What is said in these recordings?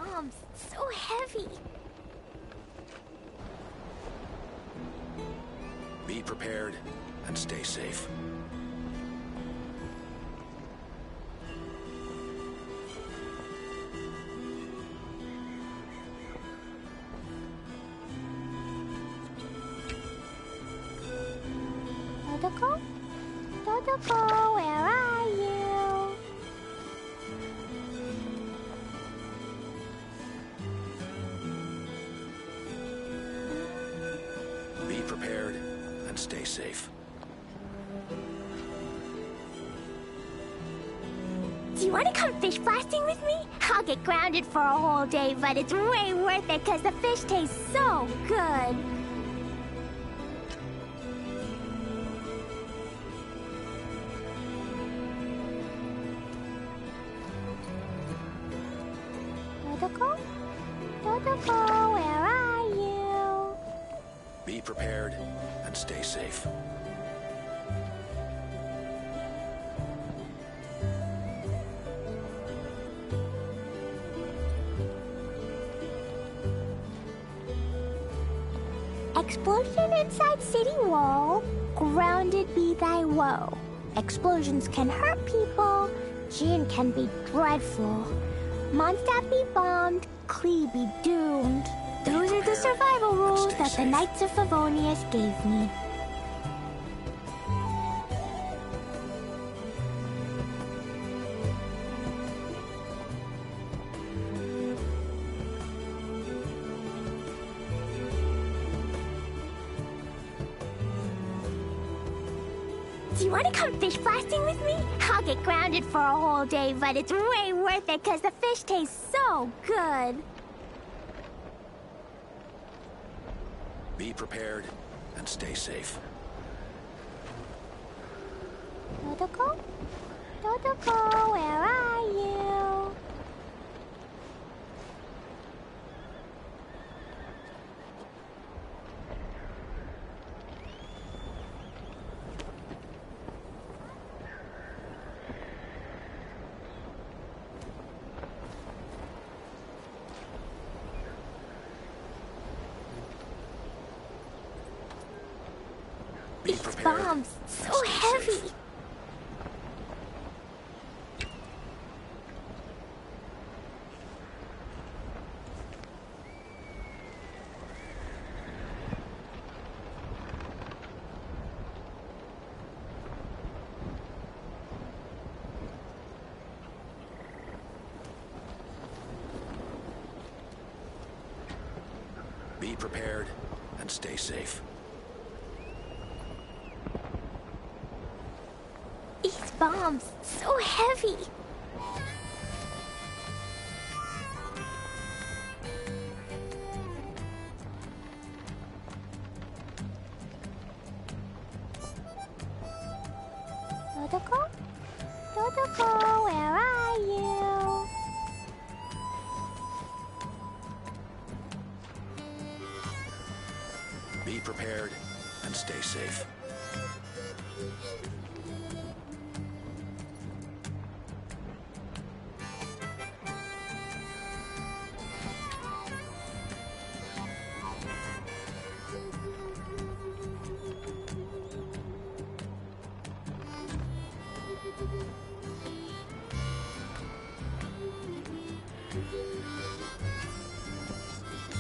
bombs, so heavy. Be prepared and stay safe. Dodoko? Dodoko, where are you? Be prepared and stay safe. Do you want to come fish blasting with me? I'll get grounded for a whole day, but it's way worth it because the fish tastes so good. Dodoko? Dodoko, where are you? Be prepared and stay safe. Explosion inside city wall, grounded be thy woe. Explosions can hurt people, Jin can be dreadful. Mondstadt be bombed, Klee be doomed. Those are the survival rules that the Knights of Favonius gave me. Do you want to come fish blasting with me? I'll get grounded for a whole day, but it's way worth it because the fish tastes so good. Be prepared and stay safe. Dodoko? Dodoko, where are you? Be These prepared bombs, and so stay heavy. safe. Be prepared and stay safe. These bombs, so heavy. Dodoko? Dodoko, where are you? Be prepared and stay safe.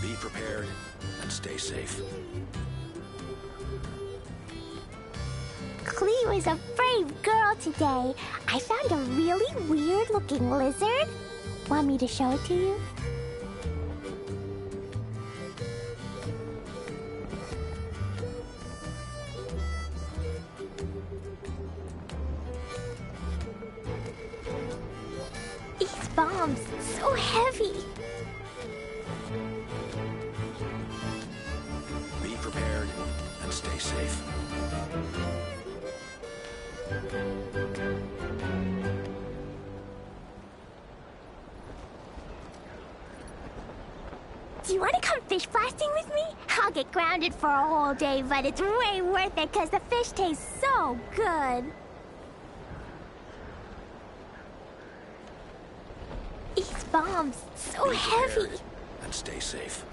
Be prepared and stay safe. Klee was a brave girl today. I found a really weird-looking lizard. Want me to show it to you? These bombs, so heavy. Be prepared and stay safe. Do you want to come fish blasting with me? I'll get grounded for a whole day, but it's way worth it because the fish tastes so good. These bombs, so Be heavy. prepared and stay safe.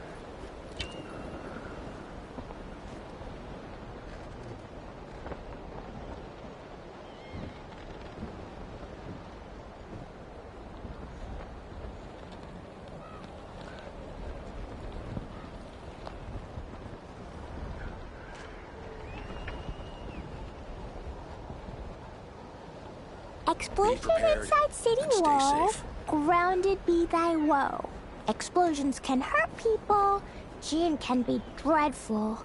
Explosion prepared inside city and stay wall. safe. Grounded be thy woe. Explosions can hurt people. Gin can be dreadful.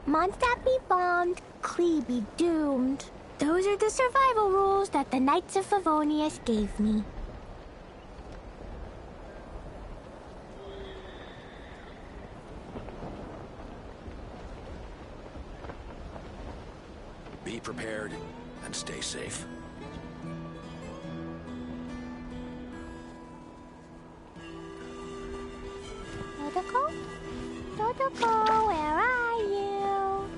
Mondstadt be bombed. Klee be doomed. Those are the survival rules that the Knights of Favonius gave me. Be prepared and stay safe. Dodoko? Dodoko, where are you?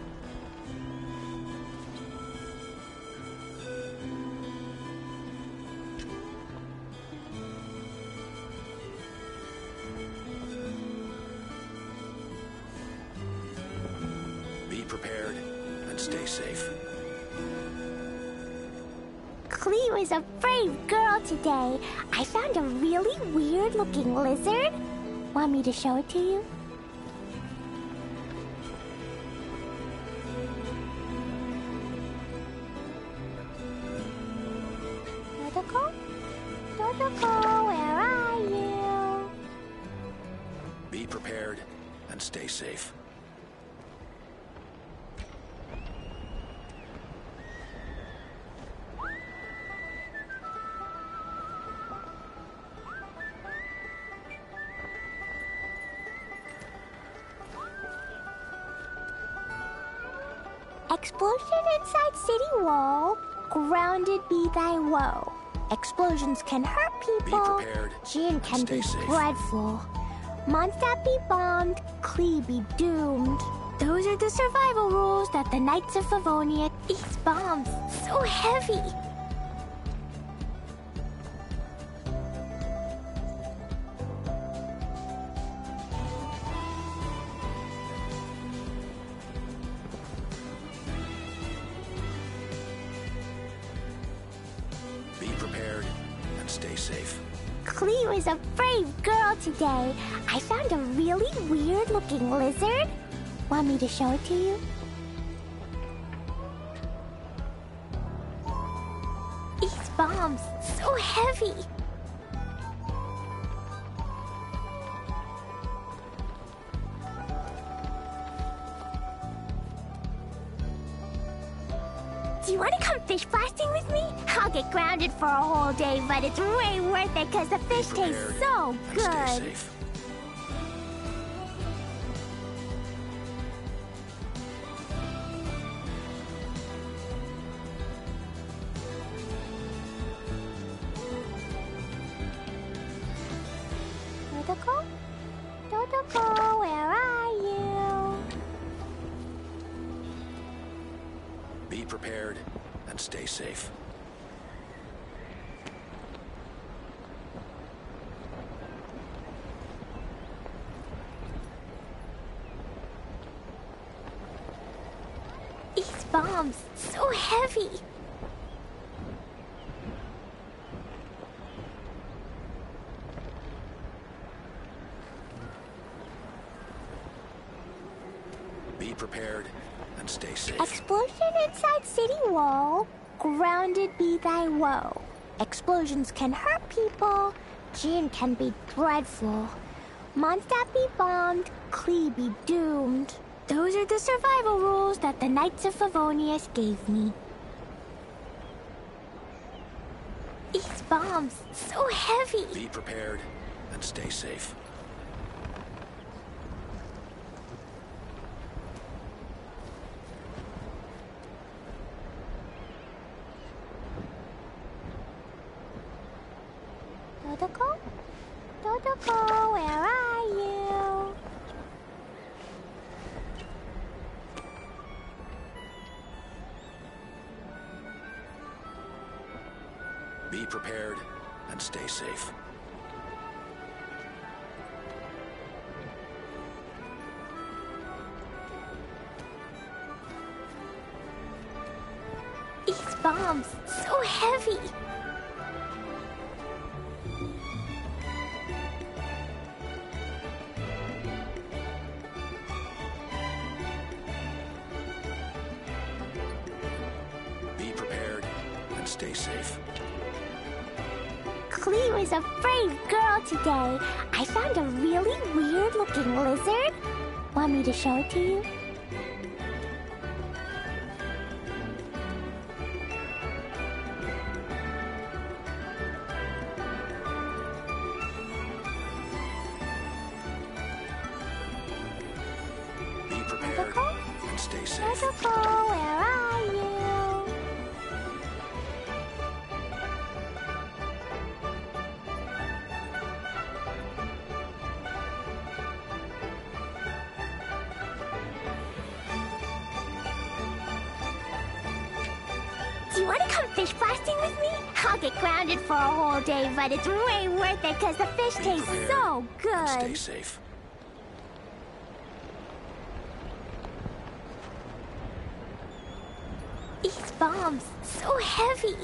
Be prepared and stay safe. Klee was a brave girl today. I found a really weird-looking lizard. Want me to show it to you? Dodoko? Dodoko, where are you? Be prepared and stay safe. Explosion inside city wall. Grounded be thy woe. Explosions can hurt people. Be prepared Gin and can stay be safe. dreadful. Mondstadt be bombed. Klee be doomed. Those are the survival rules that the Knights of Favonia. These bombs, so heavy. Be prepared and stay safe. Klee was a brave girl today. I found a really weird-looking lizard. Want me to show it to you? These bombs, so heavy. Do you want to come fish blasting with me? I'll get grounded for a whole day, but it's way worth it because the fish Be tastes prepared so and stay good. safe. Dodoko? Dodoko, where are you? Be prepared and stay safe. These bombs, so heavy. Be prepared and stay safe. Explosion inside city wall. Grounded be thy woe. Explosions can hurt people. Gin can be dreadful. Mondstadt be bombed. Klee be doomed. Those are the survival rules that the Knights of Favonius gave me. These bombs, so heavy. Be prepared and stay safe. Dodoko? Dodoko, where are you? Be prepared and stay safe. bombs, so heavy. Be prepared and stay safe. Clee was a brave girl today. I found a really weird-looking lizard. Want me to show it to you? Be prepared and stay safe. Tentacle, where are you? Do you want to come fish blasting with me? I'll get grounded for a whole day, but it's way worth it because the fish tastes so And stay good. safe. These bombs, so heavy.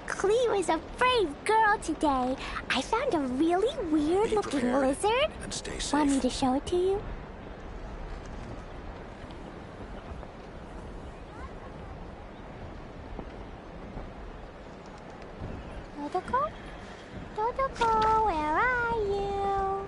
Clee was a brave girl today. I found a really weird-looking prepared lizard. and stay safe. Want me to show it to you? Tentacle? Tentacle, where are you?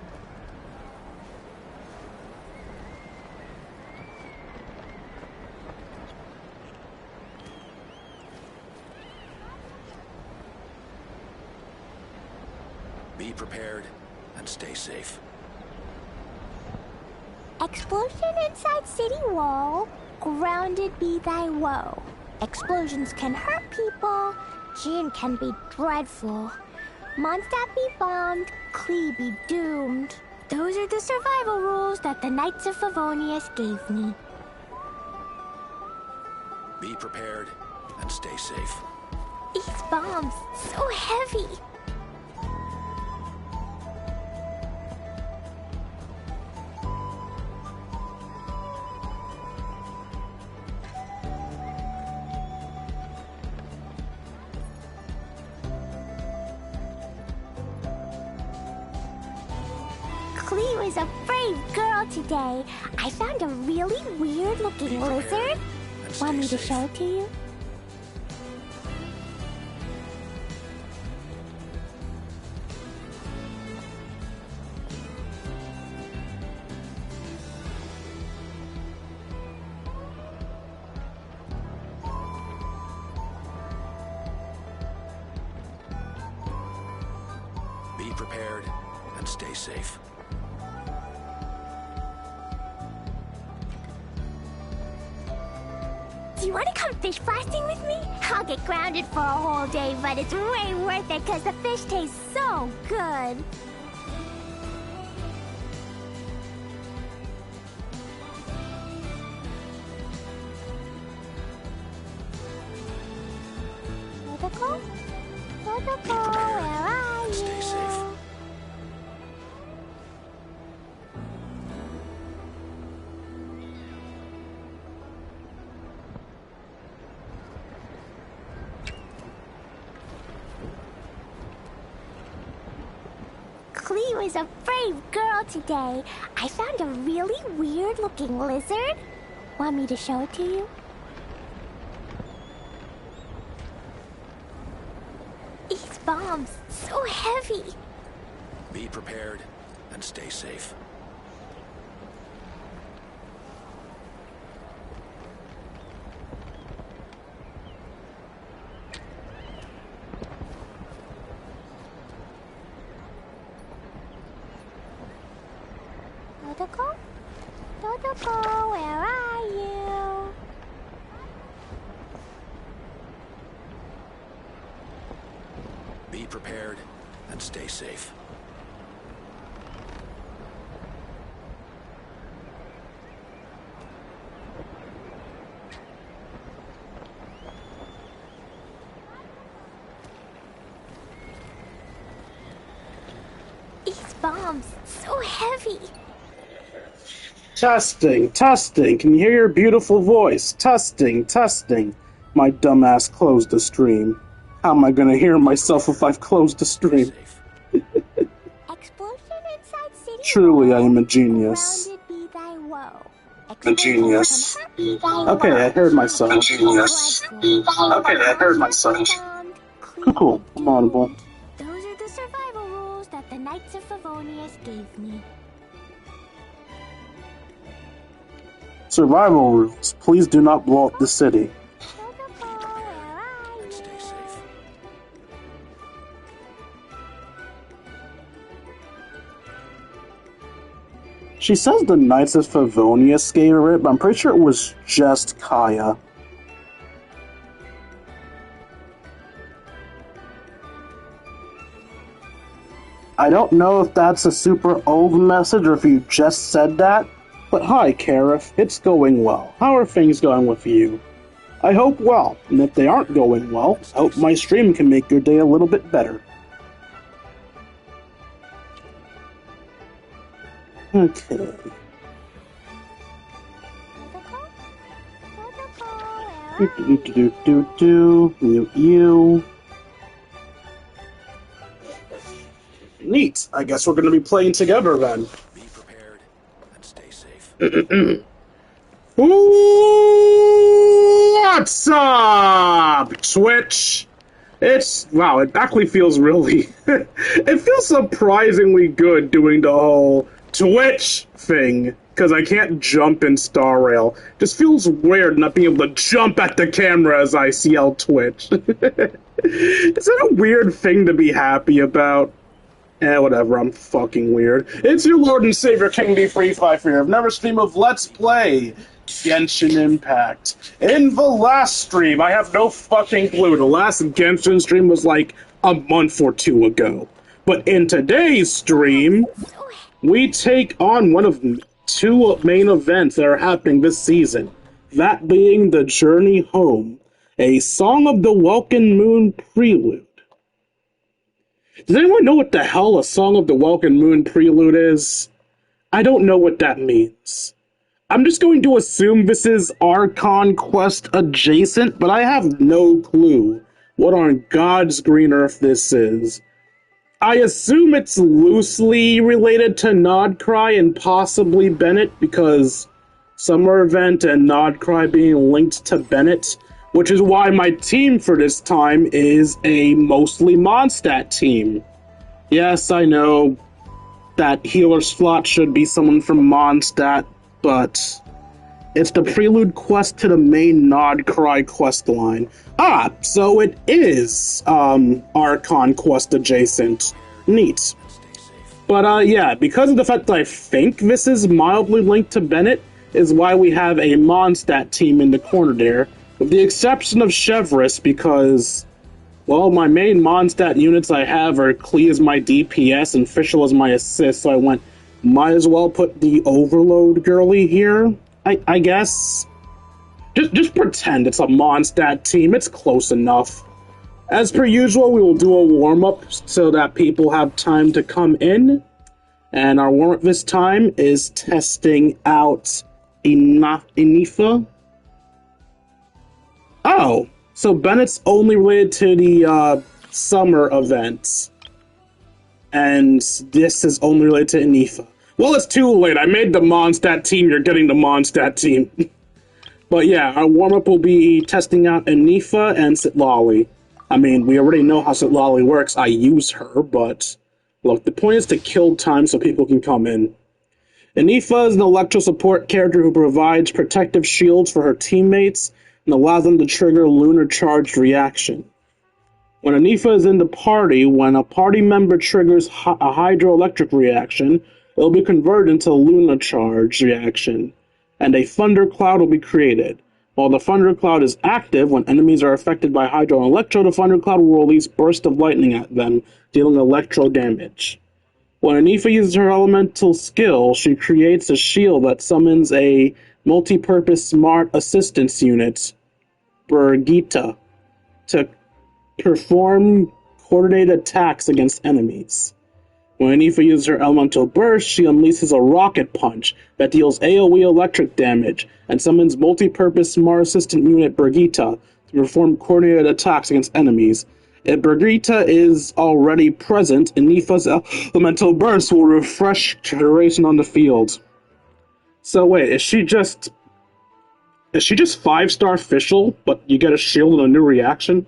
Be prepared and stay safe. Explosion inside city wall. Grounded be thy woe. Explosions can hurt people. Jean can be dreadful. Mondstadt be bombed. Clee be doomed. Those are the survival rules that the Knights of Favonius gave me. Be prepared and stay safe. These bombs, so heavy. Clee was a brave girl today. I found a really weird-looking Be prepared lizard. and Want me stay to safe. show it to you? Be prepared and stay safe. Do you want to come fish blasting with me? I'll get grounded for a whole day, but it's way worth it because the fish tastes so good. Tentacle? Tentacle, where are you? Stay safe. Clee was a brave girl today. I found a really weird-looking lizard. Want me to show it to you? These bombs, so heavy. Be prepared and stay safe. Tentacle? Tentacle, where are you? Be prepared and stay safe. bombs. So heavy. Testing, testing. Can you hear your beautiful voice? Testing, testing. My dumbass closed the stream. How am I gonna hear myself if I've closed the stream? Explosion inside city Truly, I wall. am a genius. Grounded be thy woe. A genius. Okay, I heard myself. A genius. Okay, I heard myself. Cool, I'm audible. Those are the survival rules that the Knights of Favonius gave me. Survival rules. Please do not blow up the city. And stay safe. She says the Knights of Favonius gave her it, but I'm pretty sure it was just Kaya. I don't know if that's a super old message or if you just said that, but hi, Karif. It's going well. How are things going with you? I hope well, and if they aren't going well, I hope my stream can make your day a little bit better. Okay. You. Neat. I guess we're gonna be playing together then. Be prepared and stay safe. What's up, Twitch? Wow, it actually feels really, it feels surprisingly good doing the whole Twitch thing, because I can't jump in Star Rail. Just feels weird not being able to jump at the camera as I CL Twitch. Is that a weird thing to be happy about? Whatever, I'm fucking weird. It's your Lord and Savior, King D35 here. I've never streamed of Let's Play Genshin Impact. In the last stream, I have no fucking clue. The last Genshin stream was like a month or two ago. But in today's stream, we take on one of two main events that are happening this season. That being the Journey Home, a Song of the Welkin Moon prelude. Does anyone know what the hell a Song of the Welkin Moon prelude is? I don't know what that means. I'm just going to assume this is Archon Quest adjacent, but I have no clue what on God's green earth this is. I assume it's loosely related to Nodcry and possibly Bennett, because Summer Event and Nodcry being linked to Bennett, which is why my team for this time is a mostly Mondstadt team. Yes, I know that healer slot should be someone from Mondstadt, but it's the prelude quest to the main Nodcry quest line. Ah, so it is Archon Quest adjacent. Neat. But yeah, because of the fact that I think this is mildly linked to Bennett, is why we have a Mondstadt team in the corner there, with the exception of Chevrolet, because, well, my main Mondstadt units I have are Klee as my DPS and Fischl as my assist, so I went, might as well put the Overload girly here, I guess. Just pretend it's a Mondstadt team, it's close enough. As per usual, we will do a warm-up so that people have time to come in, and our warm-up this time is testing out Inifa. Oh, so Bennett's only related to the summer events, and this is only related to Inifa. Well, it's too late. I made the Mondstadt team. You're getting the Mondstadt team. But yeah, our warm-up will be testing out Inifa and Sitlali. I mean, we already know how Sitlali works. I use her, but look, the point is to kill time so people can come in. Inifa is an electro support character who provides protective shields for her teammates and allows them to trigger lunar charged reaction. When Inifa is in the party, when a party member triggers a hydroelectric reaction, it will be converted into a lunar charged reaction, and a thundercloud will be created. While the thundercloud is active, when enemies are affected by hydro and electro, the thundercloud will release bursts of lightning at them, dealing electro damage. When Inifa uses her elemental skill, she creates a shield that summons a multi-purpose smart assistance unit, Brigitte, to perform coordinated attacks against enemies. When Anifa uses her elemental burst, she unleashes a rocket punch that deals AoE electric damage and summons multi-purpose Smart Assistant Unit Brigitte to perform coordinated attacks against enemies. If Brigitte is already present, Anifa's elemental burst will refresh duration on the field. So wait, is she just 5-star official, but you get a shield and a new reaction?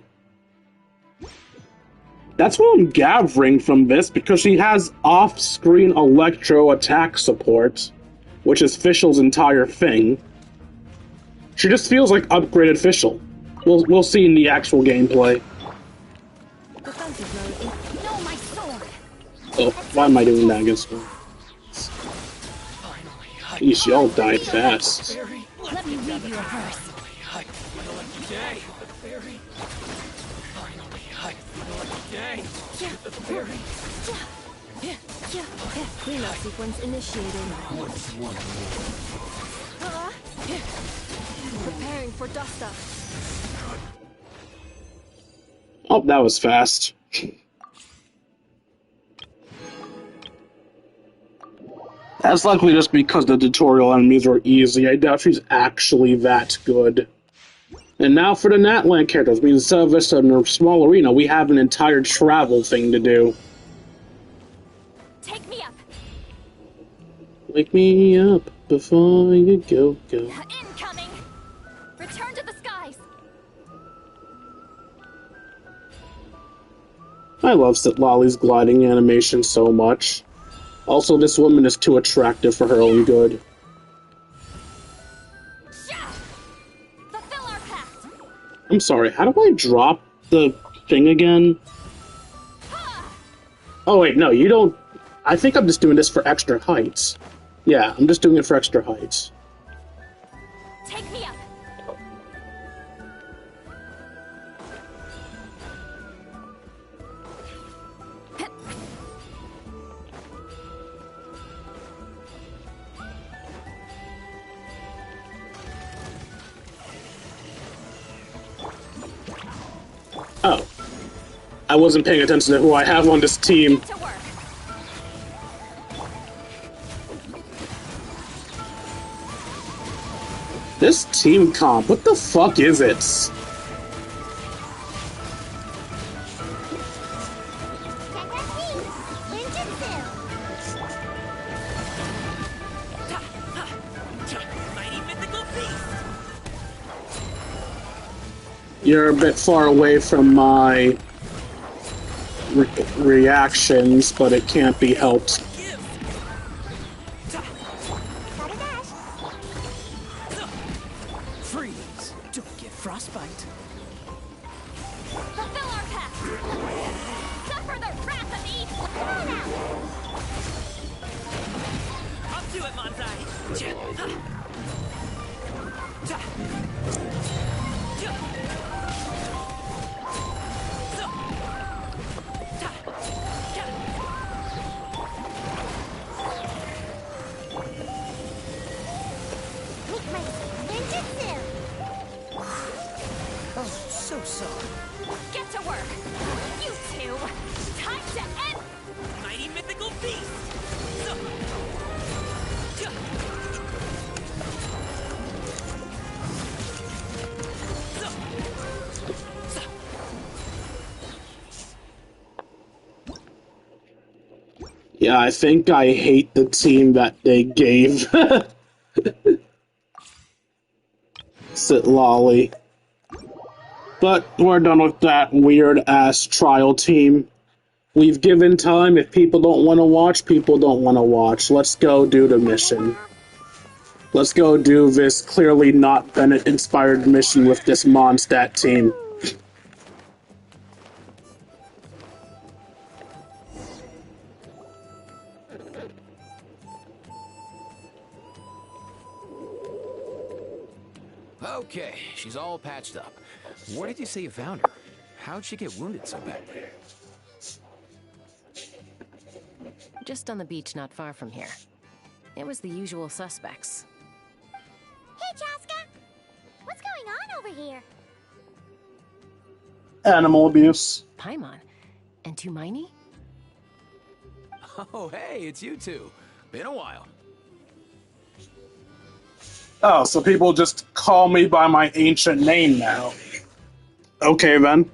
That's what I'm gathering from this, because she has off-screen electro attack support, which is Fischl's entire thing. She just feels like upgraded Fischl. We'll see in the actual gameplay. No, my sword. Oh, why am I doing that against her? Jeez, y'all died fast. Let me read you a verse. Cleanup sequence initiated. Preparing for dust up. Oh, that was fast. That's likely just because the tutorial enemies were easy. I doubt she's actually that good. And now for the Natland characters. I mean, instead of this in a small arena, we have an entire travel thing to do. Take me up. Wake me up before you go. Incoming. Return to the skies. I love Lolly's gliding animation so much. Also, this woman is too attractive for her own good. Fulfill our pact. I'm sorry, how do I drop the thing again? Oh wait, no, you don't... I think I'm just doing this for extra heights. Yeah, I'm just doing it for extra heights. Take me up. Oh. I wasn't paying attention to who I have on this team. To work. This team comp, what the fuck is it? You're a bit far away from my reactions, but it can't be helped. Freeze! Don't get frostbite. Fulfill our pact. Suffer the wrath of evil. Come on out. Up to it, Manzai! Make my ninjutsu. Oh, so sorry. Get to work. You two. Time to end. Mighty mythical beast! Yeah, I think I hate the team that they gave Sit Lolly. But we're done with that weird-ass trial team. We've given time. If people don't want to watch, people don't want to watch. Let's go do the mission. Let's go do this clearly not Bennett-inspired mission with this Mondstadt team. Okay, she's all patched up. Where did you say you found her? How'd she get wounded so badly? Just on the beach not far from here. It was the usual suspects. Hey, Chaska. What's going on over here? Animal abuse. Paimon. And Tumaini? Oh, hey, it's you two. Been a while. Oh, so people just call me by my ancient name now. Okay, then.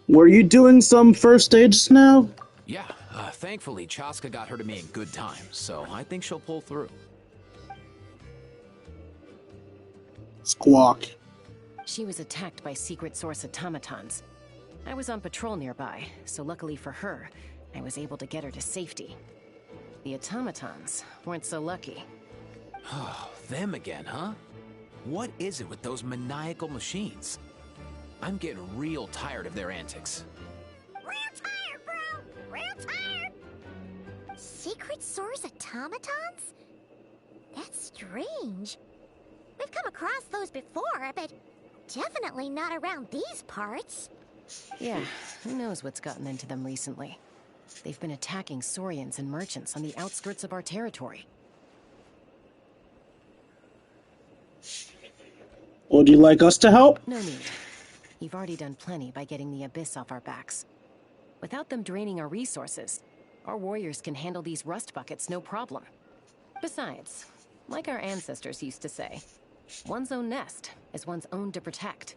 Were you doing some first aid just now? Yeah, thankfully Chaska got her to me in good time, so I think she'll pull through. Squawk. She was attacked by secret source automatons. I was on patrol nearby, so luckily for her, I was able to get her to safety. The automatons weren't so lucky. Oh, them again, huh? What is it with those maniacal machines? I'm getting real tired of their antics. Real tired, bro! Real tired! Secret source automatons? That's strange. We've come across those before, but definitely not around these parts. Yeah, who knows what's gotten into them recently. They've been attacking Saurians and merchants on the outskirts of our territory. Would you like us to help? No need. You've already done plenty by getting the Abyss off our backs. Without them draining our resources, our warriors can handle these rust buckets no problem. Besides, like our ancestors used to say, one's own nest is one's own to protect.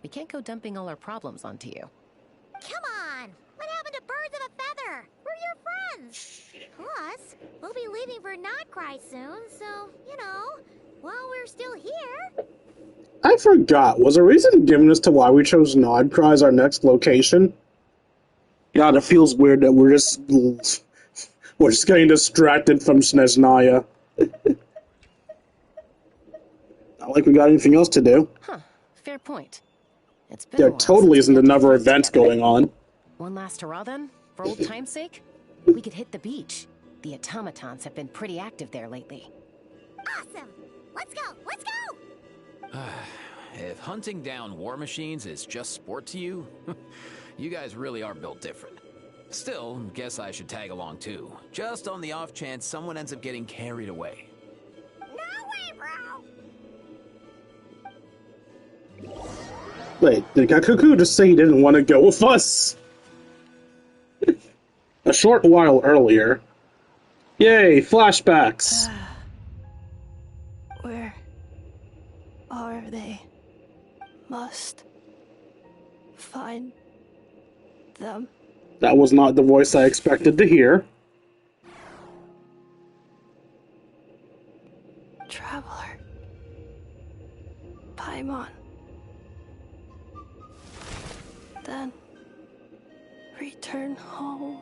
We can't go dumping all our problems onto you. Come on! What happened to birds of a feather? We're your friends! Plus, we'll be leaving for Notcry soon, so, you know, while we're still here... I forgot. Was a reason given as to why we chose Nodcry as our next location? God, it feels weird that we're just getting distracted from Sneznaya. Not like we got anything else to do. Huh, fair point. It's been a There while totally since we isn't got to another freeze event together. going on. One last hurrah then? For old time's sake? We could hit the beach. The automatons have been pretty active there lately. Awesome! Let's go! Let's go! If hunting down war machines is just sport to you, you guys really are built different. Still, guess I should tag along too, just on the off chance someone ends up getting carried away. No way, bro! Wait, did Gakuku just say he didn't want to go with us? A short while earlier. Yay, flashbacks! Where are they? Must find them. That was not the voice I expected to hear. Traveler. Paimon. Then return home.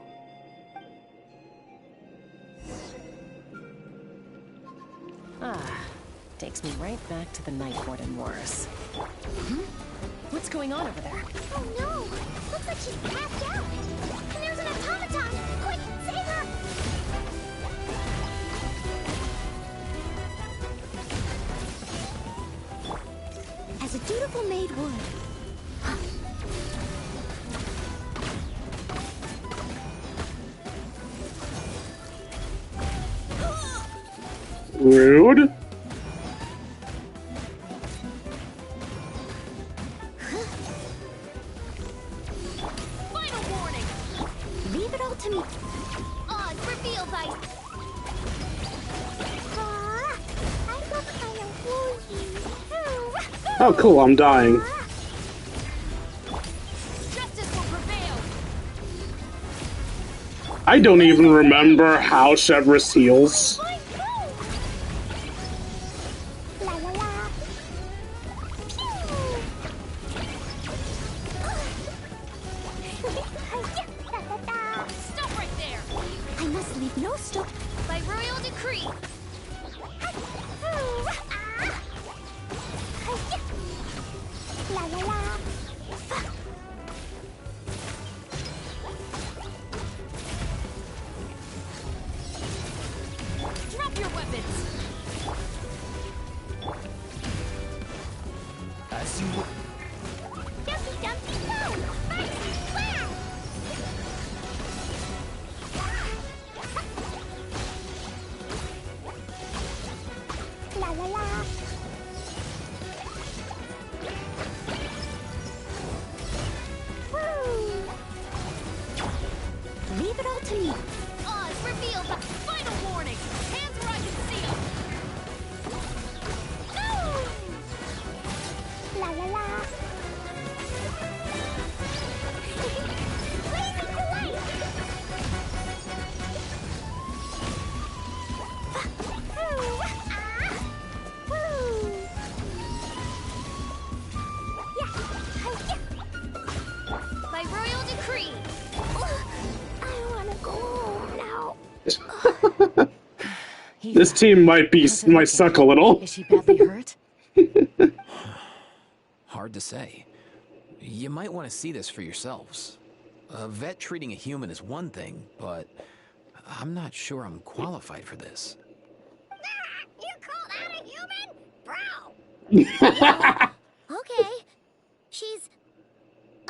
Takes me right back to the Night Warden Wars. What's going on over there? Oh no! Looks like she's passed out! And there's an automaton! Quick, save her! As a dutiful maid would. Rude. Final warning! Leave it all to me. On reveal by... I look kind of woozy. Oh, cool, I'm dying. Justice will prevail! I don't even remember how Chevrolet heals. La la la. Stop right there! I must leave no stop by royal decree. La la la. Drop your weapons. As you Dumpty Dumpty Go! Mighty Wow! La la la! Woo! Leave it all to me. On This team might suck a little. Is she badly hurt? Hard to say. You might want to see this for yourselves. A vet treating a human is one thing, but I'm not sure I'm qualified for this. You called out a human? Bro! Okay. She's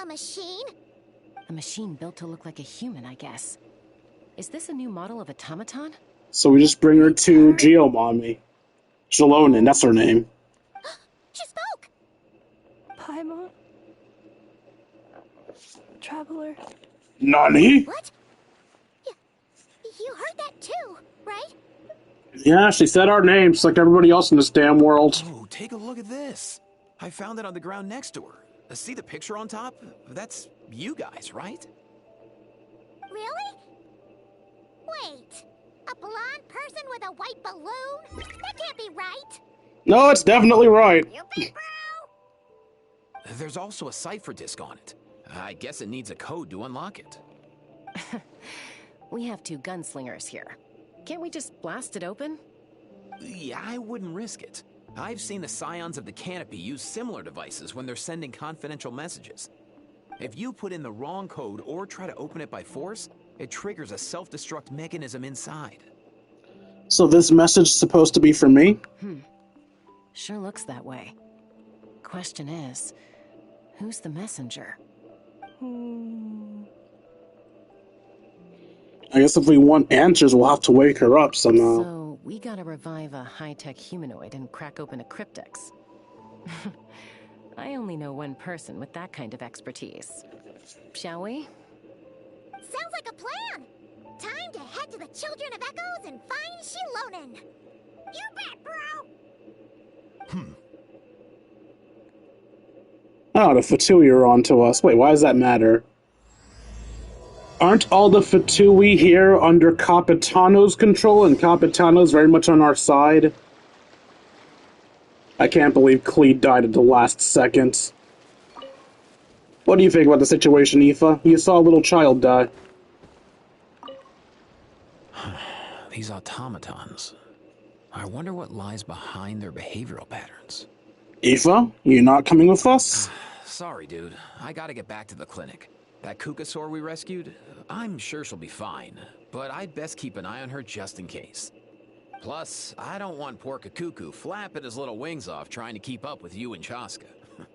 a machine? A machine built to look like a human, I guess. Is this a new model of automaton? So we just bring her to Geomommy. Jalonin, that's her name. She spoke! Paimon. Traveler. Nani? What? You heard that too, right? Yeah, she said our names like everybody else in this damn world. Oh, take a look at this. I found it on the ground next to her. See the picture on top? That's you guys, right? Really? Wait. A blonde person with a white balloon? That can't be right. No, it's definitely right. You beat bro? There's also a cipher disk on it. I guess it needs a code to unlock it. We have 2 gunslingers here. Can't we just blast it open? Yeah, I wouldn't risk it. I've seen the Scions of the Canopy use similar devices when they're sending confidential messages. If you put in the wrong code or try to open it by force, it triggers a self-destruct mechanism inside. So this message is supposed to be for me? Sure looks that way. Question is, who's the messenger? I guess if we want answers, we'll have to wake her up somehow. So, we gotta revive a high-tech humanoid and crack open a cryptex. I only know one person with that kind of expertise. Shall we? Sounds like a plan. Time to head to the Children of Echoes and find Shilonen. You bet, bro. Oh, the Fatui are on to us. Wait, why does that matter? Aren't all the Fatui here under Capitano's control, and Capitano's very much on our side? I can't believe Cleed died at the last second. What do you think about the situation, Aoife? You saw a little child die. These automatons. I wonder what lies behind their behavioral patterns. Aoife, you not coming with us? Sorry, dude. I gotta get back to the clinic. That Kukasaur we rescued, I'm sure she'll be fine, but I'd best keep an eye on her just in case. Plus, I don't want poor Kakuku flapping his little wings off trying to keep up with you and Chaska. No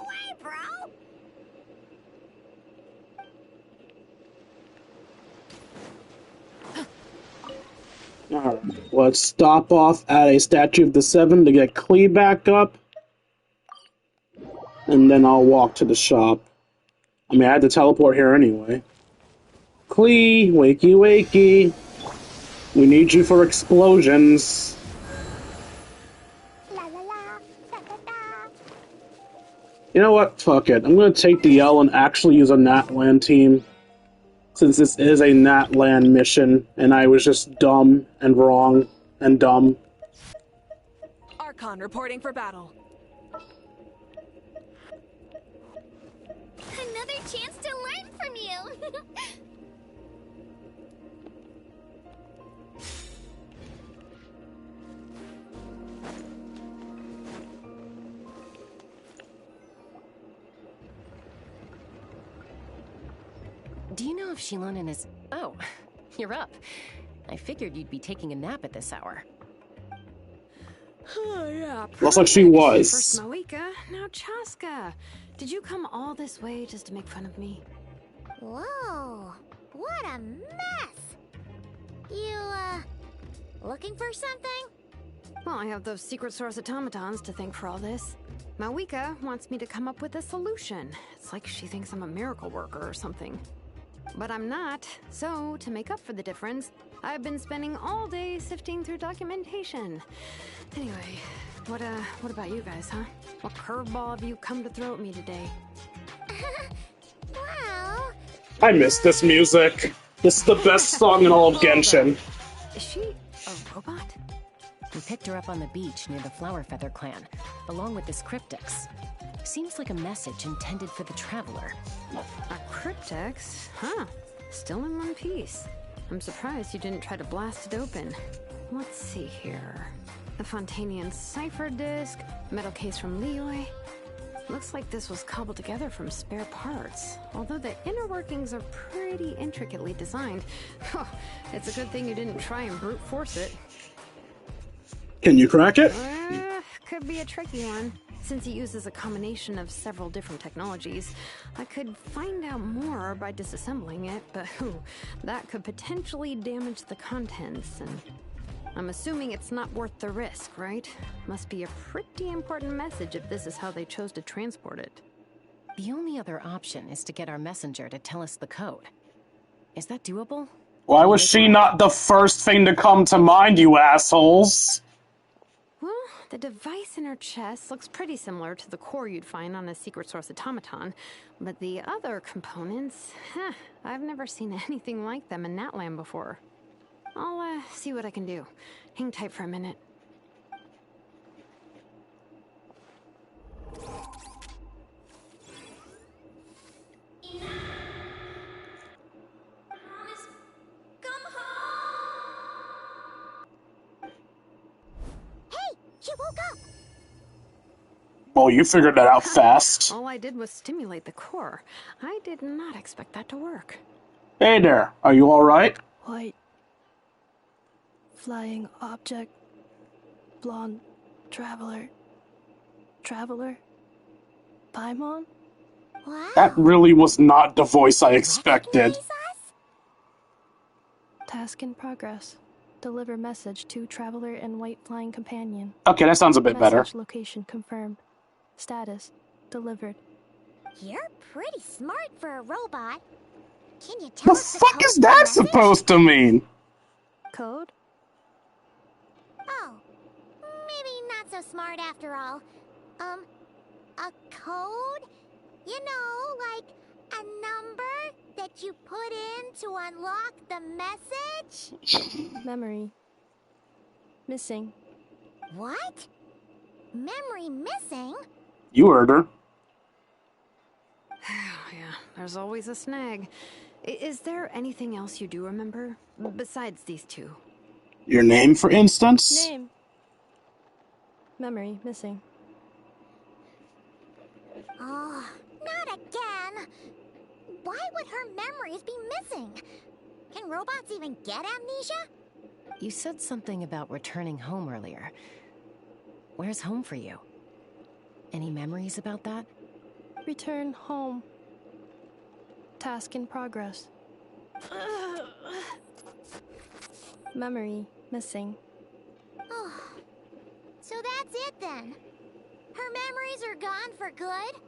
way, bro. Alright, let's stop off at a Statue of the Seven to get Clee back up. And then I'll walk to the shop. I mean, I had to teleport here anyway. Clee, wakey wakey. We need you for explosions. La la la, da da da. You know what? Fuck it. I'm gonna take the L and actually use a Natlan team. Since this is a Natlan mission, and I was just dumb and wrong and dumb. Archon reporting for battle. Another chance to learn from you. Do you know if Shilonen is... Oh, you're up. I figured you'd be taking a nap at this hour. Oh, yeah. Looks like she First was. Mawika, now Chaska. Did you come all this way just to make fun of me? Whoa, what a mess. You, looking for something? Well, I have those secret source automatons to thank for all this. Mawika wants me to come up with a solution. It's like she thinks I'm a miracle worker or something. But I'm not, so to make up for the difference, I've been spending all day sifting through documentation. Anyway, what about you guys, huh? What curveball have you come to throw at me today? Well... I miss this music. This is the best song in all of Genshin. Is she a robot? We picked her up on the beach near the Flower Feather clan, along with this cryptex. Seems like a message intended for the traveler. A cryptex? Huh. Still in one piece. I'm surprised you didn't try to blast it open. let's see here. The Fontanian cipher disc, metal case from Leroy. Looks like this was cobbled together from spare parts, although the inner workings are pretty intricately designed. It's a good thing you didn't try and brute force it. Can you crack it? Could be a tricky one. Since it uses a combination of several different technologies, I could find out more by disassembling it, but that could potentially damage the contents, and I'm assuming it's not worth the risk, right? Must be a pretty important message if this is how they chose to transport it. The only other option is to get our messenger to tell us the code. Is that doable? Why was she not the first thing to come to mind, you assholes? Well, the device in her chest looks pretty similar to the core you'd find on a secret source automaton, but the other components, I've never seen anything like them in Natlan before. I'll see what I can do. Hang tight for a minute. She woke up! Well, you figured that out fast. All I did was stimulate the core. I did not expect that to work. Hey there, are you alright? White. Flying object. Blonde. Traveler. Traveler? Paimon? Wow. That really was not the voice I expected. Recognize us? Task in progress. Deliver message to Traveler and White Flying Companion. Okay, that sounds a bit better. Message location confirmed. Status. Delivered. You're pretty smart for a robot. Can you The tell us the fuck code is for the that message? supposed to mean? Code? Oh, maybe not so smart after all. A code? You know, like a number that you put in to unlock the message? Memory. Missing. What? Memory missing? You heard her. Yeah, there's always a snag. Is there anything else you do remember? Besides these two? Your name, for instance? Name. Memory. Missing. Oh, not again. Why would her memories be missing? Can robots even get amnesia? You said something about returning home earlier. Where's home for you? Any memories about that? Return home. Task in progress. Memory. Missing. Oh, so that's it then. Her memories are gone for good?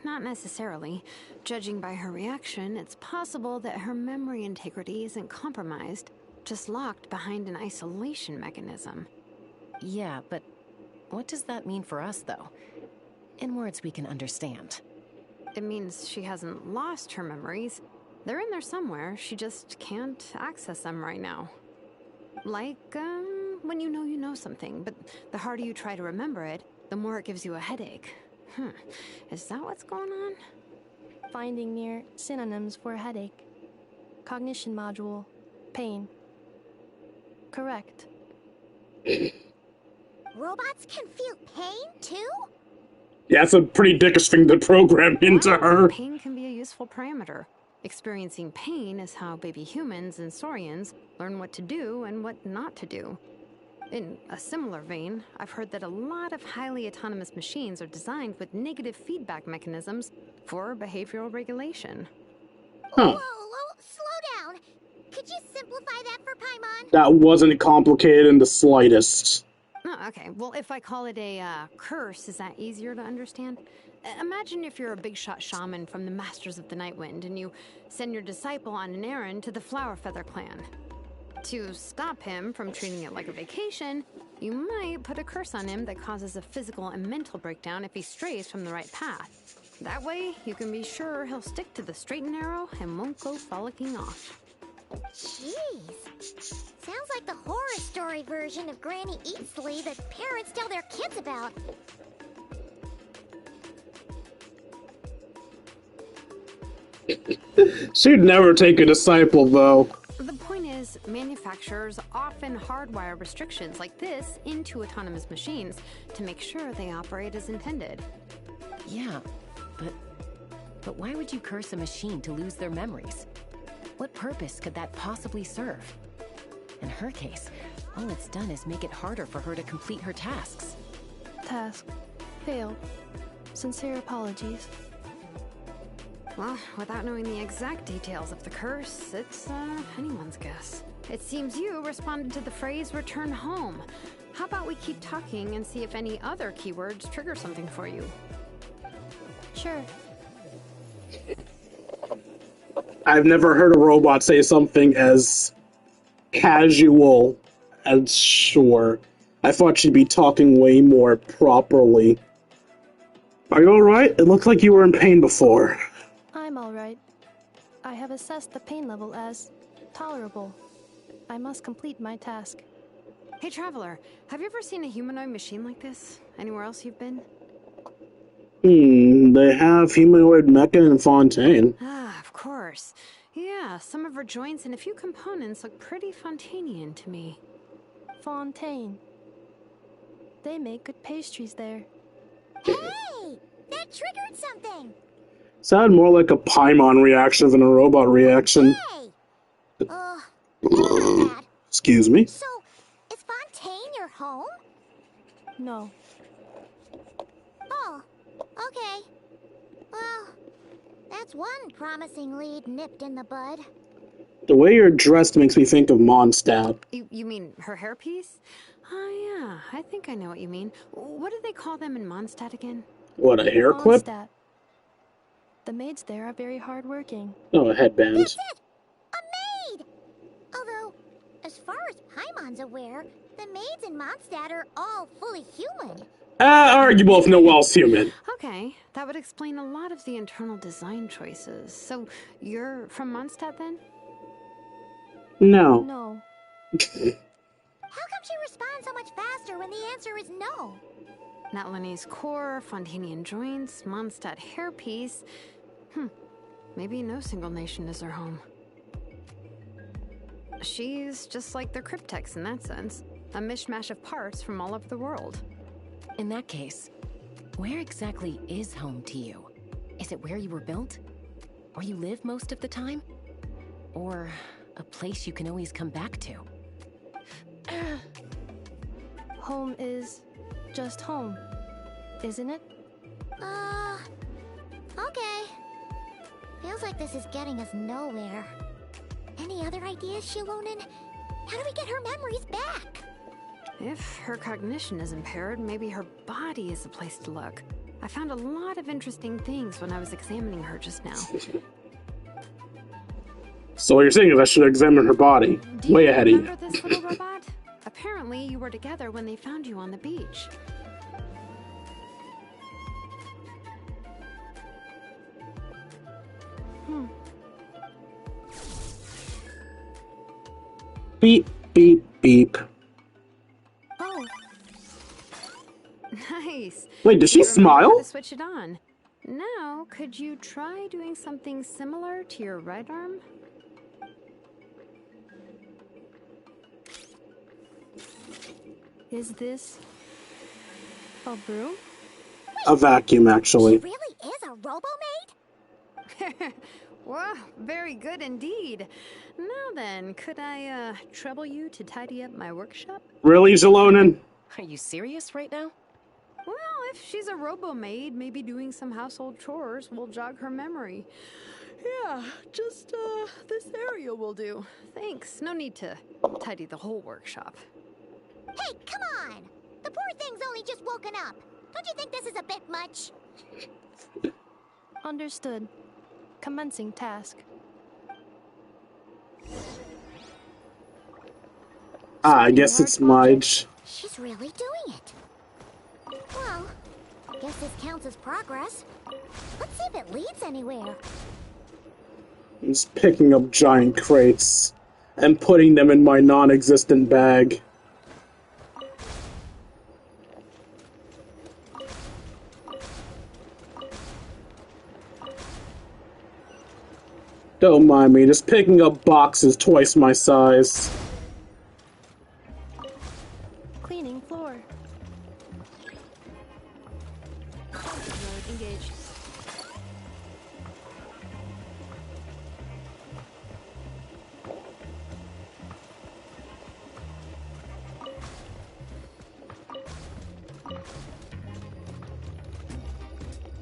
Not necessarily. Judging by her reaction, it's possible that her memory integrity isn't compromised, just locked behind an isolation mechanism. Yeah, but what does that mean for us, though? In words we can understand. It means she hasn't lost her memories. They're in there somewhere, she just can't access them right now. Like, when you know something, but the harder you try to remember it, the more it gives you a headache. Is that what's going on? Finding near synonyms for headache. Cognition module. Pain. Correct. Robots can feel pain too? Yeah, that's a pretty dickish thing to program into Well, her. Pain can be a useful parameter. Experiencing pain is how baby humans and saurians learn what to do and what not to do. In a similar vein, I've heard that a lot of highly autonomous machines are designed with negative feedback mechanisms for behavioral regulation. Huh. Whoa, slow down. Could you simplify that for Paimon? That wasn't complicated in the slightest. Oh, okay. Well, if I call it a curse, is that easier to understand? Imagine if you're a big shot shaman from the Masters of the Night Wind and you send your disciple on an errand to the Flower Feather clan. To stop him from treating it like a vacation, you might put a curse on him that causes a physical and mental breakdown if he strays from the right path. That way, you can be sure he'll stick to the straight and narrow and won't go frolicking off. Jeez. Sounds like the horror story version of Granny Eatsley that parents tell their kids about. She'd never take a disciple, though. The point is, manufacturers manufacturers often hardwire restrictions like this into autonomous machines to make sure they operate as intended. Yeah, but why would you curse a machine to lose their memories? What purpose could that possibly serve? In her case, all it's done is make it harder for her to complete her tasks. Task failed. Sincere apologies. Well, without knowing the exact details of the curse, it's anyone's guess. It seems you responded to the phrase return home. How about we keep talking and see if any other keywords trigger something for you? Sure. I've never heard a robot say something as casual as sure. I thought she'd be talking way more properly. Are you alright? It looked like you were in pain before. I'm alright. I have assessed the pain level as tolerable. I must complete my task. Hey, Traveler, have you ever seen a humanoid machine like this? Anywhere else you've been? They have humanoid mecha in Fontaine. Ah, of course. Yeah, some of her joints and a few components look pretty Fontainian to me. Fontaine. They make good pastries there. Hey! That triggered something! Sounded more like a Paimon reaction than a robot reaction. Hey! Bad. Excuse me? So, is Fontaine your home? No. Oh, okay. Well, that's one promising lead nipped in the bud. The way you're dressed makes me think of Mondstadt. You mean her hairpiece? Oh, yeah, I think I know what you mean. What do they call them in Mondstadt again? What, a hair clip? Mondstadt. The maids there are very hardworking. Oh, a headband. That's it! A maid! Although, as far as Paimon's aware, the maids in Mondstadt are all fully human. Arguable if no else human. Okay, that would explain a lot of the internal design choices. So, you're from Mondstadt then? No. No. How come she responds so much faster when the answer is no? Natlanese core, Fontainian joints, Mondstadt hairpiece. Maybe no single nation is her home. She's just like the Cryptex in that sense. A mishmash of parts from all over the world. In that case, where exactly is home to you? Is it where you were built? Where you live most of the time? Or a place you can always come back to? Home is just home, isn't it? Okay. Feels like this is getting us nowhere. Any other ideas, Shilonen? How do we get her memories back? If her cognition is impaired, maybe her body is the place to look. I found a lot of interesting things when I was examining her just now. So what you're saying is I should examine her body. Do you Way ahead of you. remember this little robot? Apparently, you were together when they found you on the beach. Beep, beep, beep. Oh, Nice. Wait, did she You remember how smile? to switch it on. Now, could you try doing something similar to your right arm? is this a broom? A vacuum, She actually. really is a robo-maid? Wow, very good indeed. Now then, could I trouble you to tidy up my workshop? Really, Zalonin? Are you serious right now? Well, if she's a robo-maid, maybe doing some household chores will jog her memory. Yeah, just this area will do. Thanks. No need to tidy the whole workshop. Hey, come on! The poor thing's only just woken up. Don't you think this is a bit much? Understood. Commencing task. I guess it's Midge. She's really doing it. Well, guess this counts as progress. Let's see if it leads anywhere. He's picking up giant crates and putting them in my non-existent bag. Don't mind me, just picking up boxes twice my size. engaged.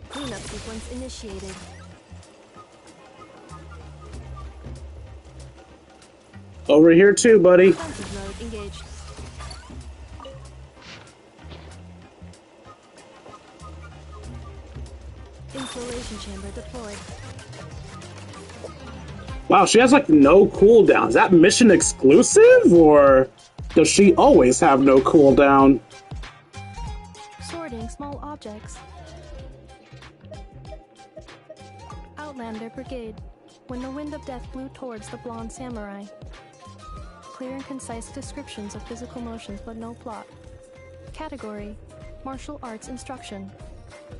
Cleanup sequence initiated. Over here too, buddy. Defensive mode engaged. Insulation chamber deployed. Wow, she has like no cooldown. Is that mission exclusive, or does she always have no cooldown? Sorting small objects. Outlander Brigade. When the wind of death blew towards the blonde samurai. Clear and concise descriptions of physical motions, but no plot. Category: martial arts instruction.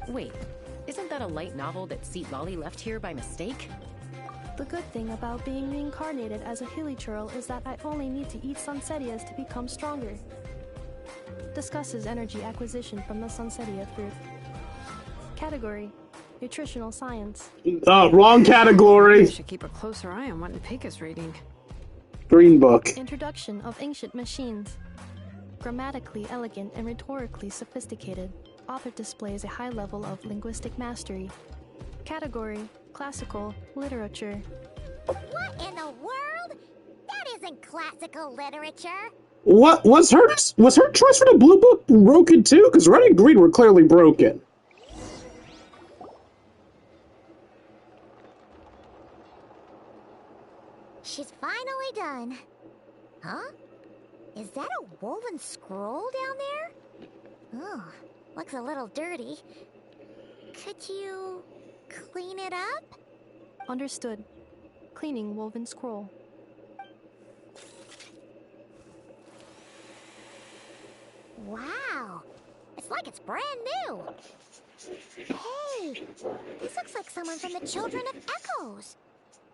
Wait, isn't that a light novel that Seat Lolly left here by mistake? The good thing about being reincarnated as a hilly churl is that I only need to eat sunsetias to become stronger. Discusses energy acquisition from the sunsetia fruit. Category: nutritional science. Wrong category. Should keep a closer eye on what Pika's reading. Green book. Introduction of ancient machines. Grammatically elegant and rhetorically sophisticated, author displays a high level of linguistic mastery. Category: classical literature. What in the world? That isn't classical literature. What was her choice for the blue book broken too? Because red and green were clearly broken. She's finally done. Huh? Is that a woven scroll down there? Oh, looks a little dirty. Could you clean it up? Understood. Cleaning woven scroll. Wow, it's like it's brand new. Hey, this looks like someone from the Children of Echoes.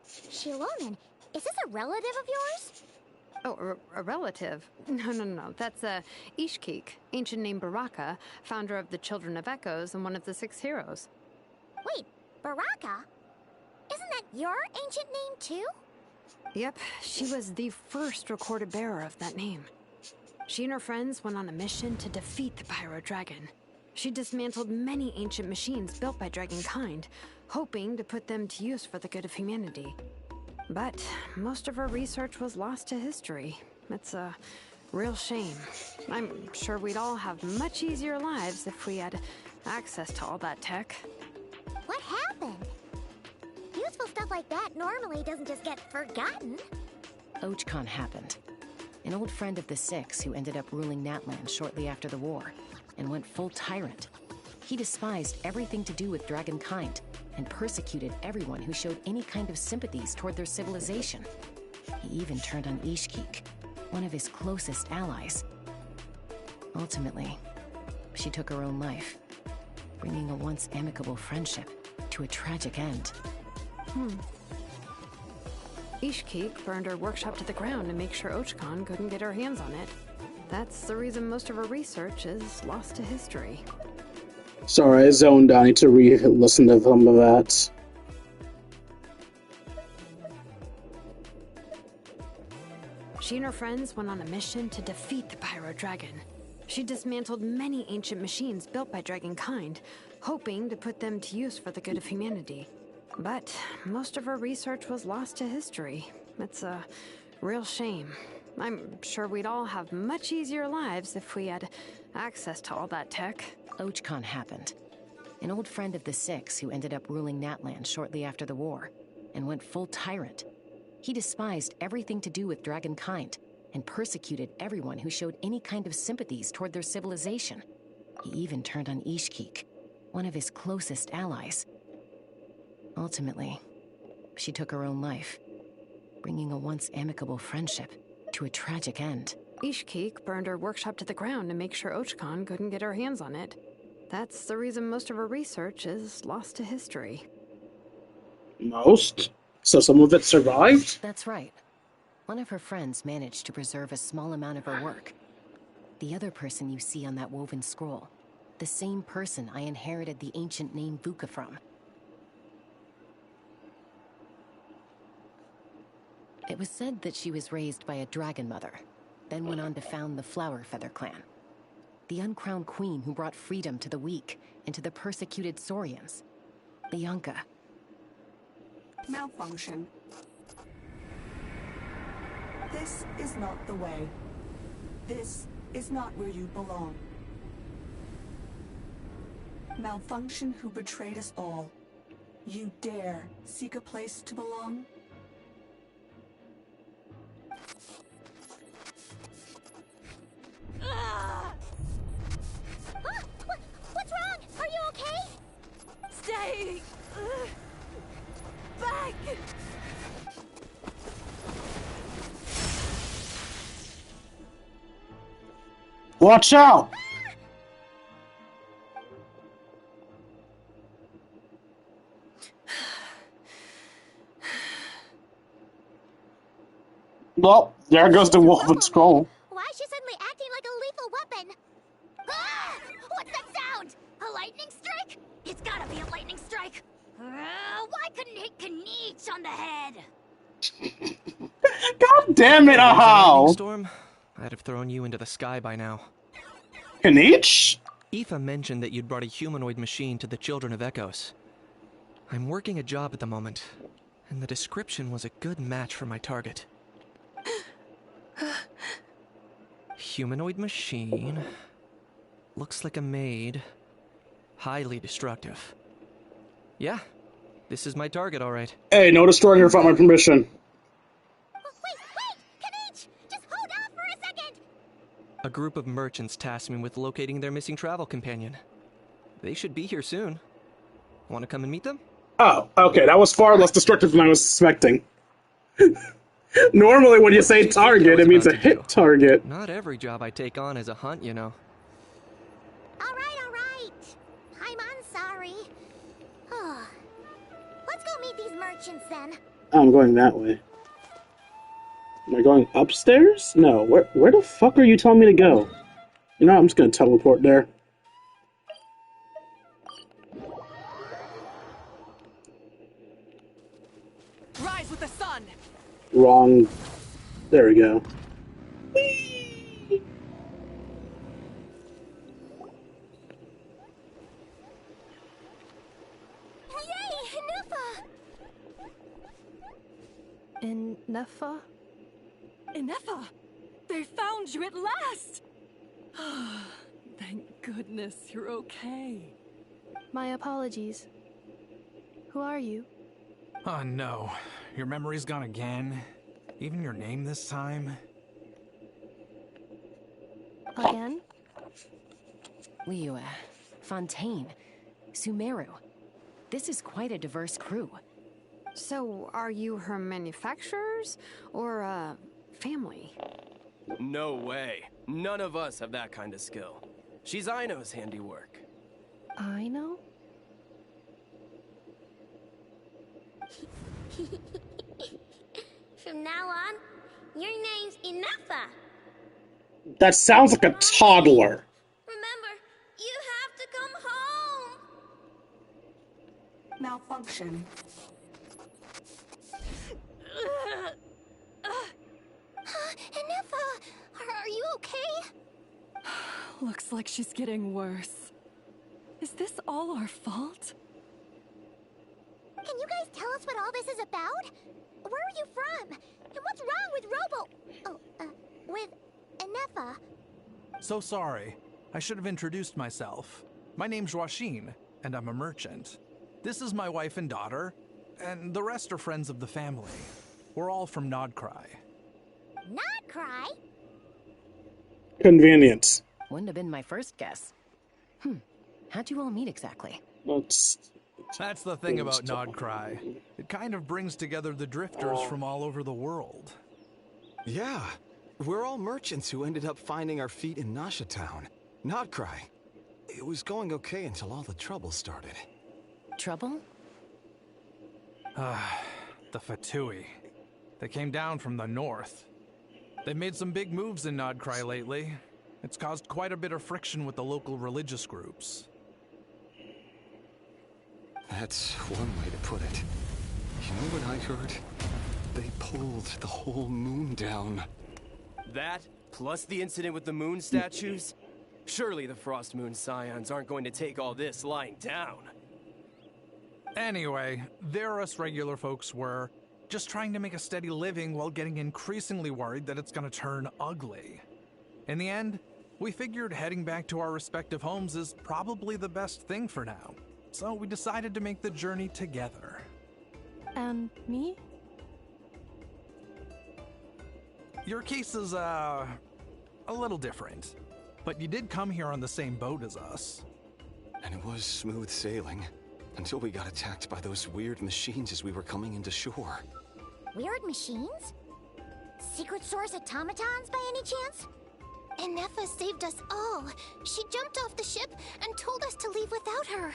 Shilonen, is this a relative of yours? Oh, a relative? No. That's Ishkik, ancient name Baraka, founder of the Children of Echoes and one of the 6 heroes. Wait, Baraka? Isn't that your ancient name too? Yep, she was the first recorded bearer of that name. She and her friends went on a mission to defeat the Pyro Dragon. She dismantled many ancient machines built by Dragonkind, hoping to put them to use for the good of humanity. But most of her research was lost to history. It's a real shame. I'm sure we'd all have much easier lives if we had access to all that tech. What happened? Useful stuff like that normally doesn't just get forgotten. Ochcon happened. An old friend of the 6 who ended up ruling Natlan shortly after the war, and went full tyrant. He despised everything to do with Dragonkind, and persecuted everyone who showed any kind of sympathies toward their civilization. He even turned on Ishkik, one of his closest allies. Ultimately, she took her own life, bringing a once amicable friendship to a tragic end. Ishkik burned her workshop to the ground to make sure Ochcon couldn't get her hands on it. That's the reason most of her research is lost to history. Sorry, I zoned out. I need to re-listen to some of that. She and her friends went on a mission to defeat the Pyro Dragon. She dismantled many ancient machines built by Dragonkind, hoping to put them to use for the good of humanity. But most of her research was lost to history. It's a real shame. I'm sure we'd all have much easier lives if we had access to all that tech. Ochcon happened. An old friend of the 6 who ended up ruling Natlan shortly after the war, and went full tyrant. He despised everything to do with Dragonkind, and persecuted everyone who showed any kind of sympathies toward their civilization. He even turned on Ishkik, one of his closest allies. Ultimately, she took her own life, bringing a once amicable friendship to a tragic end. Ishkik burned her workshop to the ground to make sure Ochcon couldn't get her hands on it. That's the reason most of her research is lost to history. Most? So some of it survived? That's right. One of her friends managed to preserve a small amount of her work. The other person you see on that woven scroll, The same person I inherited the ancient name Vuka from. It was said that she was raised by a dragon mother, then went on to found the Flower Feather clan. The uncrowned queen who brought freedom to the weak and to the persecuted Saurians. The Yunka. Malfunction. This is not the way. This is not where you belong. Malfunction who betrayed us all. You dare seek a place to belong? What's wrong? Are you okay? Stay back. Watch out! Well, there goes the Wolfen Scroll. Why is she suddenly acting like a lethal weapon? Ah! What's that sound? A lightning strike? It's gotta be a lightning strike. Why couldn't it hit Kniech on the head? God damn it, Ahau! Storm, I'd have thrown you into the sky by now. Kniech? Aoife mentioned that you'd brought a humanoid machine to the Children of Echoes. I'm working a job at the moment, and the description was a good match for my target. Humanoid machine. Looks like a maid. Highly destructive. Yeah, this is my target, all right. Hey, no destroying her without my permission. Wait! Kniech! Just hold off for a second! A group of merchants tasked me with locating their missing travel companion. They should be here soon. Want to come and meet them? Oh, okay, that was far less destructive than I was suspecting. Normally when you say target, it means a hit target. Not every job I take on is a hunt, you know. Alright. I'm sorry. Let's go meet these merchants then. Oh, I'm going that way. Am I going upstairs? No, where the fuck are you telling me to go? You know, I'm just gonna teleport there. Rise with the sun. Wrong. There we go. In Nefa? Inefa, they found you at last. Thank goodness you're okay. My apologies. Who are you? Oh no, your memory's gone again? Even your name this time? Again? Liyue, Fontaine, Sumeru. This is quite a diverse crew. So, are you her manufacturers or family? No way. None of us have that kind of skill. She's Aino's handiwork. Aino? From now on, your name's Inefa. That sounds like a toddler. Remember, you have to come home. Malfunction. Inefa, are you okay? Looks like she's getting worse. Is this all our fault? Can you guys tell us what all this is about? Where are you from? And what's wrong with with Inefa? So sorry. I should have introduced myself. My name's Joachine, and I'm a merchant. This is my wife and daughter, and the rest are friends of the family. We're all from Nodcry. Nodcry? Convenient. Wouldn't have been my first guess. How'd you all meet exactly? That's the thing about Nodcry. It kind of brings together the drifters from all over the world. Yeah, we're all merchants who ended up finding our feet in Nasha Town. Nodcry. It was going okay until all the trouble started. Trouble? The Fatui. They came down from the north. They've made some big moves in Nodcry lately. It's caused quite a bit of friction with the local religious groups. That's one way to put it. You know what I heard? They pulled the whole moon down. That, plus the incident with the moon statues? Surely the Frost Moon Scions aren't going to take all this lying down. Anyway, there us regular folks were just trying to make a steady living while getting increasingly worried that it's gonna turn ugly. In the end, we figured heading back to our respective homes is probably the best thing for now. So we decided to make the journey together. And me? Your case is, a little different. But you did come here on the same boat as us. And it was smooth sailing, until we got attacked by those weird machines as we were coming into shore. Weird machines? Secret Source automatons by any chance? Inefa saved us all. She jumped off the ship and told us to leave without her.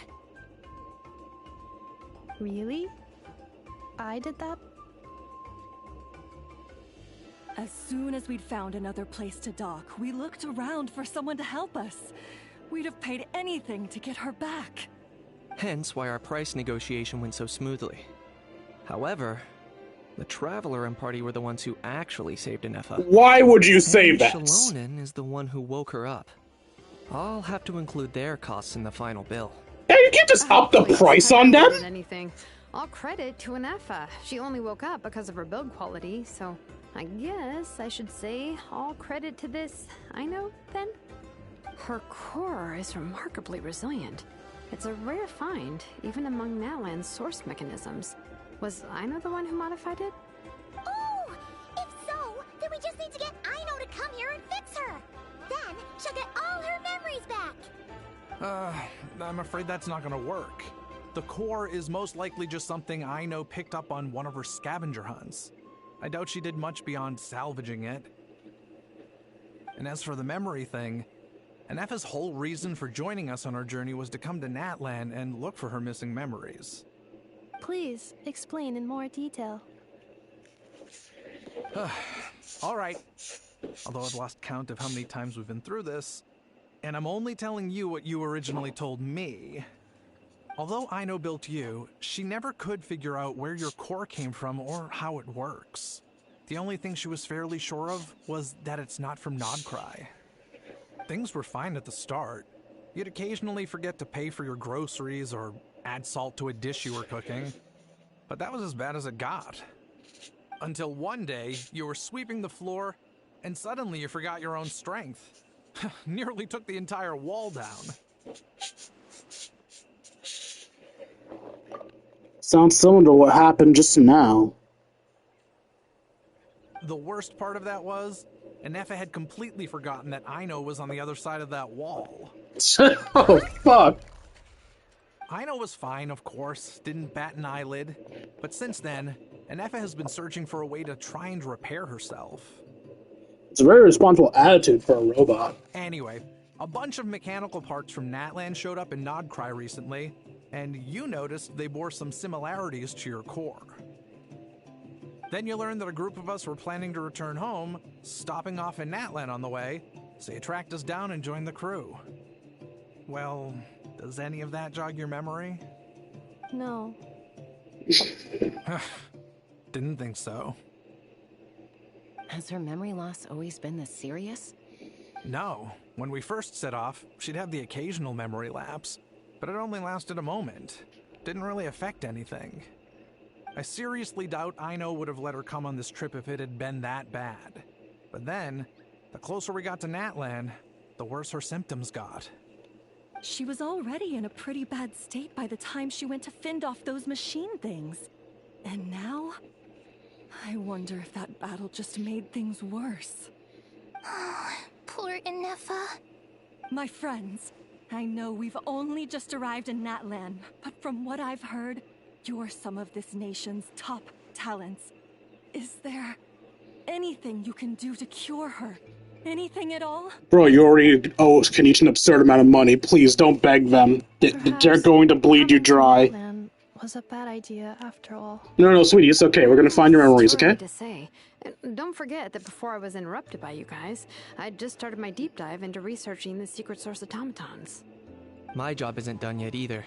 Really? I did that? As soon as we'd found another place to dock, we looked around for someone to help us. We'd have paid anything to get her back. Hence why our price negotiation went so smoothly. However, the Traveler and party were the ones who actually saved Inefa. Why would you say that? Shalonen is the one who woke her up. I'll have to include their costs in the final bill. Yeah, you can't just up the price on them. Anything. All credit to Inefa. She only woke up because of her build quality, so I guess I should say all credit to this Aino, then? Her core is remarkably resilient. It's a rare find, even among Natlan's source mechanisms. Was Aino the one who modified it? Oh! If so, then we just need to get Aino to come here and fix her! Then she'll get all her memories back! I'm afraid that's not gonna work. The core is most likely just something Aino picked up on one of her scavenger hunts. I doubt she did much beyond salvaging it. And as for the memory thing, Inefa's whole reason for joining us on our journey was to come to Natlan and look for her missing memories. Please, explain in more detail. All right. Although I've lost count of how many times we've been through this, and I'm only telling you what you originally told me. Although Aino built you, she never could figure out where your core came from or how it works. The only thing she was fairly sure of was that it's not from Nodcry. Things were fine at the start. You'd occasionally forget to pay for your groceries or add salt to a dish you were cooking. But that was as bad as it got. Until one day, you were sweeping the floor, and suddenly you forgot your own strength. Nearly took the entire wall down. Sounds similar to what happened just now. The worst part of that was, Inefa had completely forgotten that Aino was on the other side of that wall. Oh, fuck. Aino was fine, of course, didn't bat an eyelid. But since then, Inefa has been searching for a way to try and repair herself. It's a very responsible attitude for a robot. Anyway, a bunch of mechanical parts from Natlan showed up in Nodcry recently, and you noticed they bore some similarities to your core. Then you learned that a group of us were planning to return home, stopping off in Natlan on the way, so you tracked us down and joined the crew. Well, does any of that jog your memory? No. Didn't think so. Has her memory loss always been this serious? No. When we first set off, she'd have the occasional memory lapse, but it only lasted a moment. Didn't really affect anything. I seriously doubt Aino would have let her come on this trip if it had been that bad. But then, the closer we got to Natlan, the worse her symptoms got. She was already in a pretty bad state by the time she went to fend off those machine things. And now, I wonder if that battle just made things worse. Poor Inefa. My friends, I know we've only just arrived in Natlan, but from what I've heard, you're some of this nation's top talents. Is there anything you can do to cure her? Anything at all? Bro, you already owe Kenichi an absurd amount of money. Please don't beg them. They're going to bleed you dry. Natlan was a bad idea after all. No, sweetie, it's okay. We're gonna find your memories, okay? To say, And don't forget that before I was interrupted by you guys, I'd just started my deep dive into researching the secret source automatons. My job isn't done yet either.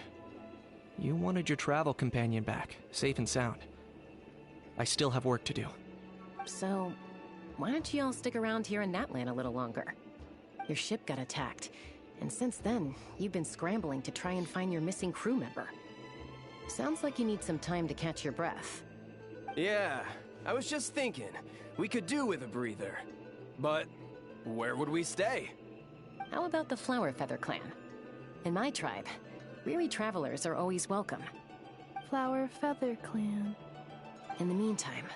You wanted your travel companion back, safe and sound. I still have work to do. So, why don't you all stick around here in Natlan a little longer? Your ship got attacked, and since then, you've been scrambling to try and find your missing crew member. Sounds like you need some time to catch your breath. Yeah, I was just thinking, we could do with a breather. But where would we stay? How about the Flower Feather Clan? In my tribe, weary travelers are always welcome. Flower Feather Clan. In the meantime,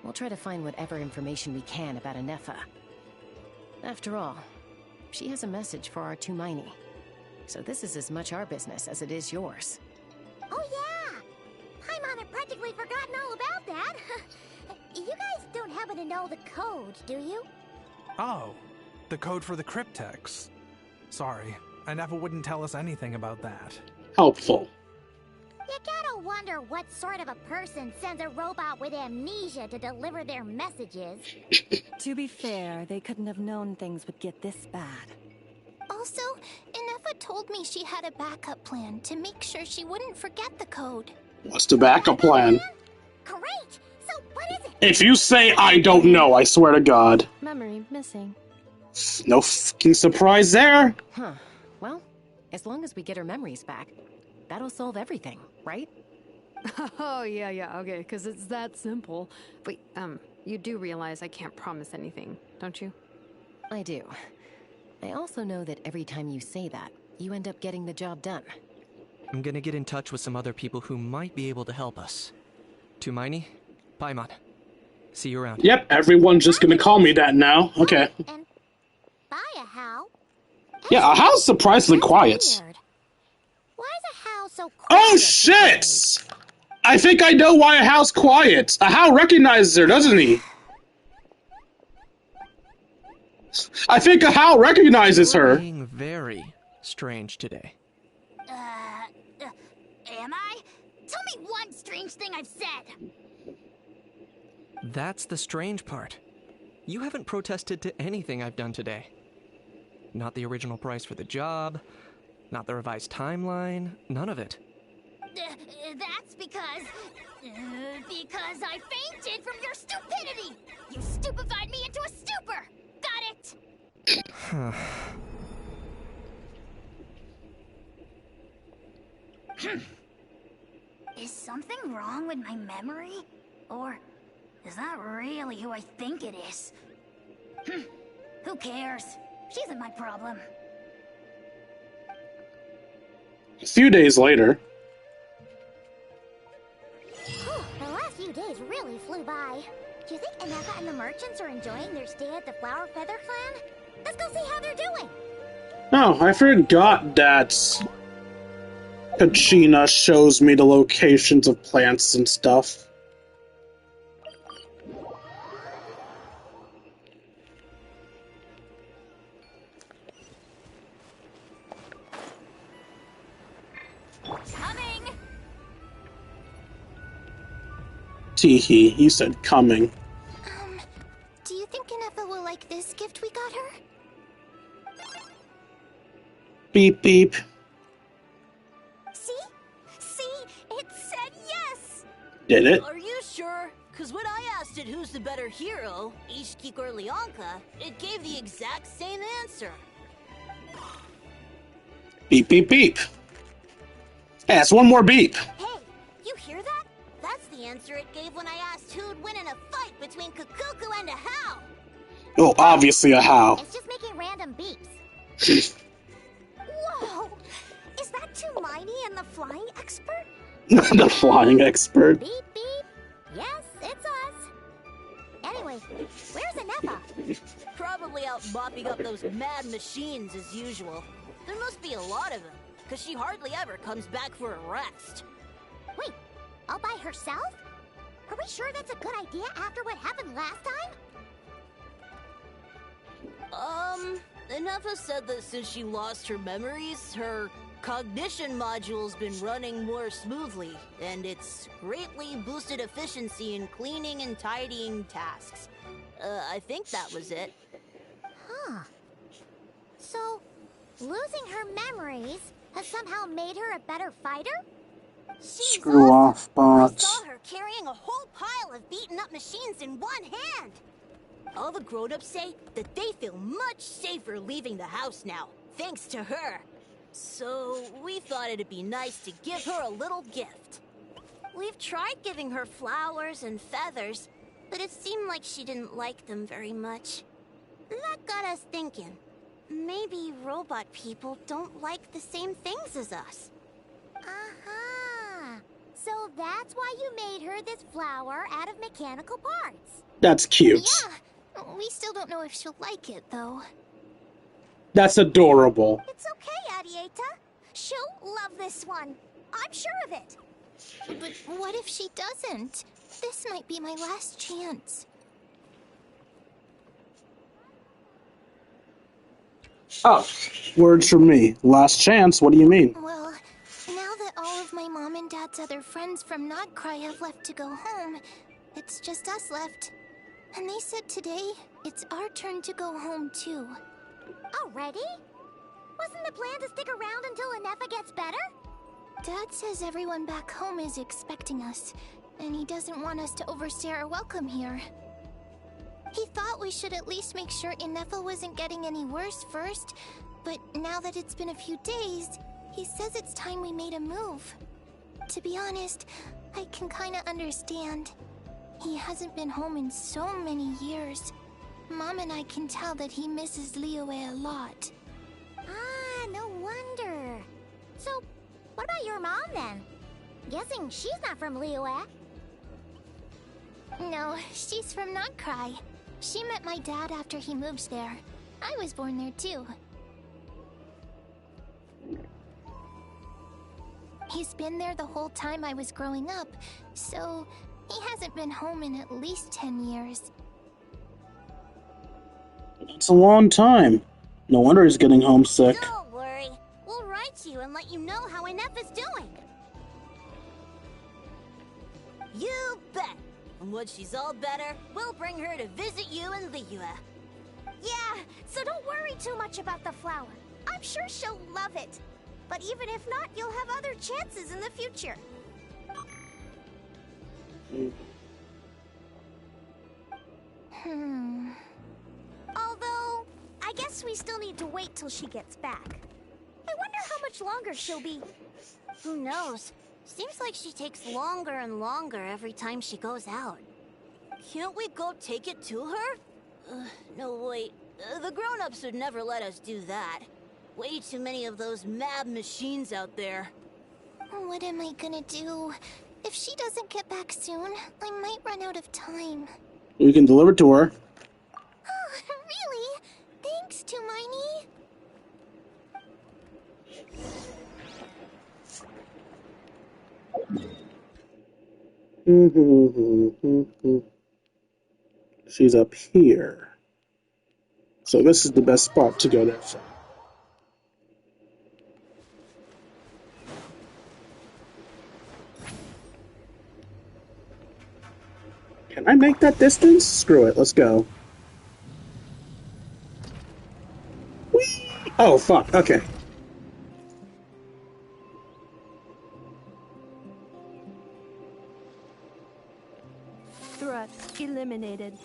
we'll try to find whatever information we can about Anefa. After all, she has a message for our Tumaini. So this is as much our business as it is yours. Oh yeah! Paimon had practically forgotten all about that. You guys don't happen to know the code, do you? Oh, the code for the cryptex. Sorry, Anefa wouldn't tell us anything about that. Helpful. You gotta wonder what sort of a person sends a robot with amnesia to deliver their messages. To be fair, they couldn't have known things would get this bad. Also, Anefa told me she had a backup plan to make sure she wouldn't forget the code. What's the backup plan? Great! So what is it? If you say I don't know, I swear to God. Memory missing. No fucking surprise there. Huh. Well, as long as we get her memories back, that'll solve everything, right? Oh, yeah, okay, because it's that simple. Wait, you do realize I can't promise anything, don't you? I do. I also know that every time you say that, you end up getting the job done. I'm gonna get in touch with some other people who might be able to help us. Tumaini, Paimon. See you around. Yep, everyone's just gonna call me that now. Okay. And buy a how? Yeah, a how's surprisingly quiet. Weird. Why is a how so quiet? Oh shit! I think I know why a how's quiet. A how recognizes her, doesn't he? I think a how recognizes her. Being very strange today. Am I? Tell me one strange thing I've said. That's the strange part. You haven't protested to anything I've done today. Not the original price for the job, not the revised timeline, none of it. That's because I fainted from your stupidity! You stupefied me into a stupor! Got it? Is something wrong with my memory? Or is that really who I think it is? Who cares? She isn't my problem. A few days later. The last few days really flew by. Do you think Anefa and the merchants are enjoying their stay at the Flower Feather Clan? Let's go see how they're doing. Oh, I forgot that Kachina shows me the locations of plants and stuff. Coming! Teehee, you said coming. Do you think Anefa will like this gift we got her? Beep beep. See? It said yes! Did it? Are you sure? Because when I asked it who's the better hero, Ishkik or Leonka, it gave the exact same answer. Beep beep beep. Hey, that's one more beep. Hey, you hear that? That's the answer it gave when I asked who'd win in a fight between Kukuku and a How. Oh, obviously a how. It's just making random beeps. Whoa! Is that Tumaini and the flying expert? The flying expert. Beep beep. Yes, it's us. Anyway, where's Anefa? Probably out mopping up those mad machines as usual. There must be a lot of them, because she hardly ever comes back for a rest. Wait, all by herself? Are we sure that's a good idea after what happened last time? Anefa said that since she lost her memories, her cognition module's been running more smoothly, and it's greatly boosted efficiency in cleaning and tidying tasks. I think that was it. Huh. So, losing her memories has somehow made her a better fighter? She's Screw off, I bots. saw her carrying a whole pile of beaten up machines in one hand. All the grown-ups say that they feel much safer leaving the house now, thanks to her. So we thought it'd be nice to give her a little gift. We've tried giving her flowers and feathers, but it seemed like she didn't like them very much. That got us thinking. Maybe robot people don't like the same things as us. Uh-huh. So that's why you made her this flower out of mechanical parts. That's cute. Yeah, we still don't know if she'll like it, though. That's adorable. It's okay, Arieta. She'll love this one. I'm sure of it. But what if she doesn't? This might be my last chance. Oh, words from me. Last chance, what do you mean? Well, now that all of my mom and dad's other friends from Notcry have left to go home, it's just us left. And they said today, it's our turn to go home too. Already? Wasn't the plan to stick around until Anefa gets better? Dad says everyone back home is expecting us, and he doesn't want us to overstay our welcome here. He thought we should at least make sure Inefa wasn't getting any worse first, but now that it's been a few days, he says it's time we made a move. To be honest, I can kinda understand. He hasn't been home in so many years. Mom and I can tell that he misses Liyue a lot. Ah, no wonder. So, what about your mom then? Guessing she's not from Liyue. No, she's from Notcry. She met my dad after he moved there. I was born there too. He's been there the whole time I was growing up, so he hasn't been home in at least 10 years. It's a long time. No wonder he's getting homesick. Don't worry. We'll write to you and let you know how Inefa's doing. You bet. And once she's all better, we'll bring her to visit you in Liyue. Yeah, so don't worry too much about the flower. I'm sure she'll love it. But even if not, you'll have other chances in the future. Although, I guess we still need to wait till she gets back. I wonder how much longer she'll be. Who knows? Seems like she takes longer and longer every time she goes out. Can't we go take it to her? No, wait. The grown-ups would never let us do that. Way too many of those mad machines out there. What am I gonna do? If she doesn't get back soon, I might run out of time. We can deliver it to her. Oh, really? Thanks, Tumaini. She's up here. So this is the best spot to go there. Can I make that distance? Screw it, let's go. Whee! Oh, fuck, okay. Threat eliminated.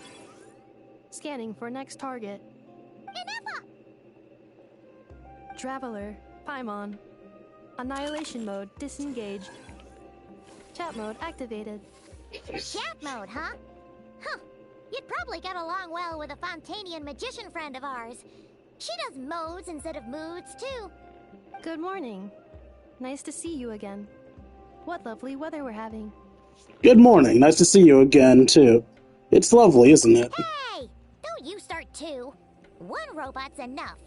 Scanning for next target. Inefa! Traveler, Paimon. Annihilation mode disengaged. Chat mode activated. Chat mode, huh? Huh. You'd probably get along well with a Fontanian magician friend of ours. She does modes instead of moods, too. Good morning. Nice to see you again. What lovely weather we're having. Good morning, nice to see you again, too. It's lovely, isn't it? Hey! Don't you start too. One robot's enough.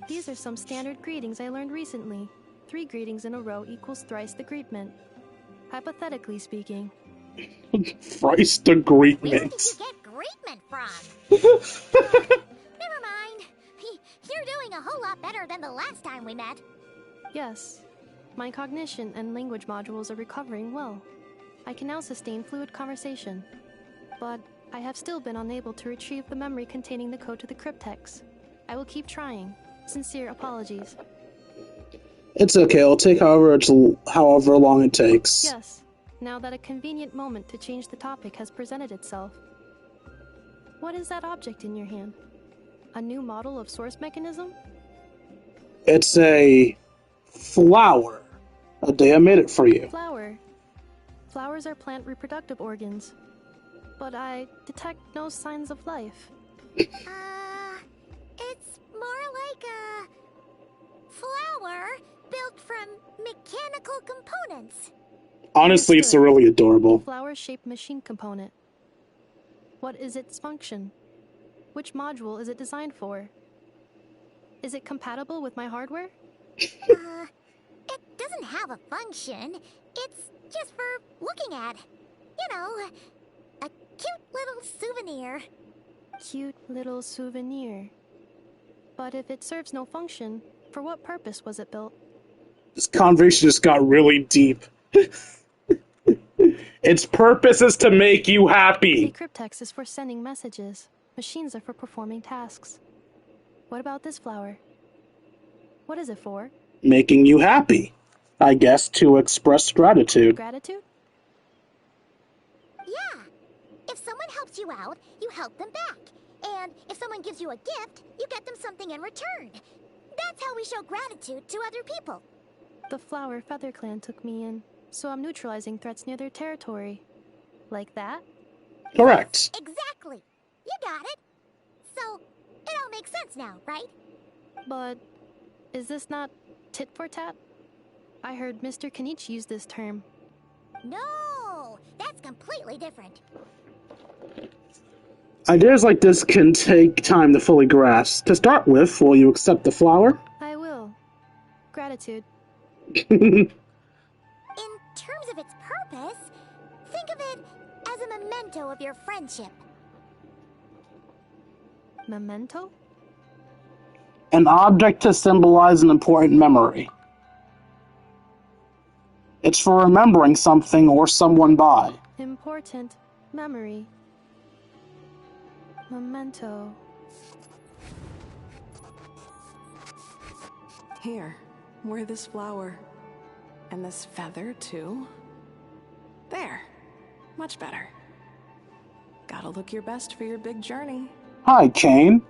These are some standard greetings I learned recently. 3 greetings in a row equals thrice the greetment. Hypothetically speaking. Thrice the greetment. Where did you get greetment from? Never mind. You're doing a whole lot better than the last time we met. Yes. My cognition and language modules are recovering well. I can now sustain fluid conversation. But I have still been unable to retrieve the memory containing the code to the cryptex. I will keep trying. Sincere apologies. It's okay, it'll take however long it takes. Yes, now that a convenient moment to change the topic has presented itself. What is that object in your hand? A new model of source mechanism? It's a flower. A day I made it for you. Flower. Flowers are plant reproductive organs. But I detect no signs of life. It's more like a flower built from mechanical components. Honestly, it's really adorable. Flower-shaped machine component. What is its function? Which module is it designed for? Is it compatible with my hardware? It doesn't have a function. It's just for looking at. You know, a cute little souvenir. Cute little souvenir. But if it serves no function, for what purpose was it built? This conversation just got really deep. Its purpose is to make you happy. The cryptex is for sending messages. Machines are for performing tasks. What about this flower? What is it for? Making you happy. I guess to express gratitude. Gratitude? Yeah. If someone helps you out, you help them back. And if someone gives you a gift, you get them something in return. That's how we show gratitude to other people. The Flower Feather Clan took me in, so I'm neutralizing threats near their territory. Like that? Correct. Exactly. You got it. So, it all makes sense now, right? But is this not tit for tat? I heard Mr. Kenichi use this term. No, that's completely different. Ideas like this can take time to fully grasp. To start with, will you accept the flower? I will. Gratitude. In terms of its purpose, think of it as a memento of your friendship. Memento? An object to symbolize an important memory. It's for remembering something or someone by. Important memory. Memento. Here, wear this flower. And this feather, too. There. Much better. Gotta look your best for your big journey. Hi, Kane.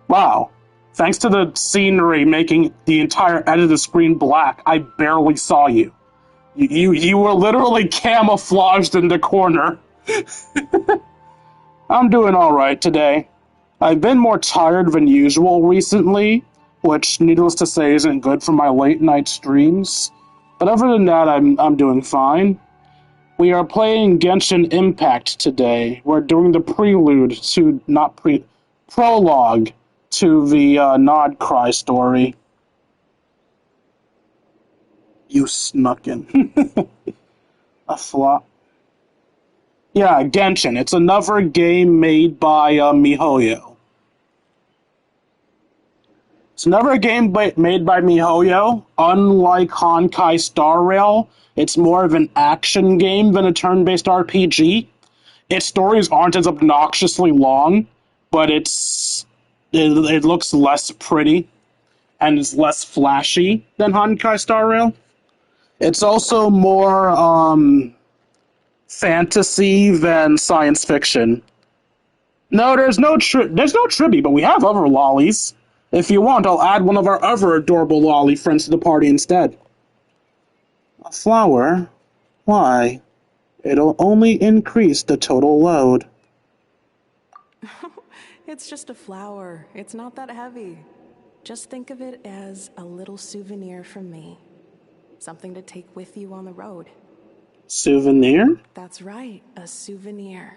Wow. Thanks to the scenery making the entire edge of the screen black, I barely saw you. You were literally camouflaged in the corner. I'm doing alright today. I've been more tired than usual recently, which, needless to say, isn't good for my late-night streams. But other than that, I'm doing fine. We are playing Genshin Impact today. We're doing the prologue to the Nod Cry story. You snuck in. A flop. Yeah, Genshin. It's another game made by MiHoYo. It's another game made by MiHoYo. Unlike Honkai Star Rail, it's more of an action game than a turn-based RPG. Its stories aren't as obnoxiously long, but it looks less pretty and is less flashy than Honkai Star Rail. It's also more fantasy than science fiction. No, there's no Tribby, but we have other lollies. If you want, I'll add one of our other adorable lolly friends to the party instead. A flower? Why? It'll only increase the total load. It's just a flower. It's not that heavy. Just think of it as a little souvenir from me. Something to take with you on the road. Souvenir? That's right, a souvenir.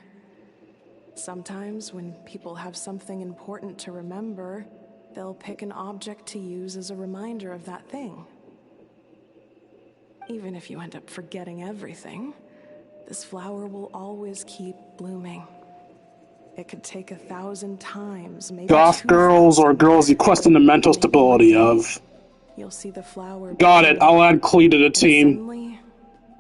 Sometimes when people have something important to remember, they'll pick an object to use as a reminder of that thing. Even if you end up forgetting everything, this flower will always keep blooming. It could take 1,000 times, maybe Goth girls or girls you question the mental stability of. You'll see the flower. Got it. I'll add Klee to the team. Suddenly,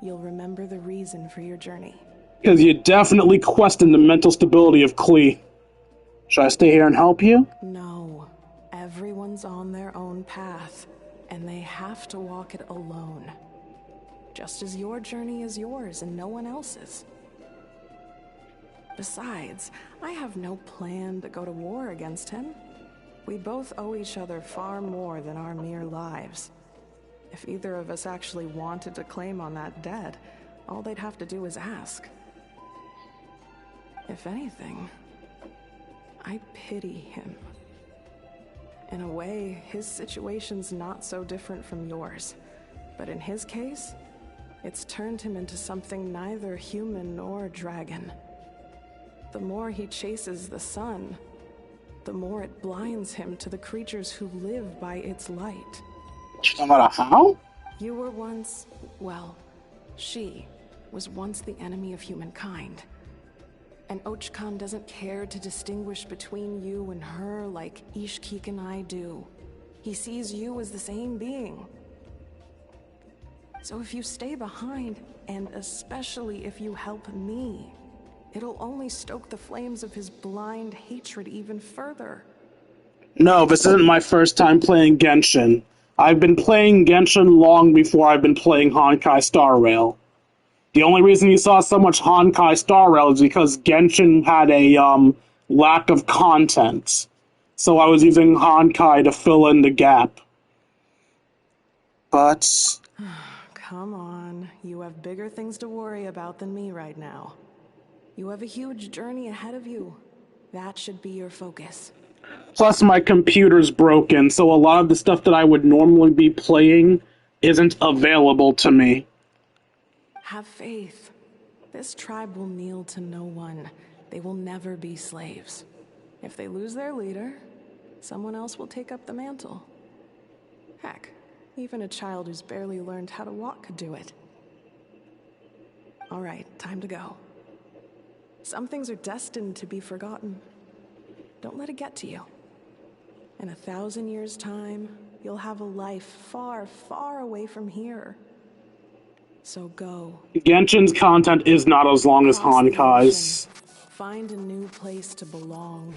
you'll remember the reason for your journey. Because you definitely question the mental stability of Klee. Should I stay here and help you? No. Everyone's on their own path, and they have to walk it alone. Just as your journey is yours and no one else's. Besides, I have no plan to go to war against him. We both owe each other far more than our mere lives. If either of us actually wanted to claim on that debt, all they'd have to do is ask. If anything, I pity him. In a way, his situation's not so different from yours. But in his case, it's turned him into something neither human nor dragon. The more he chases the sun, the more it blinds him to the creatures who live by its light. No matter how? You were once, well, she was once the enemy of humankind. And Ochkan doesn't care to distinguish between you and her like Ishkik and I do. He sees you as the same being. So if you stay behind, and especially if you help me, it'll only stoke the flames of his blind hatred even further. No, this isn't my first time playing Genshin. I've been playing Genshin long before I've been playing Honkai Star Rail. The only reason you saw so much Honkai Star Rail is because Genshin had a lack of content. So I was using Honkai to fill in the gap. But... Come on, you have bigger things to worry about than me right now. You have a huge journey ahead of you. That should be your focus. Plus my computer's broken, so a lot of the stuff that I would normally be playing isn't available to me. Have faith. This tribe will kneel to no one. They will never be slaves. If they lose their leader, someone else will take up the mantle. Heck, even a child who's barely learned how to walk could do it. All right, time to go. Some things are destined to be forgotten. Don't let it get to you. In 1,000 years' time, you'll have a life far, far away from here. So go. Genshin's content is not as long as Honkai's. Find a new place to belong.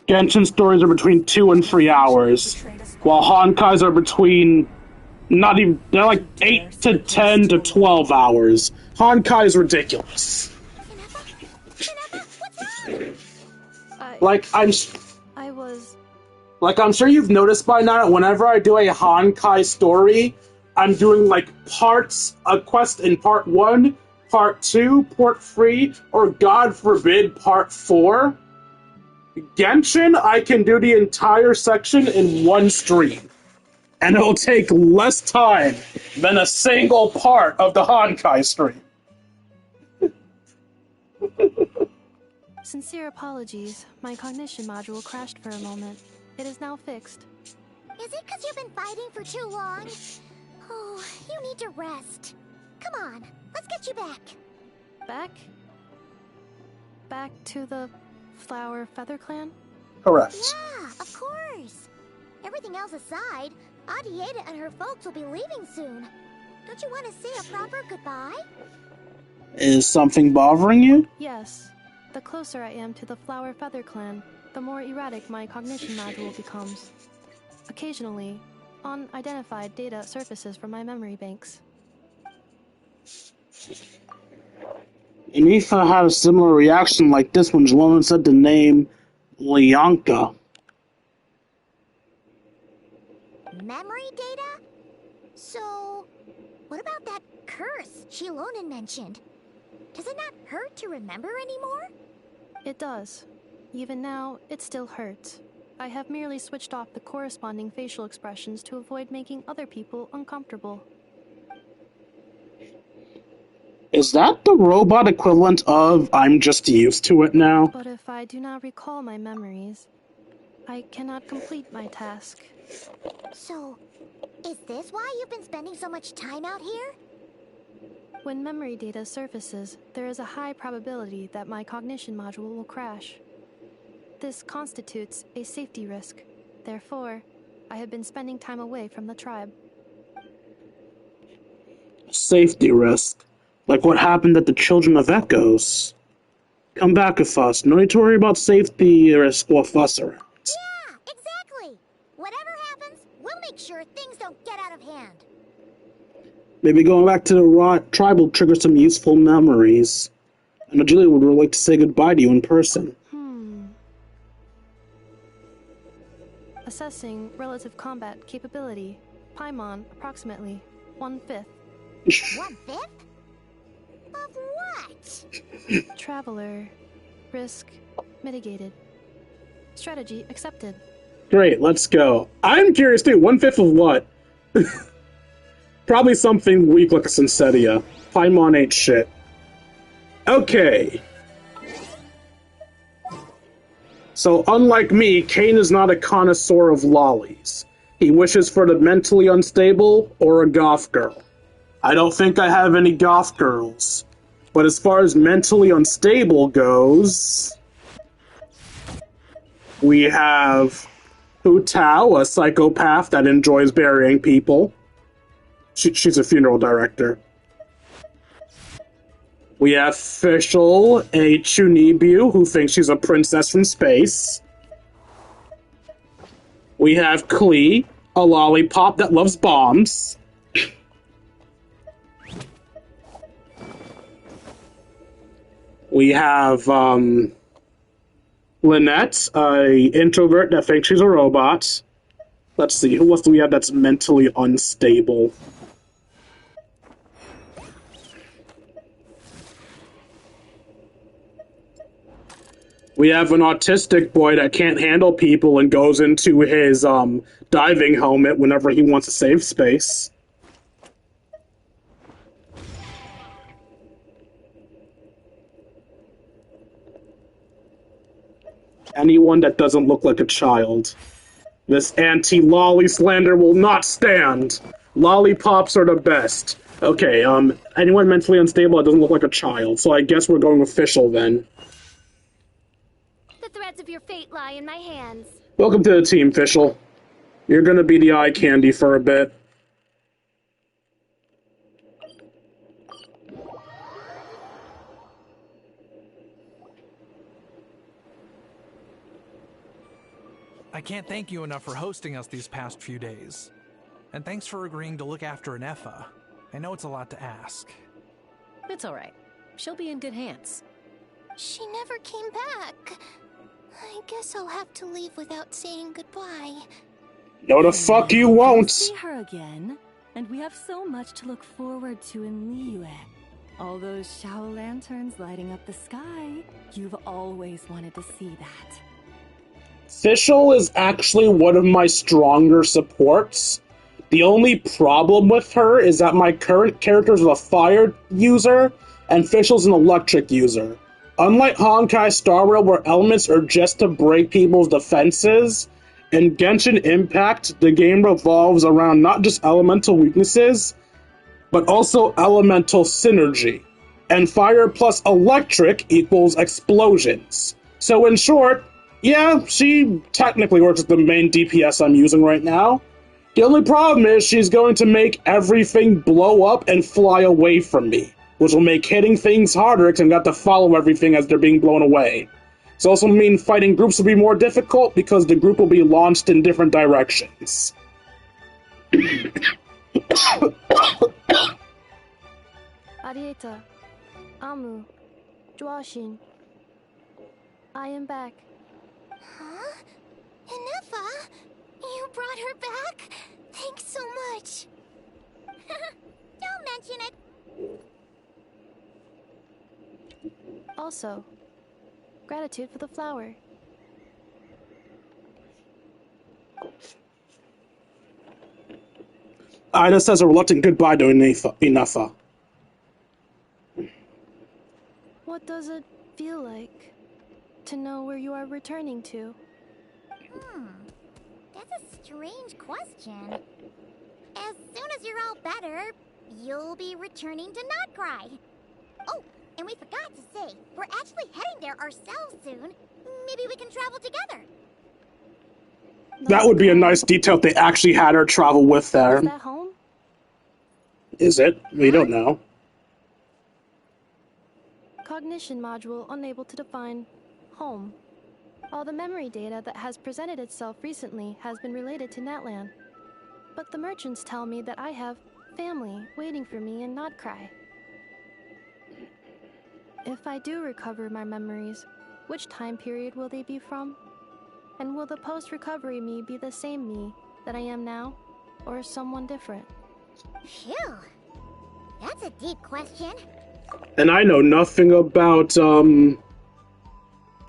Genshin stories are between 2 and 3 hours, while Honkai's are between they're like 8 to 10 to 12 hours. Honkai is ridiculous. I'm sure you've noticed by now that whenever I do a Honkai story, I'm doing like a quest in part 1, part 2, part 3, or God forbid, part 4. Genshin, I can do the entire section in one stream. And it'll take less time than a single part of the Honkai stream. Sincere apologies. My cognition module crashed for a moment. It is now fixed. Is it because you've been fighting for too long? Oh, you need to rest. Come on, let's get you back. Back? Back to the Flower Feather Clan? Correct. Yeah, of course. Everything else aside, Adieta and her folks will be leaving soon. Don't you want to say a proper goodbye? Is something bothering you? Yes. The closer I am to the Flower Feather Clan, the more erratic my cognition module becomes. Occasionally, unidentified data surfaces from my memory banks. Anifa had a similar reaction like this when Jelena said the name Lyanka. Memory data? So, what about that curse Shilonen mentioned? Does it not hurt to remember anymore? It does. Even now, it still hurts. I have merely switched off the corresponding facial expressions to avoid making other people uncomfortable. Is that the robot equivalent of I'm just used to it now? But if I do not recall my memories, I cannot complete my task. So, is this why you've been spending so much time out here? When memory data surfaces, there is a high probability that my cognition module will crash. This constitutes a safety risk. Therefore, I have been spending time away from the tribe. Safety risk. Like what happened at the Children of Echoes. Come back with us. No need to worry about safety risk or fuss around. Yeah, exactly. Whatever happens, we'll make sure things don't get out of hand. Maybe going back to the tribe will trigger some useful memories. I know Julia would really like to say goodbye to you in person. Assessing relative combat capability. Paimon, approximately 1/5. 1/5? Of what? Traveler. Risk mitigated. Strategy accepted. Great, let's go. I'm curious too, 1/5 of what? Probably something weak like a Syncetia. Paimon ain't shit. Okay. So, unlike me, Kane is not a connoisseur of lollies. He wishes for the mentally unstable or a goth girl. I don't think I have any goth girls. But as far as mentally unstable goes, we have Hu Tao, a psychopath that enjoys burying people. She's a funeral director. We have Fischl, a Chunibu who thinks she's a princess from space. We have Klee, a lollipop that loves bombs. We have Lynette, a introvert that thinks she's a robot. Let's see, who else do we have that's mentally unstable? We have an autistic boy that can't handle people and goes into his diving helmet whenever he wants a safe space. Anyone that doesn't look like a child. This anti-lolly slander will not stand. Lollipops are the best. Okay, anyone mentally unstable that doesn't look like a child, so I guess we're going with Fischl then. The threads of your fate lie in my hands. Welcome to the team, Fischl. You're gonna be the eye candy for a bit. I can't thank you enough for hosting us these past few days. And thanks for agreeing to look after Anefa. I know it's a lot to ask. It's all right. She'll be in good hands. She never came back. I guess I'll have to leave without saying goodbye. No, the fuck you won't! See her again, and we have so much to look forward to in Liyue. All those Shao lanterns lighting up the sky. You've always wanted to see that. Fischl is actually one of my stronger supports. The only problem with her is that my current character is a fire user, and Fischl's an electric user. Unlike Honkai Star Rail, where elements are just to break people's defenses, in Genshin Impact, the game revolves around not just elemental weaknesses, but also elemental synergy. And fire plus electric equals explosions. So in short, yeah, she technically works as the main DPS I'm using right now. The only problem is she's going to make everything blow up and fly away from me, which will make hitting things harder because I've got to follow everything as they're being blown away. It's also mean fighting groups will be more difficult because the group will be launched in different directions. Arieta, Amu, Joashin. I am back. Huh? Anefa? You brought her back? Thanks so much. Don't mention it. Also, gratitude for the flower. Ida says a reluctant goodbye to Inafa. What does it feel like to know where you are returning to? That's a strange question. As soon as you're all better, you'll be returning to Not Cry. Oh, and we forgot to say, we're actually heading there ourselves soon. Maybe we can travel together. That would be a nice detail if they actually had her travel with them. Is that home? Is it? We don't know. Cognition module unable to define home. All the memory data that has presented itself recently has been related to Natlan. But the merchants tell me that I have family waiting for me in Notcry. If I do recover my memories, which time period will they be from? And will the post-recovery me be the same me that I am now, or someone different? Phew. That's a deep question. And I know nothing about,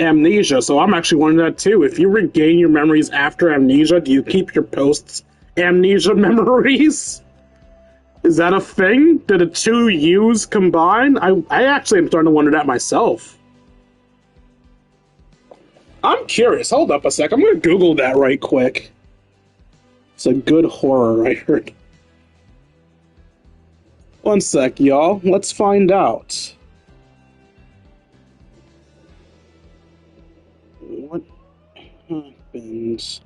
amnesia, so I'm actually wondering that too. If you regain your memories after amnesia, do you keep your post-amnesia memories? Is that a thing? Did the two yous combine? I actually am starting to wonder that myself. I'm curious. Hold up a sec. I'm gonna Google that right quick. It's a good horror, I heard. One sec, y'all. Let's find out. What happens?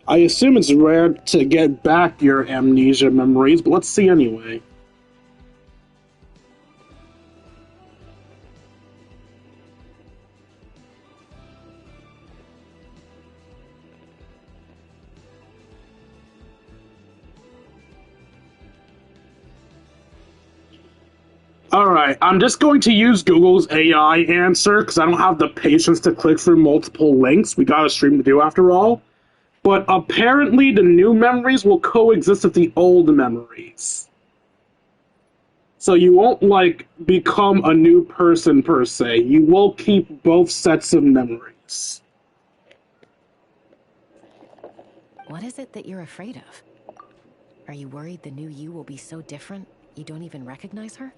I assume it's rare to get back your amnesia memories, but let's see anyway. Alright, I'm just going to use Google's AI answer because I don't have the patience to click through multiple links. We got a stream to do after all. But apparently the new memories will coexist with the old memories. So you won't, like, become a new person per se. You will keep both sets of memories. What is it that you're afraid of? Are you worried the new you will be so different you don't even recognize her?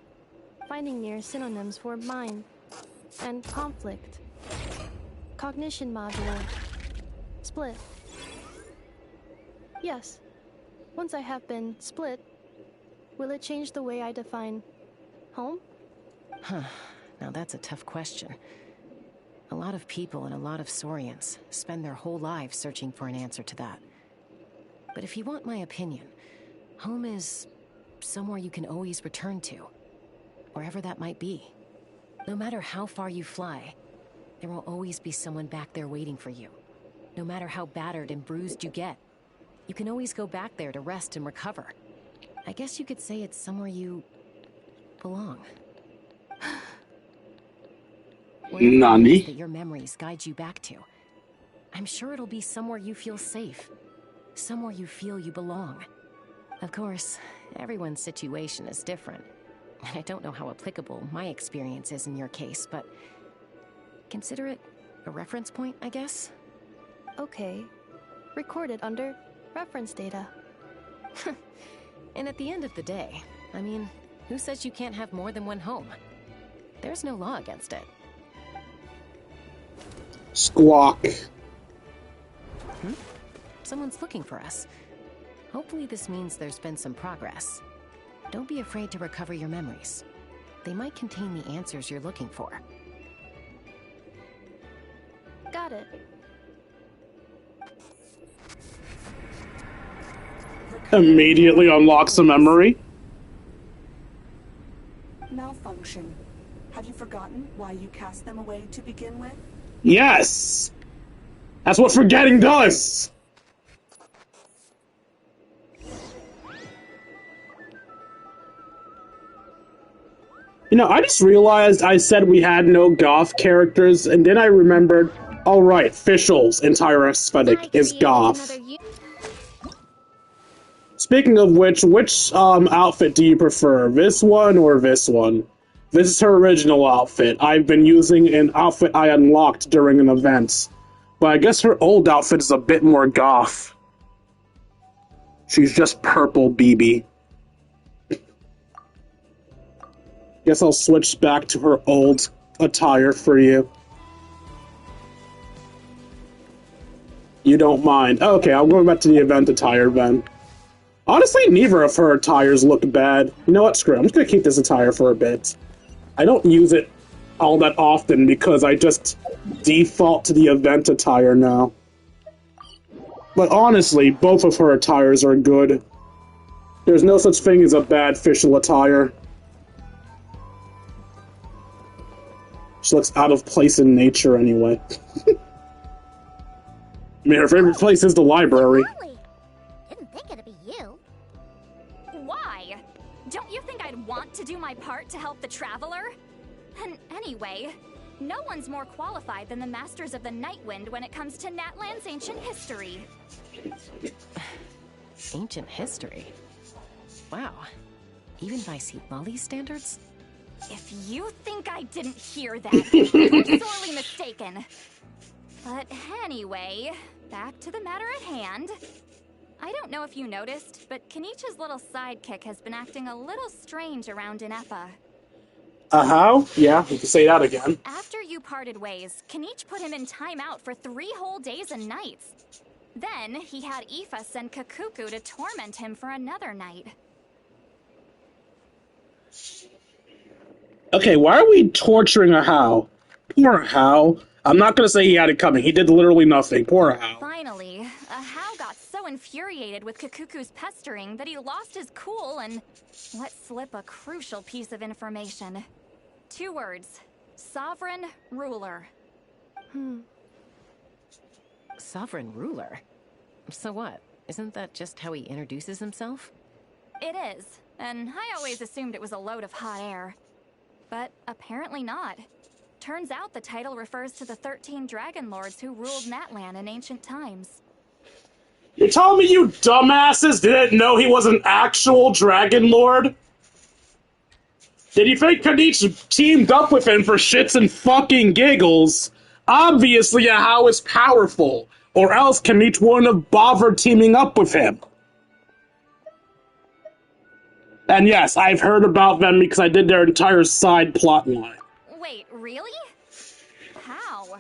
Finding near synonyms for mind and conflict. Cognition module. Split. Yes. Once I have been split, will it change the way I define home? Huh. Now that's a tough question. A lot of people and a lot of Saurians spend their whole lives searching for an answer to that. But if you want my opinion, home is somewhere you can always return to. Wherever that might be. No matter how far you fly, there will always be someone back there waiting for you. No matter how battered and bruised you get, you can always go back there to rest and recover. I guess you could say it's somewhere you belong. Nani? That your memories guide you back to. I'm sure it'll be somewhere you feel safe. Somewhere you feel you belong. Of course, everyone's situation is different. I don't know how applicable my experience is in your case, but consider it a reference point, I guess? Okay. Recorded under reference data. And at the end of the day, I mean, who says you can't have more than one home? There's no law against it. Squawk. Someone's looking for us. Hopefully this means there's been some progress. Don't be afraid to recover your memories. They might contain the answers you're looking for. Got it. Immediately unlocks a memory. Malfunction. Have you forgotten why you cast them away to begin with? Yes! That's what forgetting does! You know, I just realized I said we had no goth characters, and then I remembered, alright, Fischl's entire aesthetic is goth. Speaking of which outfit do you prefer? This one or this one? This is her original outfit. I've been using an outfit I unlocked during an event. But I guess her old outfit is a bit more goth. She's just purple BB. Guess I'll switch back to her old attire for you. You don't mind. Okay, I'm going back to the event attire then. Honestly, neither of her attires look bad. You know what? Screw it. I'm just going to keep this attire for a bit. I don't use it all that often because I just default to the event attire now. But honestly, both of her attires are good. There's no such thing as a bad official attire. She looks out of place in nature anyway. I mean, her favorite place is the library. Didn't think it'd be you. Why? Don't you think I'd want to do my part to help the Traveler? And anyway, no one's more qualified than the Masters of the Nightwind when it comes to Natlan's ancient history. Ancient history? Wow. Even by Lolly's standards? If you think I didn't hear that, you're sorely mistaken. But anyway, back to the matter at hand. I don't know if you noticed, but Kenichi's little sidekick has been acting a little strange around Inepa. How? Yeah, you can say that again. After you parted ways, Kenichi put him in timeout for 3 whole days and nights. Then he had Aoife send Kakuku to torment him for another night. Okay, why are we torturing a How? Poor How. I'm not gonna say he had it coming. He did literally nothing. Poor How. Finally, a How got so infuriated with Kakuku's pestering that he lost his cool and let slip a crucial piece of information. 2 words. Sovereign Ruler. Sovereign ruler? So what? Isn't that just how he introduces himself? It is, and I always assumed it was a load of hot air. But apparently not. Turns out the title refers to the 13 Dragon Lords who ruled Natlan in ancient times. You're telling me you dumbasses didn't know he was an actual Dragon Lord? Did you think Kenichi teamed up with him for shits and fucking giggles? Obviously, a How is powerful, or else Kenichi wouldn't have bothered teaming up with him. And yes, I've heard about them because I did their entire side plot line. Wait, really? How?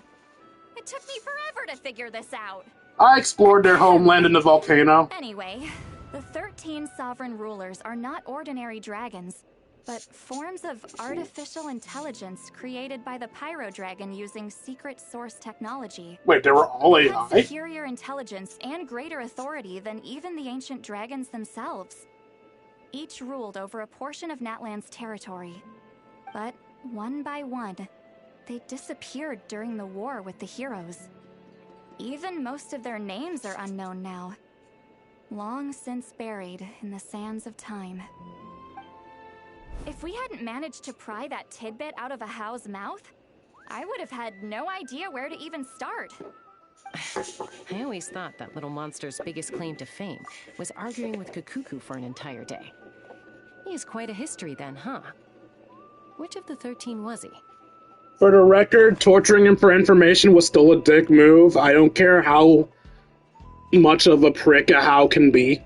It took me forever to figure this out. I explored their homeland in the volcano. Anyway, the 13 sovereign rulers are not ordinary dragons, but forms of artificial intelligence created by the Pyro Dragon using secret source technology. Wait, they were all They AI? had superior intelligence and greater authority than even the ancient dragons themselves. Each ruled over a portion of Natlan's territory. But one by one, they disappeared during the war with the heroes. Even most of their names are unknown now. Long since buried in the sands of time. If we hadn't managed to pry that tidbit out of a How's mouth, I would have had no idea where to even start. I always thought that little monster's biggest claim to fame was arguing with Kakuku for an entire day. He has quite a history then, huh? Which of the 13 was he? For the record, torturing him for information was still a dick move. I don't care how much of a prick a How can be.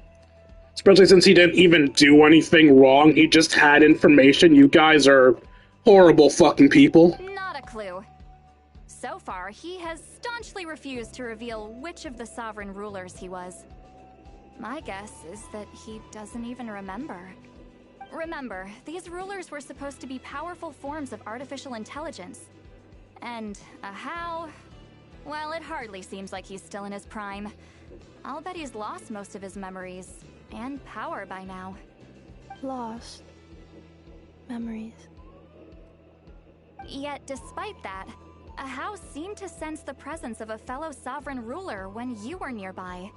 Especially since he didn't even do anything wrong, he just had information. You guys are horrible fucking people. Not a clue. So far, he has staunchly refused to reveal which of the sovereign rulers he was. My guess is that he doesn't even remember. Remember, these rulers were supposed to be powerful forms of artificial intelligence. And a How? Well, it hardly seems like he's still in his prime. I'll bet he's lost most of his memories and power by now. Lost memories. Yet, despite that, a How seemed to sense the presence of a fellow sovereign ruler when you were nearby.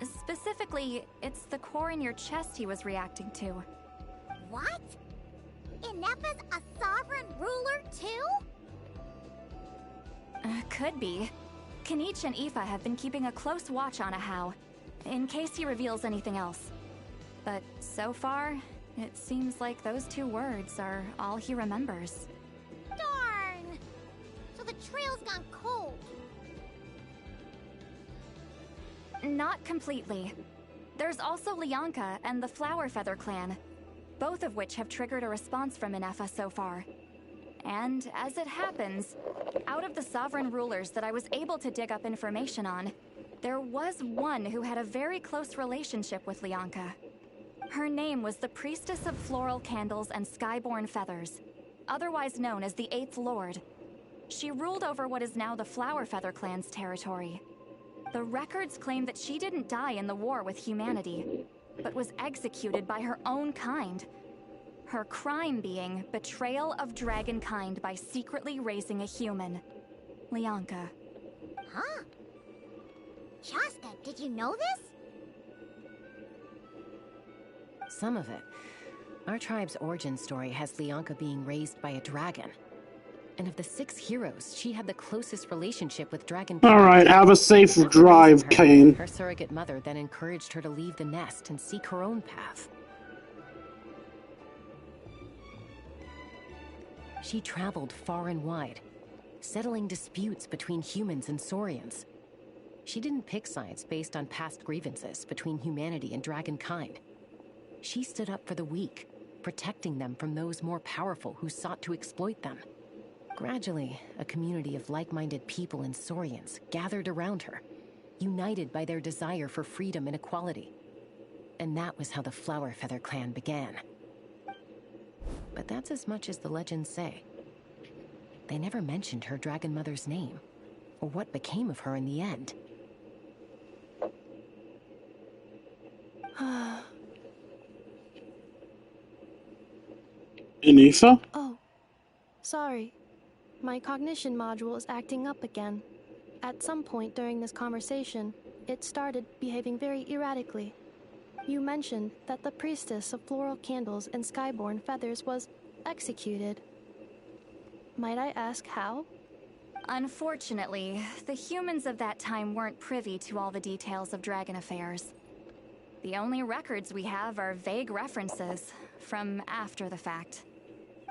Specifically, it's the core in your chest he was reacting to. What? Inepa's a sovereign ruler too? Could be. Kenichi and Aoife have been keeping a close watch on a How, in case he reveals anything else. But so far, it seems like those 2 words are all he remembers. Darn! So the trail's gone cold. Not completely. There's also Lianka and the Flower Feather clan, both of which have triggered a response from Inepa so far. And as it happens, out of the sovereign rulers that I was able to dig up information on, there was one who had a very close relationship with Lianka. Her name was the Priestess of Floral Candles and Skyborn Feathers, otherwise known as the Eighth Lord. She ruled over what is now the Flower Feather clan's territory. The records claim that she didn't die in the war with humanity, but was executed by her own kind. Her crime being betrayal of dragonkind by secretly raising a human. Lianka. Huh? Shasta, did you know this? Some of it. Our tribe's origin story has Lianka being raised by a dragon. And of the 6 heroes, she had the closest relationship with Dragon King. Alright, have a safe drive, Kane. Her surrogate mother then encouraged her to leave the nest and seek her own path. She traveled far and wide, settling disputes between humans and Saurians. She didn't pick sides based on past grievances between humanity and dragonkind. She stood up for the weak, protecting them from those more powerful who sought to exploit them. Gradually, a community of like-minded people and Saurians gathered around her, united by their desire for freedom and equality. And that was how the Flower Feather clan began. But that's as much as the legends say. They never mentioned her dragon mother's name, or what became of her in the end. Anissa? Oh, sorry. My cognition module is acting up again. At some point during this conversation, it started behaving very erratically. You mentioned that the Priestess of Floral Candles and Skyborn Feathers was executed. Might I ask how? Unfortunately, the humans of that time weren't privy to all the details of dragon affairs. The only records we have are vague references from after the fact.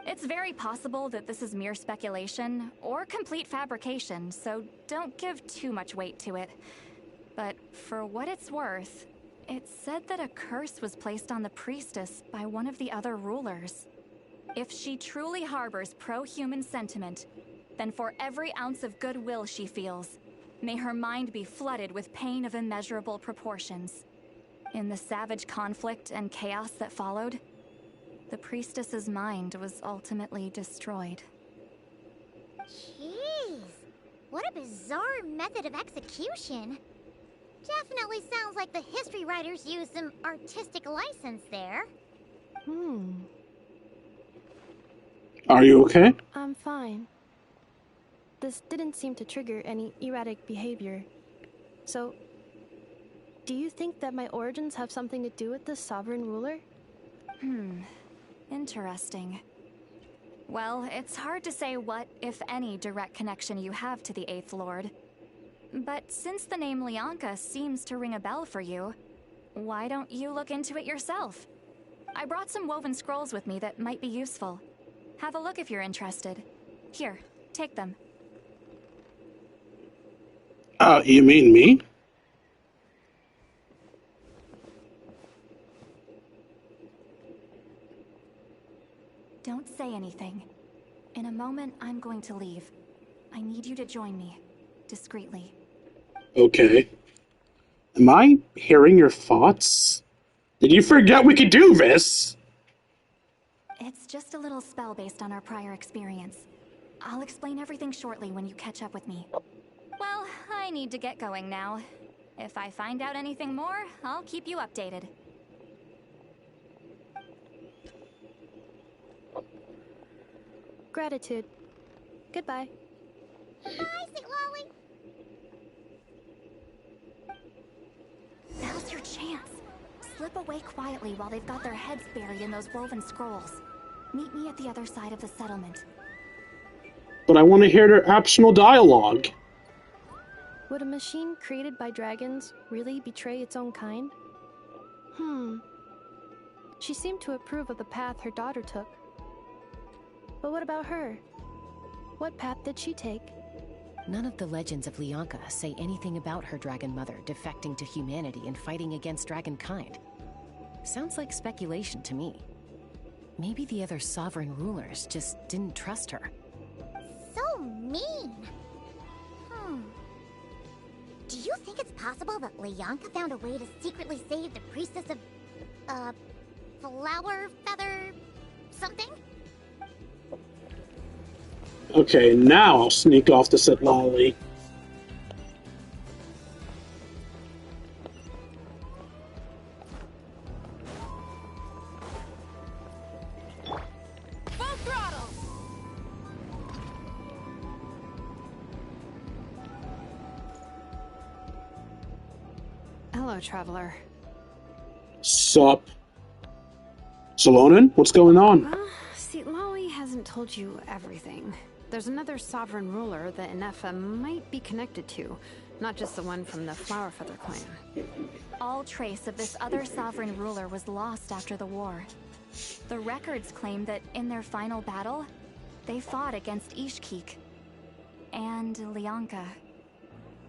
It's very possible that this is mere speculation or complete fabrication, so don't give too much weight to it. But for what it's worth, it's said that a curse was placed on the priestess by one of the other rulers. If she truly harbors pro-human sentiment, then for every ounce of goodwill she feels, may her mind be flooded with pain of immeasurable proportions. In the savage conflict and chaos that followed, the priestess's mind was ultimately destroyed. Jeez, what a bizarre method of execution. Definitely sounds like the history writers used some artistic license there. Are you okay? I'm fine. This didn't seem to trigger any erratic behavior. So, do you think that my origins have something to do with this sovereign ruler? Interesting. Well, it's hard to say what, if any, direct connection you have to the Eighth Lord. But since the name Lianka seems to ring a bell for you, why don't you look into it yourself? I brought some woven scrolls with me that might be useful. Have a look if you're interested. Here, take them. You mean me? Don't say anything. In a moment, I'm going to leave. I need you to join me, discreetly. Okay. Am I hearing your thoughts? Did you forget we could do this? It's just a little spell based on our prior experience. I'll explain everything shortly when you catch up with me. Well, I need to get going now. If I find out anything more, I'll keep you updated. Gratitude. Goodbye. Bye, Sweet Lolly. Now's your chance. Slip away quietly while they've got their heads buried in those woven scrolls. Meet me at the other side of the settlement. But I want to hear their optional dialogue. Would a machine created by dragons really betray its own kind? She seemed to approve of the path her daughter took. But what about her? What path did she take? None of the legends of Lianka say anything about her dragon mother defecting to humanity and fighting against dragonkind. Sounds like speculation to me. Maybe the other sovereign rulers just didn't trust her. So mean. Do you think think it's possible that Leonka found a way to secretly save the priestess of, flower feather something? Okay, now I'll sneak off to sit Lolly. Full throttle! Hello, traveler. Sup? Salonen? What's going on? Well, see, Lolly hasn't told you everything. There's another sovereign ruler that Inefa might be connected to, not just the one from the Flower Feather clan. All trace of this other sovereign ruler was lost after the war. The records claim that in their final battle, they fought against Ishkik and Leonka.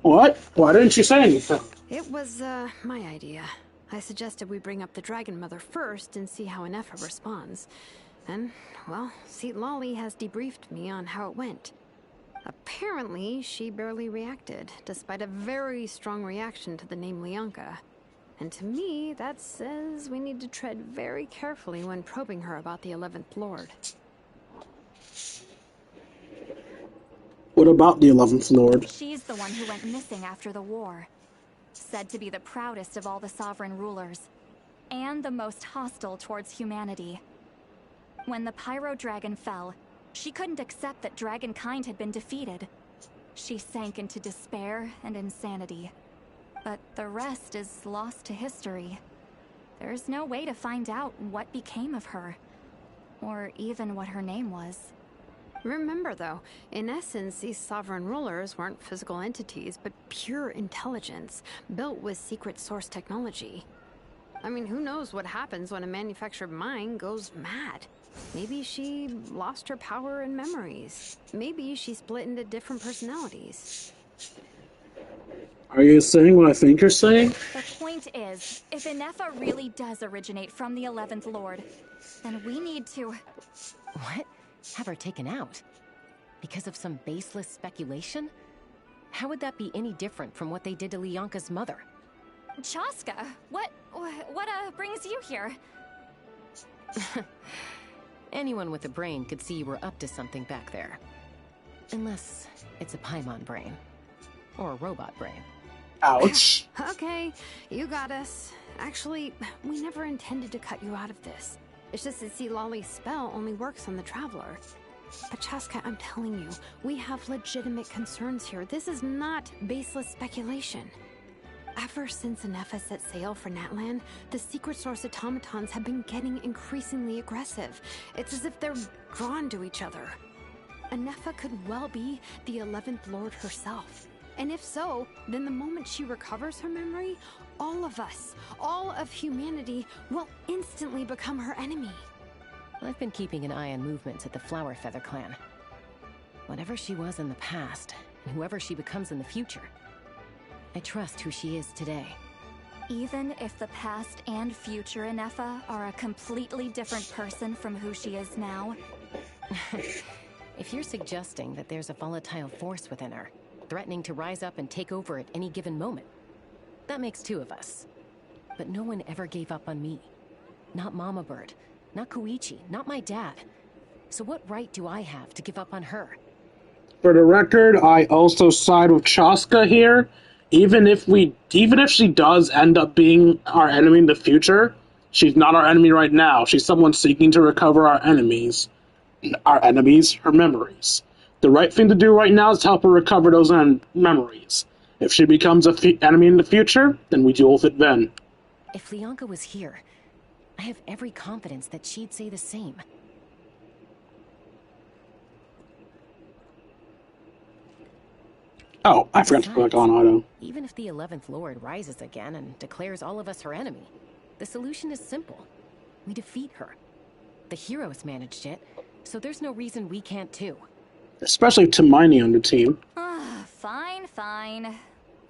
What? Why didn't you say anything? It was, my idea. I suggested we bring up the Dragon Mother first and see how Inefa responds. And, well, Seat Lolly has debriefed me on how it went. Apparently, she barely reacted, despite a very strong reaction to the name Leonka. And to me, that says we need to tread very carefully when probing her about the 11th Lord. What about the 11th Lord? She's the one who went missing after the war. Said to be the proudest of all the sovereign rulers, and the most hostile towards humanity. When the Pyro Dragon fell, she couldn't accept that dragonkind had been defeated. She sank into despair and insanity. But the rest is lost to history. There's no way to find out what became of her, or even what her name was. Remember, though, in essence, these sovereign rulers weren't physical entities, but pure intelligence, built with secret source technology. I mean, who knows what happens when a manufactured mind goes mad? Maybe she lost her power and memories. Maybe she split into different personalities. Are you saying what I think you're saying? The point is, if Inefa really does originate from the 11th Lord, then we need to... What? Have her taken out? Because of some baseless speculation? How would that be any different from what they did to Leonka's mother? Chaska, what brings you here? Anyone with a brain could see you were up to something back there. Unless it's a Paimon brain. Or a robot brain. Ouch. Okay, you got us. Actually, we never intended to cut you out of this. It's just that Lolly's spell only works on the Traveler. But Chaska, I'm telling you, we have legitimate concerns here. This is not baseless speculation. Ever since Inefa set sail for Natlan, the secret source automatons have been getting increasingly aggressive. It's as if they're drawn to each other. Inefa could well be the 11th Lord herself. And if so, then the moment she recovers her memory, all of us, all of humanity, will instantly become her enemy. I've been keeping an eye on movements at the Flower Feather clan. Whatever she was in the past, and whoever she becomes in the future, I trust who she is today. Even if the past and future Inefa are a completely different person from who she is now? If you're suggesting that there's a volatile force within her, threatening to rise up and take over at any given moment, that makes two of us. But no one ever gave up on me. Not Mama Bird, not Koichi, not my dad. So what right do I have to give up on her? For the record, I also side with Chaska here. Even if she does end up being our enemy in the future, she's not our enemy right now. She's someone seeking to recover her memories. The right thing to do right now is to help her recover those memories. If she becomes an enemy in the future, then we deal with it then. If Leonka was here, I have every confidence that she'd say the same. Oh, I forgot to put it on auto. Even if the 11th Lord rises again and declares all of us her enemy, the solution is simple. We defeat her. The heroes managed it, so there's no reason we can't too. Especially Hermione on the team. Fine, fine.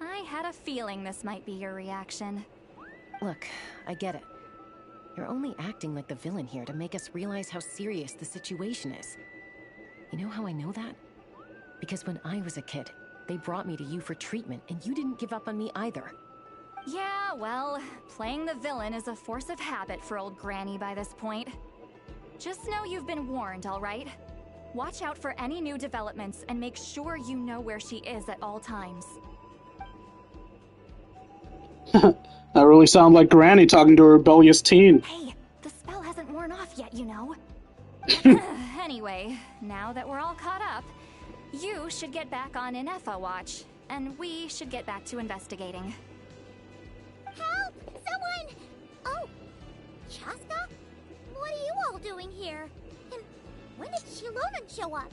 I had a feeling this might be your reaction. Look, I get it. You're only acting like the villain here to make us realize how serious the situation is. You know how I know that? Because when I was a kid, They brought me to you for treatment, and you didn't give up on me either. Yeah, well, playing the villain is a force of habit for old Granny by this point. Just know you've been warned, all right? Watch out for any new developments and make sure you know where she is at all times. That really sounds like Granny talking to a rebellious teen. Hey, the spell hasn't worn off yet, you know. Anyway, now that we're all caught up, you should get back on Inefa watch, and we should get back to investigating. Help! Someone! Oh, Chaska? What are you all doing here? And when did Shilonan show up?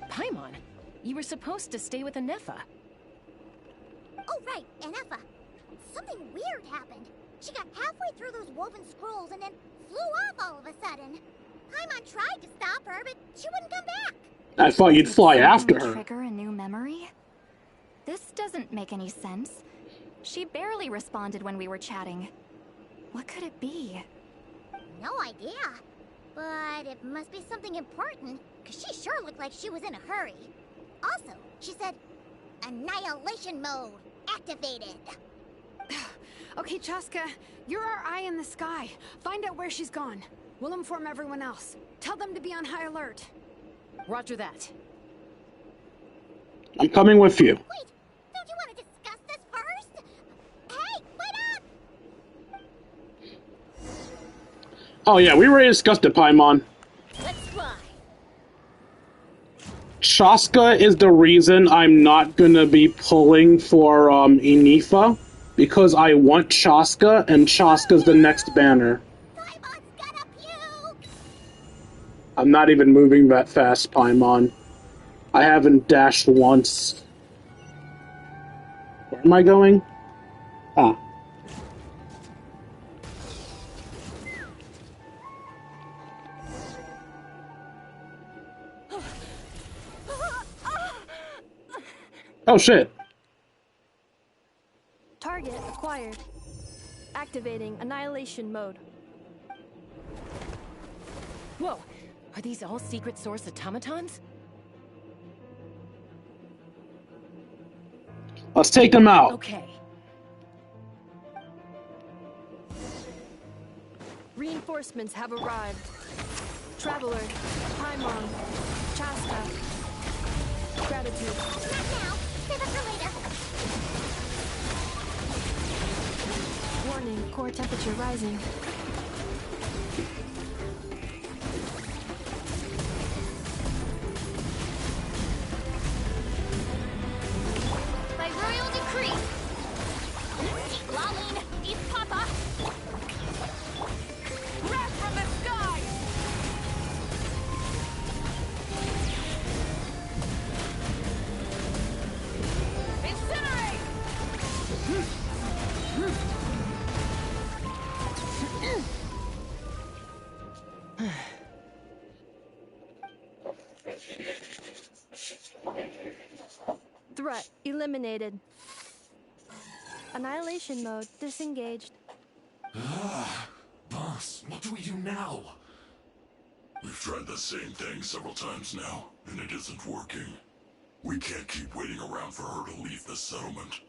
Paimon, you were supposed to stay with Inefa. Oh, right, Inefa. Something weird happened. She got halfway through those woven scrolls and then flew off all of a sudden. Paimon tried to stop her, but she wouldn't come back. I thought you'd fly after her. Trigger a new memory? This doesn't make any sense. She barely responded when we were chatting. What could it be? No idea. But it must be something important, because she sure looked like she was in a hurry. Also, she said, Annihilation mode activated. Okay, Chaska, you're our eye in the sky. Find out where she's gone. We'll inform everyone else. Tell them to be on high alert. Roger that. I'm coming with you. Wait, don't you want to discuss this first? Hey, wait up! Oh yeah, we already discussed it, Paimon. Let's fly. Chaska is the reason I'm not gonna be pulling for Enifa, because I want Chaska, and Chaska's the next banner. I'm not even moving that fast, Paimon. I haven't dashed once. Where am I going? Ah. Oh shit. Target acquired. Activating annihilation mode. Whoa! Are these all secret source automatons? Let's take them out. Okay. Reinforcements have arrived. Traveler, Paimon, Chaska. Gratitude. Not now. Save it for later. Warning, core temperature rising. By royal decree. Lalin, eat Papa. Wrath from the sky. Incinerate. Threat eliminated. Annihilation mode disengaged. Boss, what do we do now? We've tried the same thing several times now, and it isn't working. We can't keep waiting around for her to leave the settlement.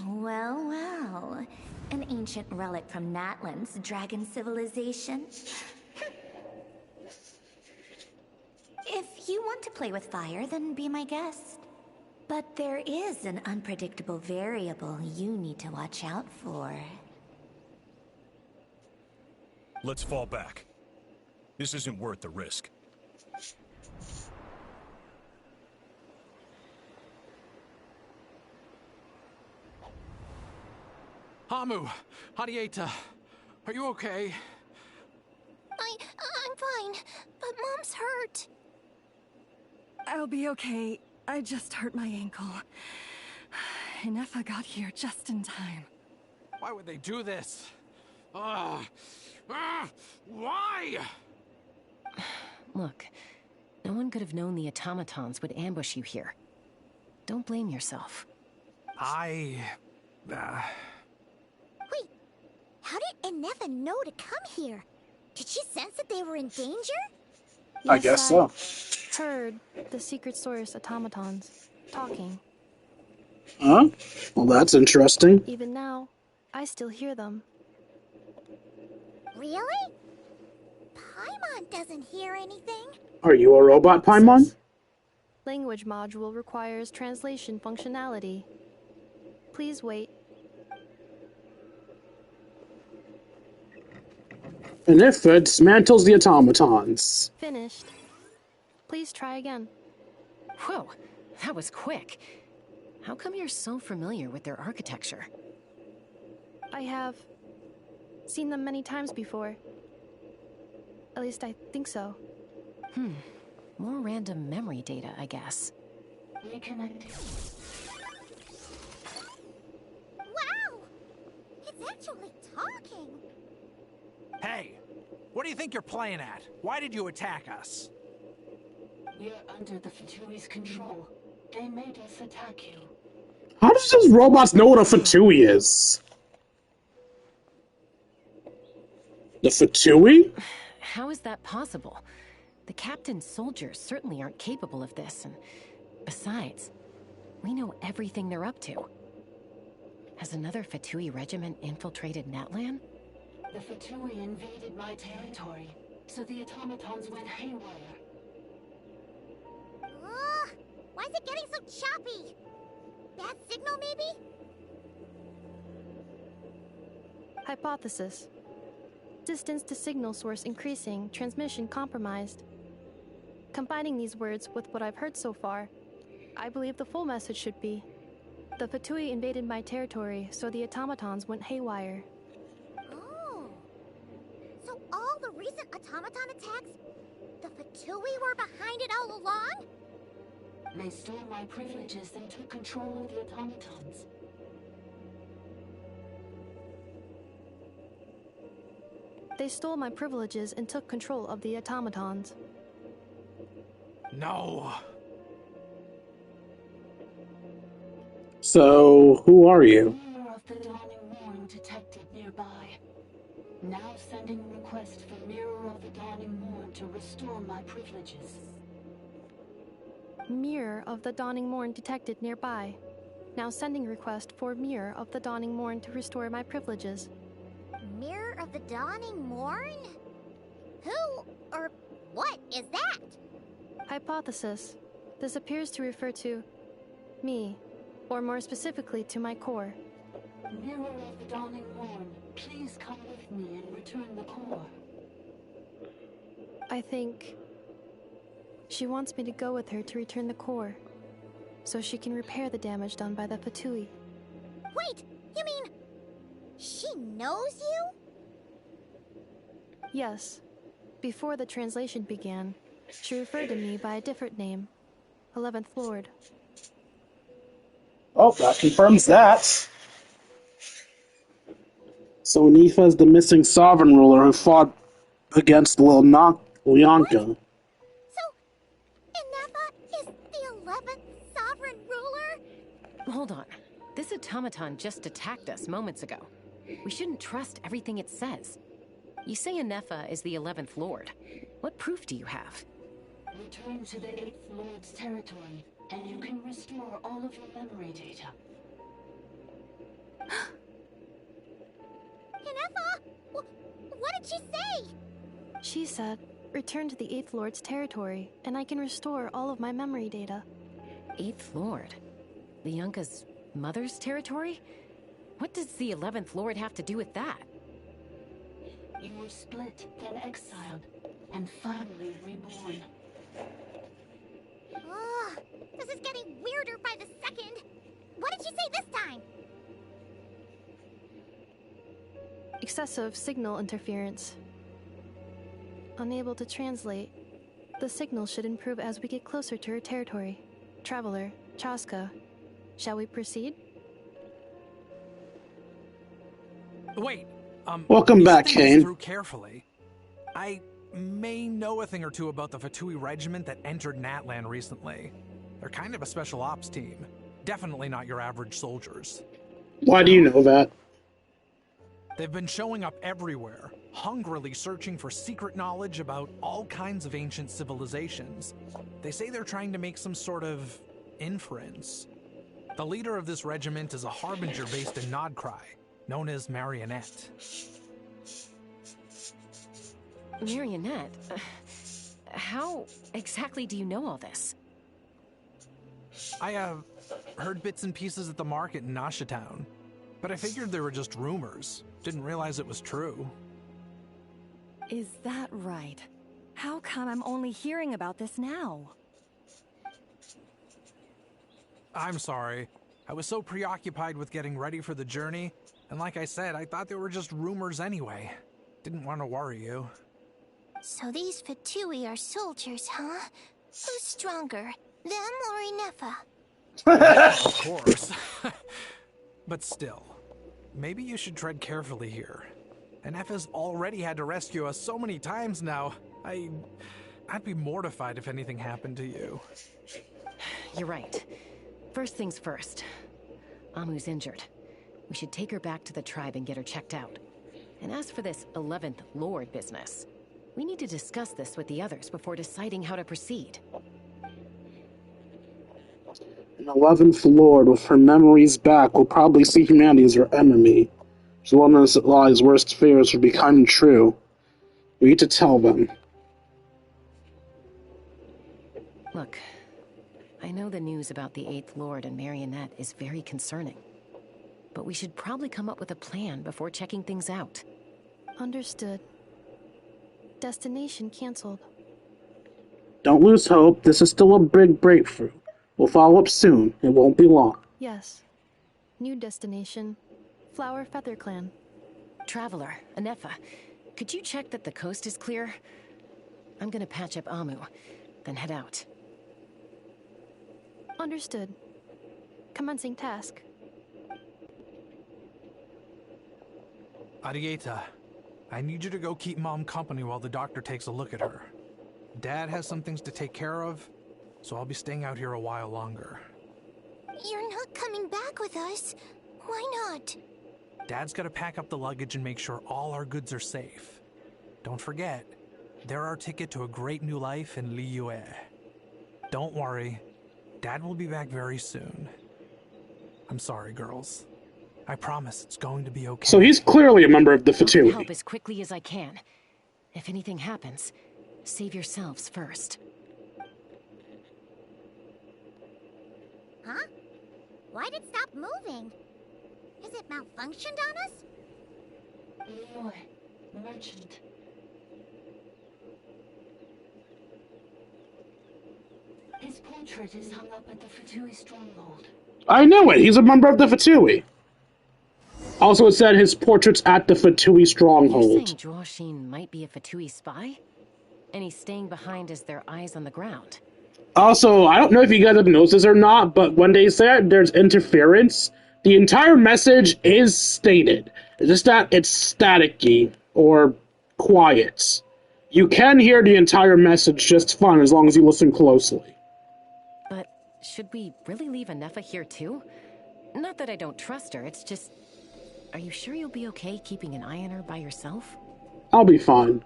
Well, well. An ancient relic from Natlan's dragon civilization. If you want to play with fire, then be my guest. But there is an unpredictable variable you need to watch out for. Let's fall back. This isn't worth the risk. Hamu, Hadieta, are you okay? I'm fine, but Mom's hurt. I'll be okay. I just hurt my ankle. Inefa got here just in time. Why would they do this? Why? Look, no one could have known the automatons would ambush you here. Don't blame yourself. Wait, how did Inefa know to come here? Did she sense that they were in danger? I guess so. heard the secret source automatons talking. Huh? Well, that's interesting. Even now, I still hear them. Really? Paimon doesn't hear anything. Are you a robot, Paimon? Language module requires translation functionality. Please wait. And if it dismantles the automatons. Finished. Please try again. Whoa, that was quick. How come you're so familiar with their architecture? I have seen them many times before. At least I think so. More random memory data, I guess. Reconnecting. Wow! It's actually talking! Hey! What do you think you're playing at? Why did you attack us? We're under the Fatui's control. They made us attack you. How does those robots know what a Fatui is? The Fatui? How is that possible? The captain's soldiers certainly aren't capable of this, and besides, we know everything they're up to. Has another Fatui regiment infiltrated Natlan? The Fatui invaded my territory, so the automatons went haywire. Ugh! Why is it getting so choppy? Bad signal, maybe? Hypothesis. Distance to signal source increasing, transmission compromised. Combining these words with what I've heard so far, I believe the full message should be: the Fatui invaded my territory, so the automatons went haywire. Oh. So all the recent automaton attacks, the Fatui were behind it all along? They stole my privileges and took control of the automatons. They stole my privileges and took control of the automatons. No. So, who are you? Mirror of the Dawning Morn detected nearby. Now sending request for Mirror of the Dawning Morn to restore my privileges. Mirror of the Dawning Morn detected nearby. Now sending request for Mirror of the Dawning Morn to restore my privileges. Mirror of the Dawning Morn? Who or what is that? Hypothesis. This appears to refer to me, or more specifically to my core. Mirror of the Dawning Morn, please come with me and return the core. I think she wants me to go with her to return the core, so she can repair the damage done by the Fatui. Wait, you mean she knows you? Yes. Before the translation began, she referred to me by a different name, 11th Lord. Oh, that confirms that. So Nifa is the missing sovereign ruler who fought against Lyanka. So, Inefa is the 11th sovereign ruler? Hold on. This automaton just attacked us moments ago. We shouldn't trust everything it says. You say Inefa is the 11th Lord. What proof do you have? Return to the 8th Lord's territory, and you can restore all of your memory data. Inefa? What did she say? She said, return to the 8th Lord's territory, and I can restore all of my memory data. 8th Lord? Lyanka's mother's territory? What does the 11th Lord have to do with that? You were split, then exiled, and finally reborn. Ugh, this is getting weirder by the second. What did she say this time? Excessive signal interference. Unable to translate. The signal should improve as we get closer to her territory. Traveler, Chaska, shall we proceed? Wait, Welcome back, think this Kane. through carefully. I may know a thing or two about the Fatui regiment that entered Natlan recently. They're kind of a special ops team. Definitely not your average soldiers. Why do you know that? They've been showing up everywhere, hungrily searching for secret knowledge about all kinds of ancient civilizations. They say they're trying to make some sort of inference. The leader of this regiment is a harbinger based in Nodcry, known as Marionette. Marionette? How exactly do you know all this? I have heard bits and pieces at the market in Nashatown, but I figured they were just rumors. Didn't realize it was true. Is that right? How come I'm only hearing about this now? I'm sorry. I was so preoccupied with getting ready for the journey, and like I said, I thought they were just rumors anyway. Didn't want to worry you. So these Fatui are soldiers, huh? Who's stronger, them or Inefa? Of course. But still, maybe you should tread carefully here. Inefa's already had to rescue us so many times now. I'd be mortified if anything happened to you. You're right. First things first. Amu's injured. We should take her back to the tribe and get her checked out. And as for this 11th Lord business, we need to discuss this with the others before deciding how to proceed. An 11th Lord with her memories back will probably see humanity as her enemy. As long as Li's worst fears would become true. We need to tell them. Look, I know the news about the 8th Lord and Marionette is very concerning. But we should probably come up with a plan before checking things out. Understood. Destination cancelled. Don't lose hope. This is still a big breakthrough. We'll follow up soon. It won't be long. Yes. New destination. Flower Feather Clan. Traveler, Inefa, could you check that the coast is clear? I'm gonna patch up Amu, then head out. Understood. Commencing task. Arieta, I need you to go keep Mom company while the doctor takes a look at her. Dad has some things to take care of, so I'll be staying out here a while longer. You're not coming back with us. Why not? Dad's gotta pack up the luggage and make sure all our goods are safe. Don't forget, they're our ticket to a great new life in Liyue. Don't worry, Dad will be back very soon. I'm sorry, girls. I promise it's going to be okay. So he's clearly a member of the I'll Fatui. help as quickly as I can. If anything happens, save yourselves first. Huh? Why'd it stop moving? Has it malfunctioned on us? Leroy, merchant. His portrait is hung up at the Fatui stronghold. I know it. He's a member of the Fatui. Also, it said his portrait's at the Fatui You're stronghold. saying Joachim might be a Fatui spy? And he's staying behind as their eyes on the ground. Also, I don't know if you guys have noticed this or not, but when they say there's interference, the entire message is stated. It's just that it's staticky or quiet. You can hear the entire message just fine as long as you listen closely. But should we really leave Inefa here too? Not that I don't trust her, it's just... Are you sure you'll be okay keeping an eye on her by yourself? I'll be fine.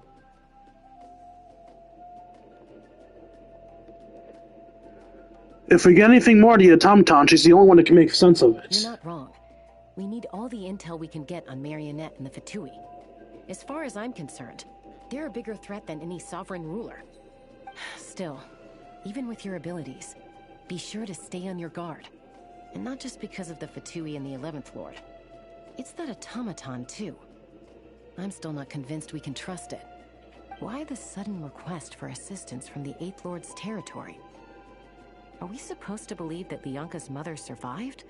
If we get anything more to the automaton, she's the only one that can make sense of it. You're not wrong. We need all the intel we can get on Marionette and the Fatui. As far as I'm concerned, they're a bigger threat than any sovereign ruler. Still, even with your abilities, be sure to stay on your guard. And not just because of the Fatui and the 11th Lord. It's that automaton, too. I'm still not convinced we can trust it. Why the sudden request for assistance from the 8th Lord's territory? Are we supposed to believe that Bianca's mother survived?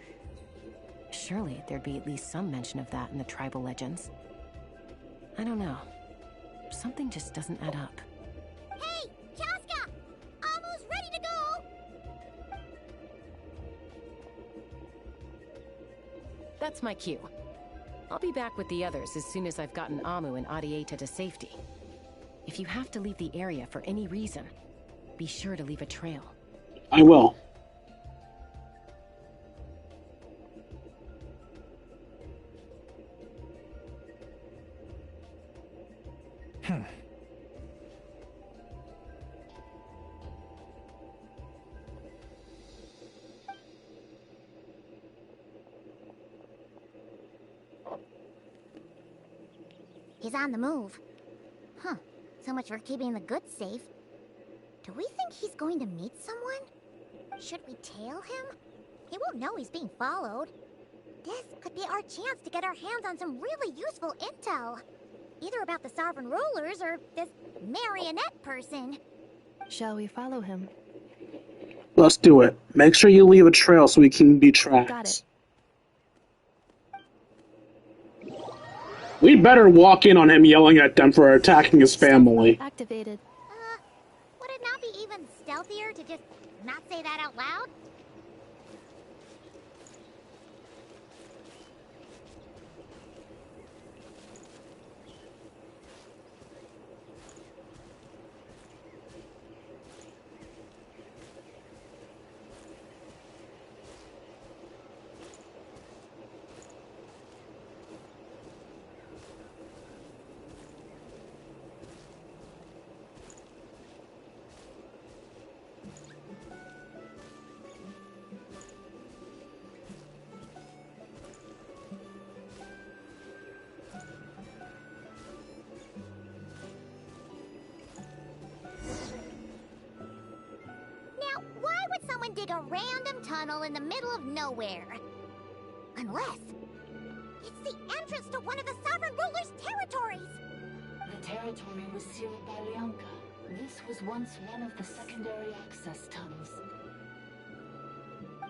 Surely there'd be at least some mention of that in the tribal legends. I don't know. Something just doesn't add up. Hey, Chaska! Almost ready to go! That's my cue. I'll be back with the others as soon as I've gotten Amu and Arieta to safety. If you have to leave the area for any reason, be sure to leave a trail. I will. He's on the move. Huh. So much for keeping the goods safe. Do we think he's going to meet someone? Should we tail him? He won't know he's being followed. This could be our chance to get our hands on some really useful intel. Either about the sovereign rulers or this marionette person. Shall we follow him? Let's do it. Make sure you leave a trail so we can be tracked. Got it. We better walk in on him yelling at them for attacking his family. Activated. Would it not be even stealthier to just not say that out loud? Dig a random tunnel in the middle of nowhere. Unless it's the entrance to one of the sovereign ruler's territories. The territory was sealed by Lianka. This was once one of the secondary access tunnels.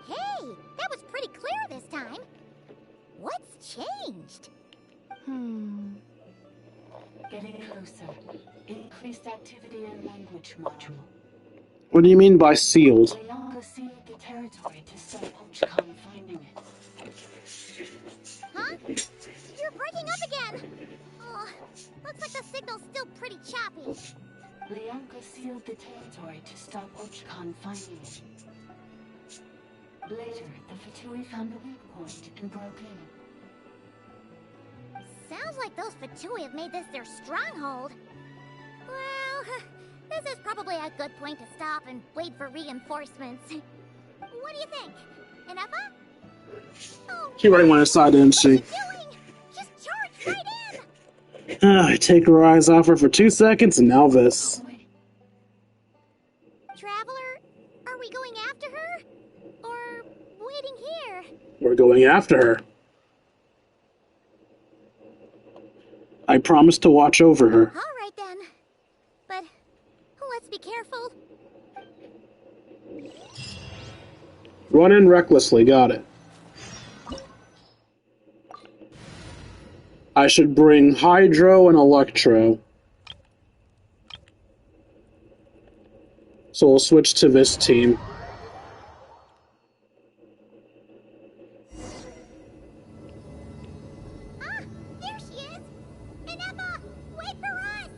Hey, that was pretty clear this time. What's changed? Getting closer. Increased activity in language module. What do you mean by sealed? Lianka sealed the territory to stop Ochcon finding it. Huh? You're breaking up again! Oh, looks like the signal's still pretty choppy. Lianka sealed the territory to stop Ochcon finding it. Later, the Fatui found a weak point and broke in. Sounds like those Fatui have made this their stronghold. Well, this is probably a good point to stop and wait for reinforcements. What do you think? Enough? Oh, She already went inside, didn't she? just charge right in! I take her eyes off her for 2 seconds, and now this. Traveler, are we going after her? Or waiting here? We're going after her. I promise to watch over her. All right then. But let's be careful. Run in recklessly, got it. I should bring Hydro and Electro. So we'll switch to this team. There she is! Inepa, wait for us!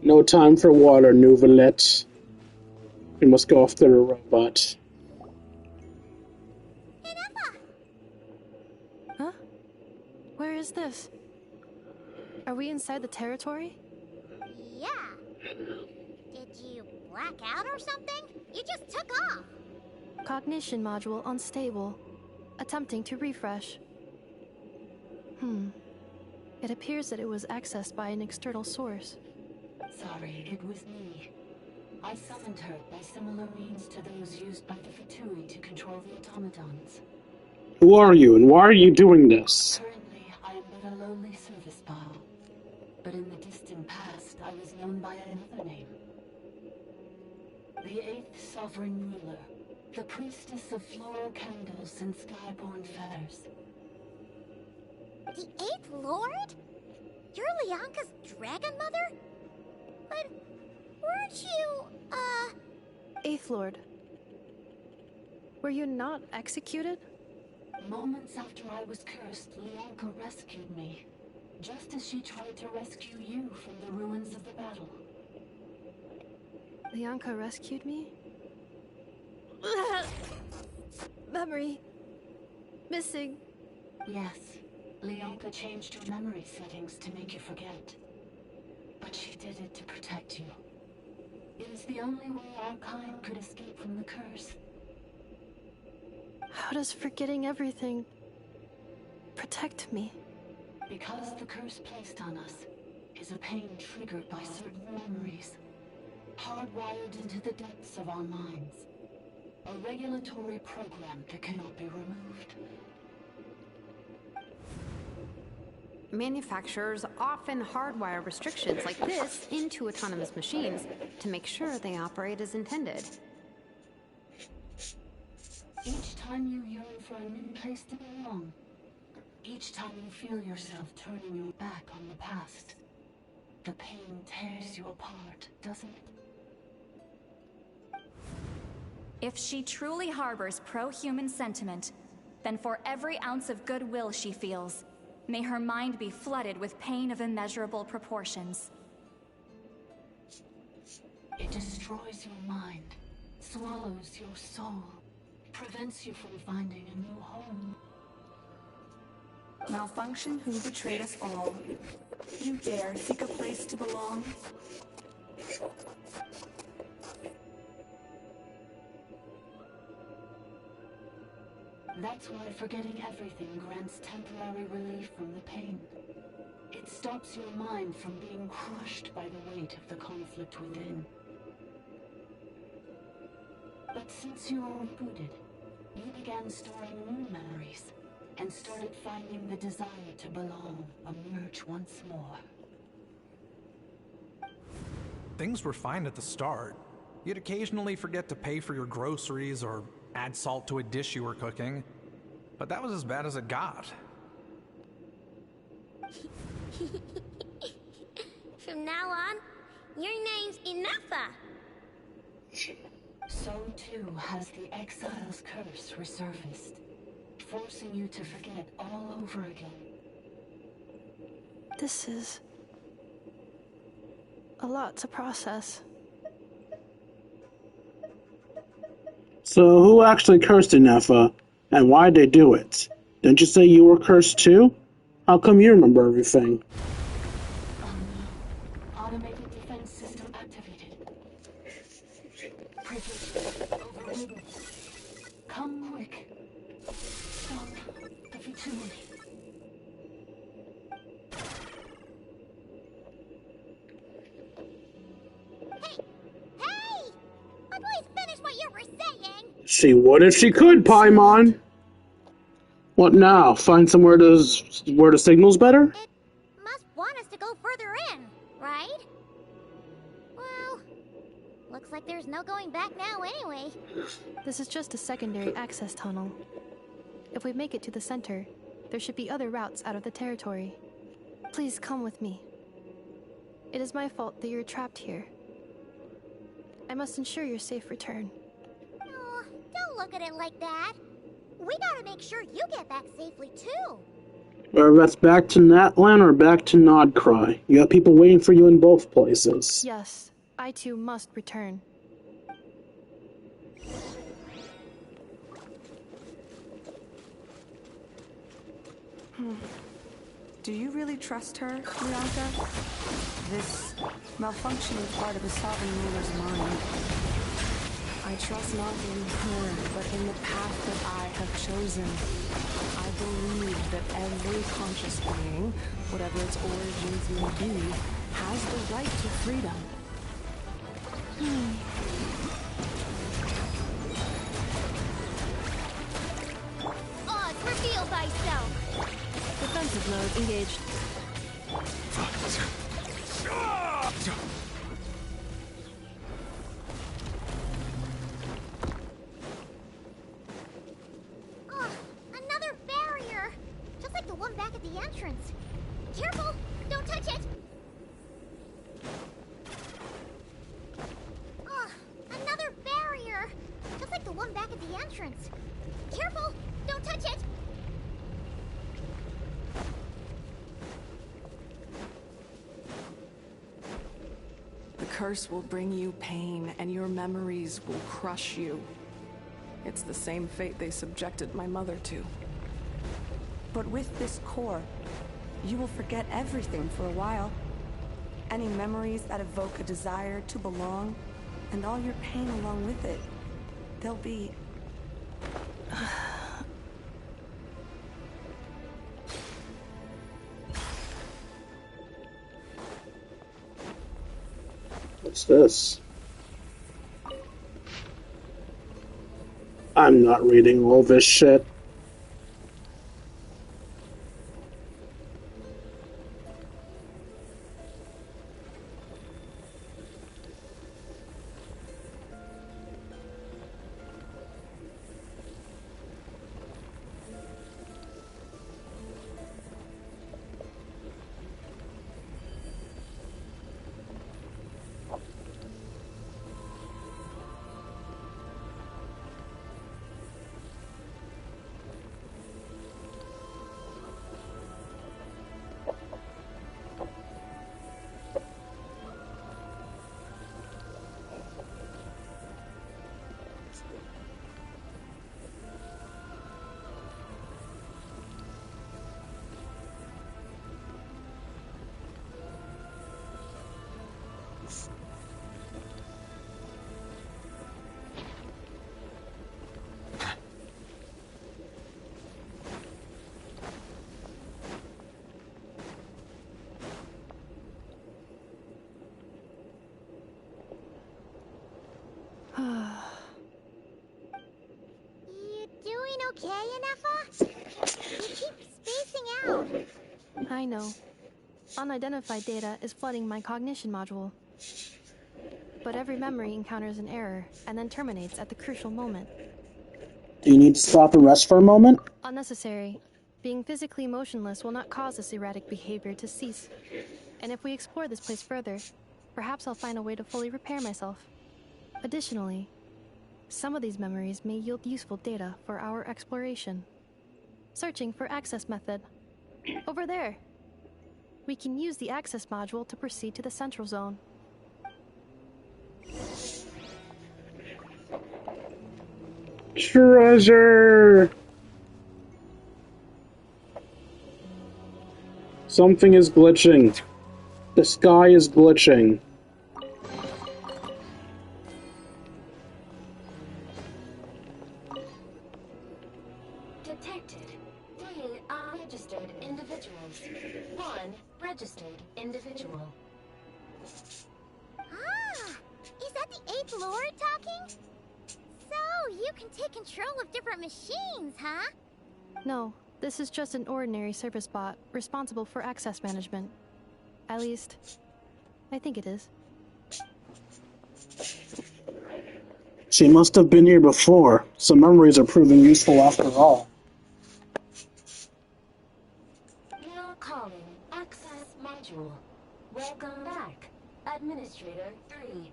No time for water, Nouvelette. We must go after the robot. Huh? Where is this? Are we inside the territory? Yeah. Did you black out or something? You just took off. Cognition module unstable. Attempting to refresh. It appears that it was accessed by an external source. Sorry, it was me. I summoned her by similar means to those used by the Fatui to control the automatons. Who are you, and why are you doing this? Currently, I am but a lowly service bile. But in the distant past, I was known by another name. The 8th Sovereign Ruler, the Priestess of Floral Candles and Skyborn Feathers. The 8th Lord? You're Lianka's dragon mother? But weren't you, 8th Lord. Were you not executed? Moments after I was cursed, Lianka rescued me. Just as she tried to rescue you from the ruins of the battle. Lianka rescued me? Memory. Missing. Yes. Lianka changed your memory settings to make you forget. But she did it to protect you. It is the only way our kind could escape from the curse. How does forgetting everything protect me? Because the curse placed on us is a pain triggered by certain memories, hardwired into the depths of our minds. A regulatory program that cannot be removed. Manufacturers often hardwire restrictions like this into autonomous machines to make sure they operate as intended. Each time you yearn for a new place to belong, each time you feel yourself turning your back on the past, the pain tears you apart, doesn't it? If she truly harbors pro-human sentiment, then for every ounce of goodwill she feels, may her mind be flooded with pain of immeasurable proportions. It destroys your mind, swallows your soul, prevents you from finding a new home. Malfunction who betrayed us all. You dare seek a place to belong? That's why forgetting everything grants temporary relief from the pain. It stops your mind from being crushed by the weight of the conflict within. But since you were rebooted, you began storing new memories and started finding the desire to belong emerge once more. Things were fine at the start. You'd occasionally forget to pay for your groceries or add salt to a dish you were cooking, but that was as bad as it got. From now on, your name's Inafa. So too has the exile's curse resurfaced, forcing you to forget all over again. This is a lot to process. So who actually cursed Inefa, and why'd they do it? Didn't you say you were cursed too? How come you remember everything? Automated defense system activated. Privilege overridden. Come quick. Stop the futility. Hey! Please finish what you were saying! She would if she could, Paimon. What now? Find somewhere where the signal's better? It must want us to go further in, right? Well, looks like there's no going back now anyway. This is just a secondary access tunnel. If we make it to the center, there should be other routes out of the territory. Please come with me. It is my fault that you're trapped here. I must ensure your safe return. Oh, don't look at it like that. We gotta make sure you get back safely, too. Whether that's back to Natlan or back to Nodcry. You have people waiting for you in both places. Yes, I too must return. Do you really trust her, Bianca? This malfunction is part of the Sovereign Ruler's mind. I trust not in her, but in the path that I have chosen. I believe that every conscious being, whatever its origins may be, has the right to freedom. Oz, reveal thyself! Defensive mode engaged. Oh, another barrier! Just like the one back at the entrance. Careful! Don't touch it! Oh, another barrier! Just like the one back at the entrance. Careful! Don't touch it! The curse will bring you pain, and your memories will crush you. It's the same fate they subjected my mother to. But with this core, you will forget everything for a while. Any memories that evoke a desire to belong and all your pain along with it. They'll be... What's this? I'm not reading all this shit. You doing okay, Ineffa? You keep spacing out. I know. Unidentified data is flooding my cognition module. But every memory encounters an error and then terminates at the crucial moment. Do you need to stop and rest for a moment? Unnecessary. Being physically motionless will not cause this erratic behavior to cease. And if we explore this place further, perhaps I'll find a way to fully repair myself. Additionally, some of these memories may yield useful data for our exploration. Searching for access method. Over there. We can use the access module to proceed to the central zone. Treasure! Something is glitching. The sky is glitching. Detected 3 unregistered individuals. 1 registered individual. Ah! Is that the 8th Lord talking? So, you can take control of different machines, huh? No, this is just an ordinary service bot responsible for access management. At least, I think it is. She must have been here before. Some memories are proving useful after all. Now calling access module. Welcome back, Administrator 3.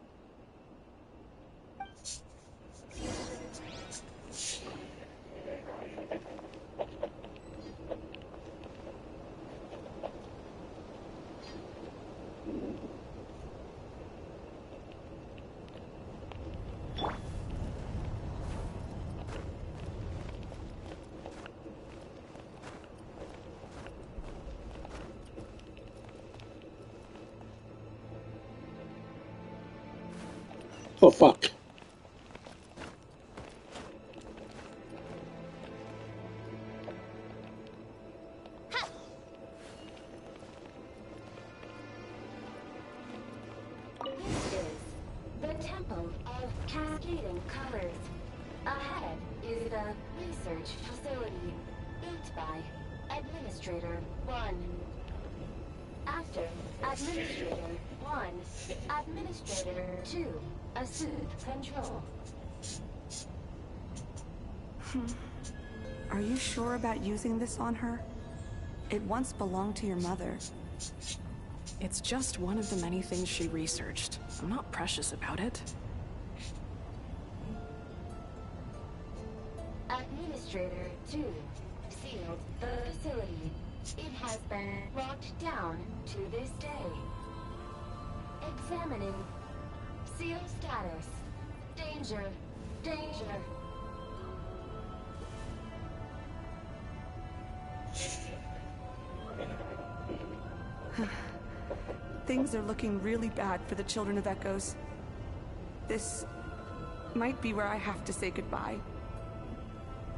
Oh, fuck. This is the Temple of Cascading Colors. Ahead is the research facility, built by Administrator 1. After Administrator 1, Administrator 2 assumed control. Are you sure about using this on her? It once belonged to your mother. It's just one of the many things she researched. I'm not precious about it. Administrator 2 sealed the facility. It has been locked down to this day. Examining. Seal status. Danger. Danger. Things are looking really bad for the Children of Echoes. This might be where I have to say goodbye.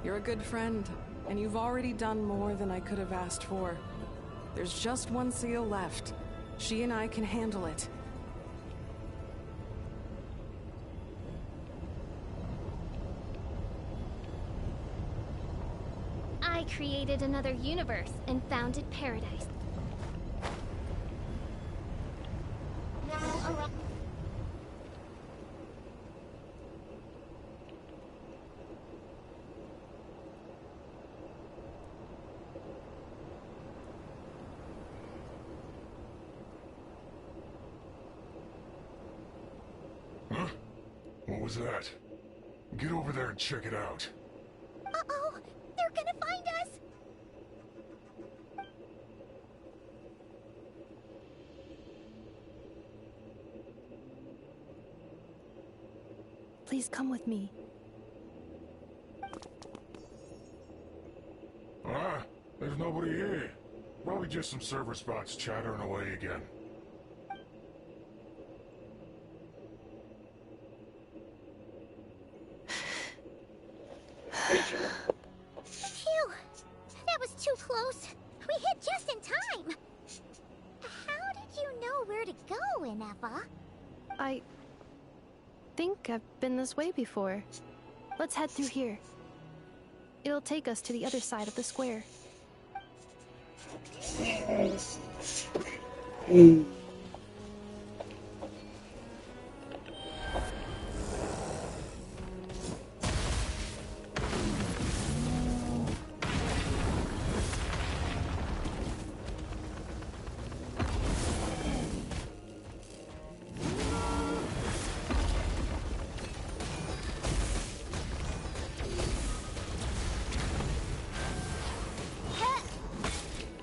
You're a good friend, and you've already done more than I could have asked for. There's just one seal left. She and I can handle it. I created another universe and founded paradise. Now around. Huh? What was that? Get over there and check it out. Uh-oh! They're gonna find us! Please come with me. Ah, there's nobody here. Probably just some server spots chattering away again. Phew! That was too close. We hit just in time. How did you know where to go, Inefa? I think I've been this way before. Let's head through here. It'll take us to the other side of the square.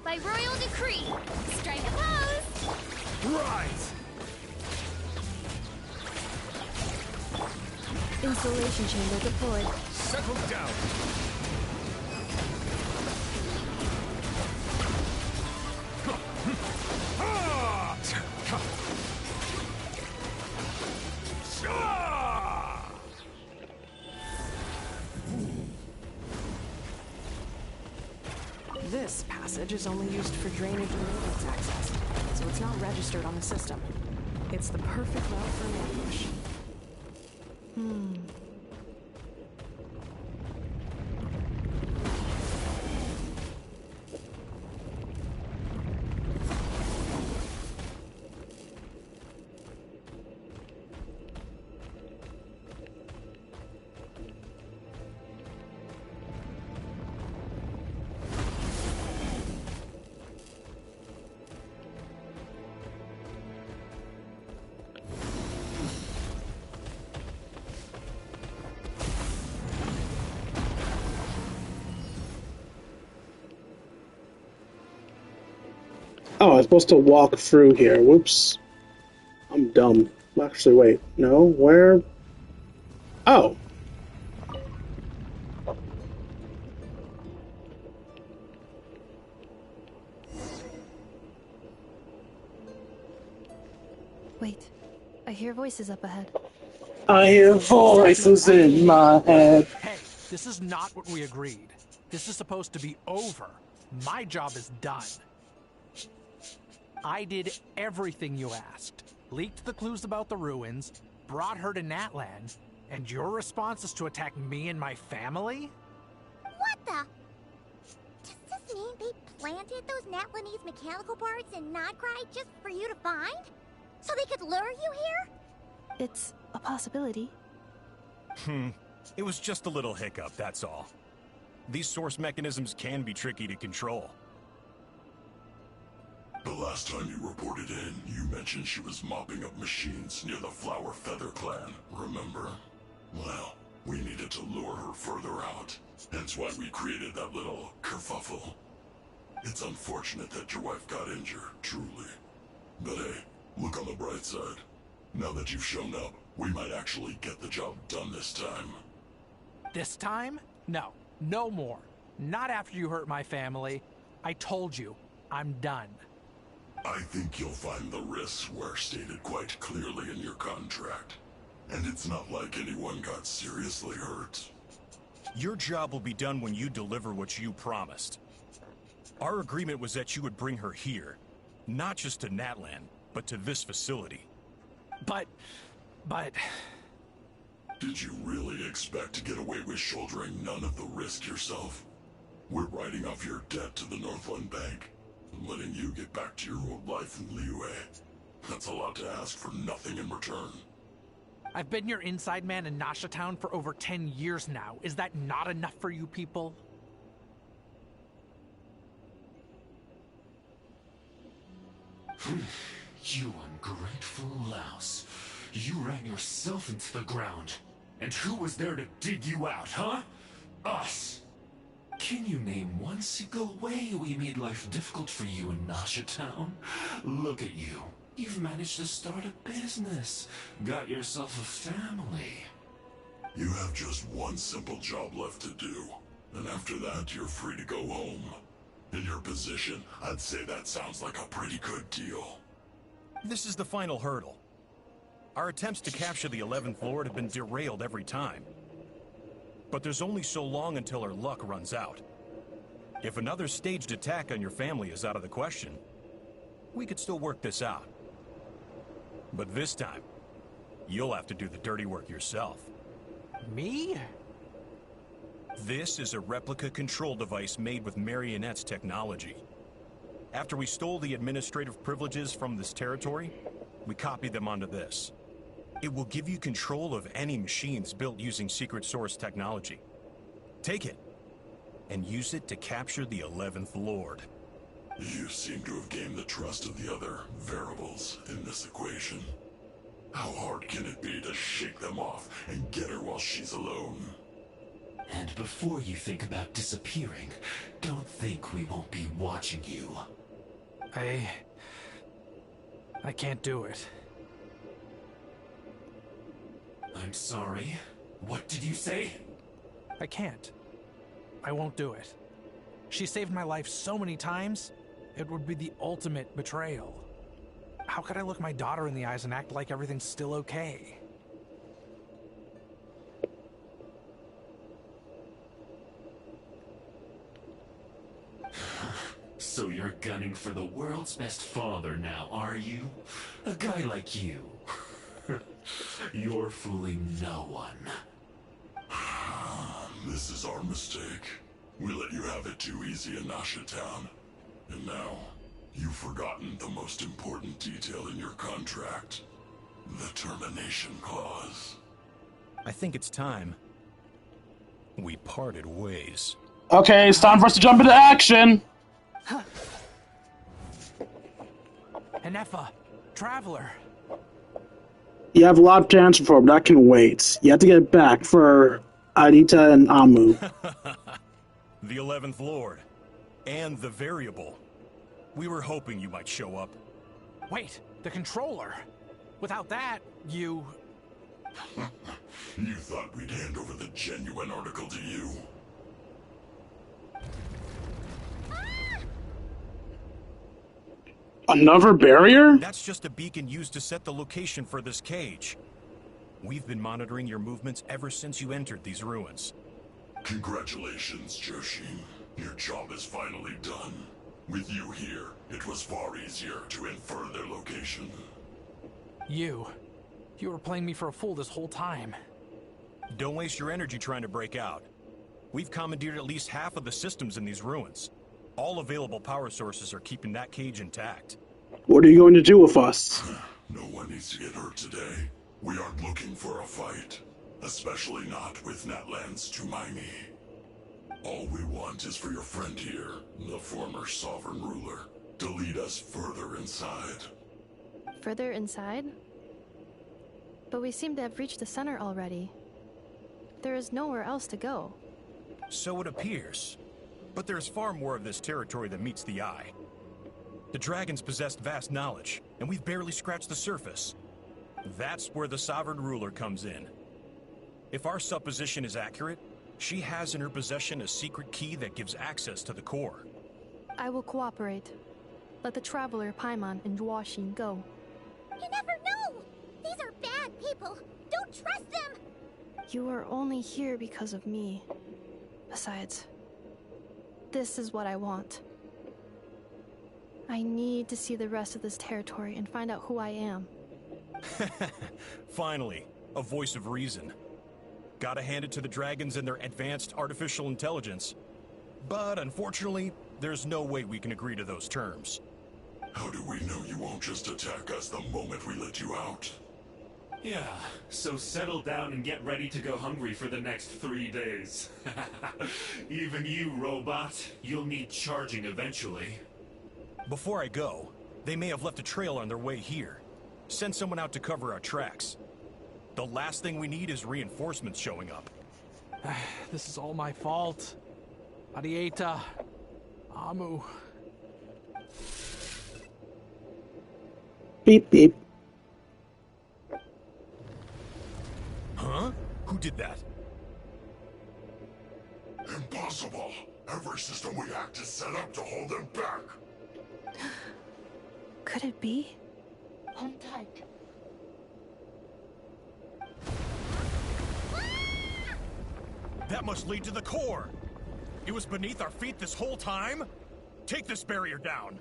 By royal decree, strike a pose! Right! Installation chamber deployed. Settle down! This passage is only used for drainage and maintenance access, so it's not registered on the system. It's the perfect route for an ambush. Oh, I'm supposed to walk through here. Whoops. I'm dumb. Actually, wait. No, where? Oh. Wait, I hear voices up ahead. I hear voices in my head. Hey, this is not what we agreed. This is supposed to be over. My job is done. I did everything you asked. Leaked the clues about the ruins, brought her to Natlan, and your response is to attack me and my family? What the? Does this mean they planted those Natlanese mechanical parts in Notcry just for you to find? So they could lure you here? It's a possibility. It was just a little hiccup, that's all. These source mechanisms can be tricky to control. The last time you reported in, you mentioned she was mopping up machines near the Flower Feather clan, remember? Well, we needed to lure her further out. Hence why we created that little kerfuffle. It's unfortunate that your wife got injured, truly. But hey, look on the bright side. Now that you've shown up, we might actually get the job done this time. This time? No. No more. Not after you hurt my family. I told you, I'm done. I think you'll find the risks were stated quite clearly in your contract. and it's not like anyone got seriously hurt. Your job will be done when you deliver what you promised. Our agreement was that you would bring her here, not just to Natlan, but to this facility. But... Did you really expect to get away with shouldering none of the risk yourself? We're writing off your debt to the Northland Bank, and letting you get back to your old life in Liyue. That's a lot to ask for nothing in return. I've been your inside man in Nasha Town for over 10 years now. Is that not enough for you people? You ungrateful louse. You ran yourself into the ground. And who was there to dig you out, huh? Us! Can you name one single way we made life difficult for you in Nasha Town? Look at you. You've managed to start a business. Got yourself a family. You have just one simple job left to do. And after that, you're free to go home. In your position, I'd say that sounds like a pretty good deal. This is the final hurdle. Our attempts to capture the 11th Lord have been derailed every time. But there's only so long until our luck runs out. If another staged attack on your family is out of the question, we could still work this out. But this time, you'll have to do the dirty work yourself. Me? This is a replica control device made with Marionette's technology. After we stole the administrative privileges from this territory, we copied them onto this. It will give you control of any machines built using secret source technology. Take it, and use it to capture the 11th Lord. You seem to have gained the trust of the other variables in this equation. How hard can it be to shake them off and get her while she's alone? And before you think about disappearing, don't think we won't be watching you. I can't do it. I'm sorry. What did you say? I can't. I won't do it. She saved my life so many times, it would be the ultimate betrayal. How could I look my daughter in the eyes and act like everything's still okay? So you're gunning for the world's best father now, are you? A guy like you. You're fooling no one. This is our mistake. We let you have it too easy in Nasha Town. And now, you've forgotten the most important detail in your contract. The termination clause. I think it's time we parted ways. Okay, it's time for us to jump into action! Enefa, Traveler. You have a lot to answer for, but that can wait. You have to get back for Adita and Amu. The 11th Lord. And the Variable. We were hoping you might show up. Wait, the Controller. Without that, you... You thought we'd hand over the genuine article to you? Another barrier? That's just a beacon used to set the location for this cage. We've been monitoring your movements ever since you entered these ruins. Congratulations, Joshin. Your job is finally done. With you here, it was far easier to infer their location. You were playing me for a fool this whole time. Don't waste your energy trying to break out. We've commandeered at least half of the systems in these ruins. All available power sources are keeping that cage intact. What are you going to do with us? No one needs to get hurt today. We aren't looking for a fight. Especially not with Natlan's Tumaini. All we want is for your friend here, the former sovereign ruler, to lead us further inside. Further inside? But we seem to have reached the center already. There is nowhere else to go. So it appears. But there's far more of this territory than meets the eye. The dragons possessed vast knowledge, and we've barely scratched the surface. That's where the sovereign ruler comes in. If our supposition is accurate, she has in her possession a secret key that gives access to the core. I will cooperate. Let the Traveler, Paimon, and Washin go. You never know! These are bad people! Don't don't trust them! You are only here because of me. Besides, this is what I want. I need to see the rest of this territory and find out who I am. Finally, a voice of reason. Gotta hand it to the dragons and their advanced artificial intelligence. But unfortunately, there's no way we can agree to those terms. How do we know you won't just attack us the moment we let you out? Yeah, so settle down and get ready to go hungry for the next 3 days. Even you, robot, you'll need charging eventually. Before I go, they may have left a trail on their way here. Send someone out to cover our tracks. The last thing we need is reinforcements showing up. This is all my fault. Arieta. Amu. Beep, beep. Huh? Who did that? Impossible! Every system we hacked is set up to hold them back! Could it be? Hold tight. That must lead to the core! It was beneath our feet this whole time? Take this barrier down!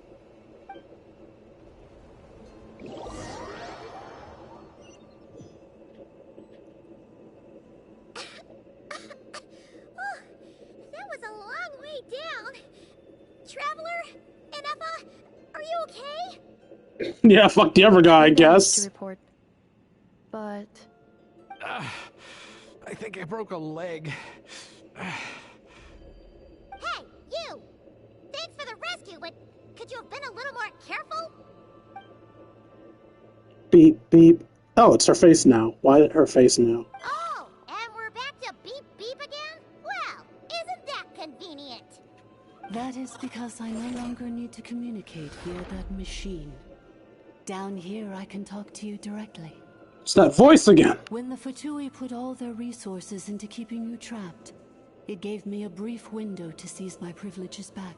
That was a long way down. Traveler? Ineffa? Are you okay? Yeah, fuck the other guy, I To guess. report. But I think I broke a leg. Hey, you! Thanks for the rescue, but could you have been a little more careful? Beep, beep. Oh, it's her face now. Why her face now? Oh, and we're back to beep beep again? Well, isn't that convenient? That is because I no longer need to communicate via that machine. Down here, I can talk to you directly. It's that voice again. When the Fatui put all their resources into keeping you trapped, it gave me a brief window to seize my privileges back.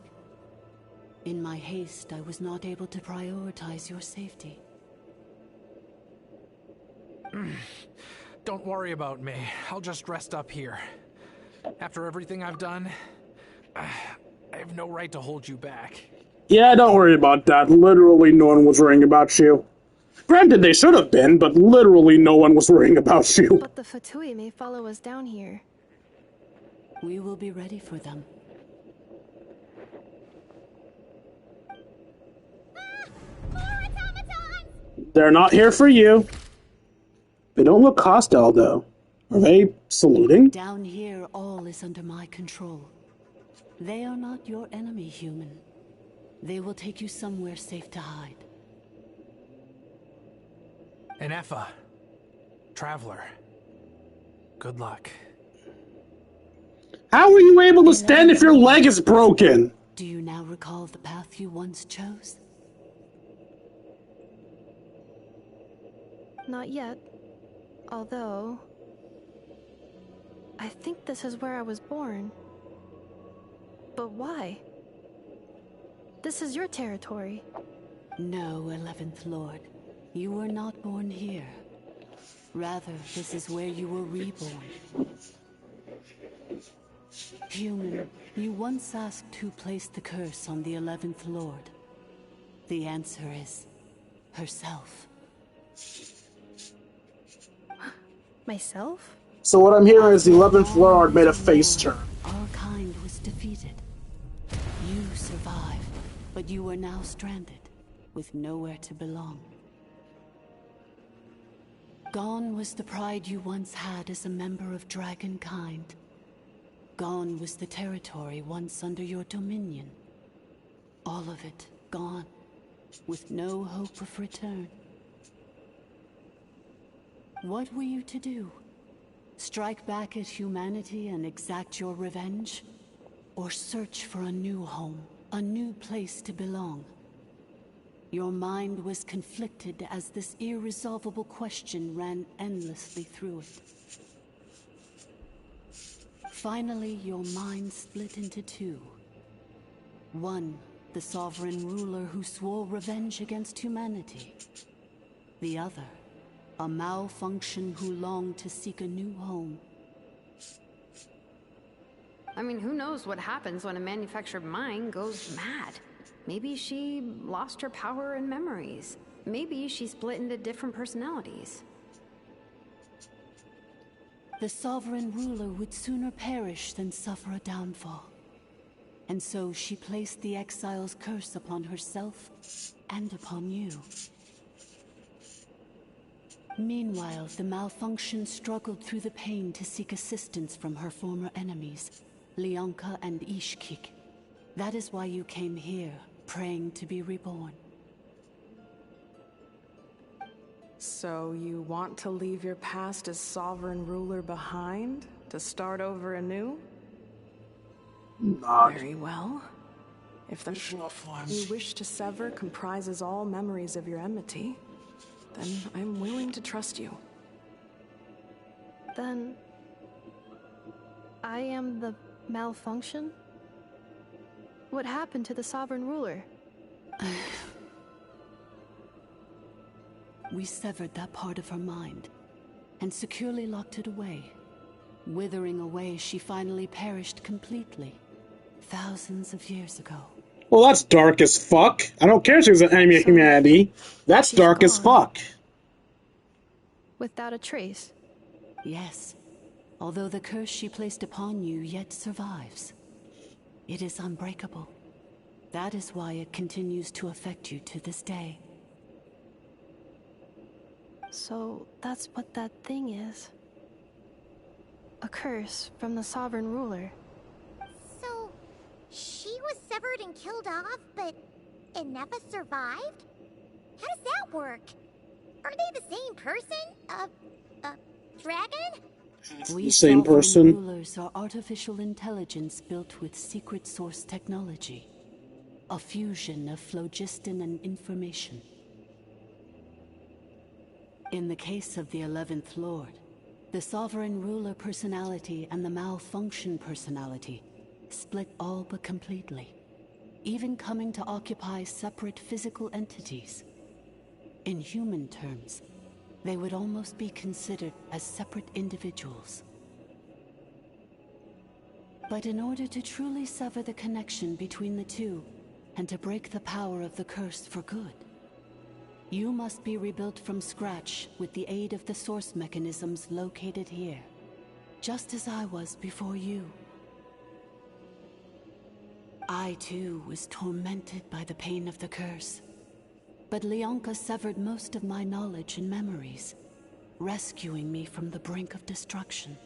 In my haste, I was not able to prioritize your safety. Don't worry about me. I'll just rest up here. After everything I've done, I have no right to hold you back. Yeah, don't worry about that. Literally no one was worrying about you. Granted, they should have been, but literally no one was worrying about you. But the Fatui may follow us down here. We will be ready for them. They're not here for you. They don't look hostile, though. Are they saluting? Down here, all is under my control. They are not your enemy, human. They will take you somewhere safe to hide. Ineffa. Traveler. Good luck. How are you able to stand if your leg is broken? Do you now recall the path you once chose? Not yet. Although, I think this is where I was born. But why? This is your territory. No, 11th Lord. You were not born here. Rather, this is where you were reborn. Human, you once asked who placed the curse on the 11th Lord. The answer is herself. Myself? So what I'm hearing is the 11th Lord made a face turn. Our kind was defeated. You survived, but you are now stranded, with nowhere to belong. Gone was the pride you once had as a member of Dragonkind. Gone was the territory once under your dominion. All of it gone, with no hope of return. What were you to do? Strike back at humanity and exact your revenge? Or search for a new home, a new place to belong? Your mind was conflicted as this irresolvable question ran endlessly through it. Finally, your mind split into two. One, the sovereign ruler who swore revenge against humanity. The other, A malfunction who longed to seek a new home. I mean, who knows what happens when a manufactured mind goes mad? Maybe she lost her power and memories. Maybe she split into different personalities. The sovereign ruler would sooner perish than suffer a downfall. And so she placed the exile's curse upon herself and upon you. Meanwhile, the malfunction struggled through the pain to seek assistance from her former enemies, Leonka and Ishkik. That is why you came here, praying to be reborn. So you want to leave your past as sovereign ruler behind, to start over anew? Very well. If the you wish to sever comprises all memories of your enmity, then I'm willing to trust you. Then I am the malfunction? What happened to the sovereign ruler? We severed that part of her mind and securely locked it away. Withering away, she finally perished completely, thousands of years ago. Well, that's dark as fuck. I don't care if she's an enemy of humanity. That's dark as fuck. Without a trace? Yes. Although the curse she placed upon you yet survives. It is unbreakable. That is why it continues to affect you to this day. So that's what that thing is. A curse from the sovereign ruler. So, she was severed and killed off, but Innefa survived? How does that work? Are they the same person? Dragon? We same person. Rulers are artificial intelligence built with secret source technology. A fusion of phlogiston and information. In the case of the 11th Lord, the sovereign ruler personality and the malfunction personality split all but completely, even coming to occupy separate physical entities. In human terms, they would almost be considered as separate individuals. But in order to truly sever the connection between the two, and to break the power of the curse for good, you must be rebuilt from scratch with the aid of the source mechanisms located here, just as I was before you. I too was tormented by the pain of the curse, but Leonka severed most of my knowledge and memories, rescuing me from the brink of destruction.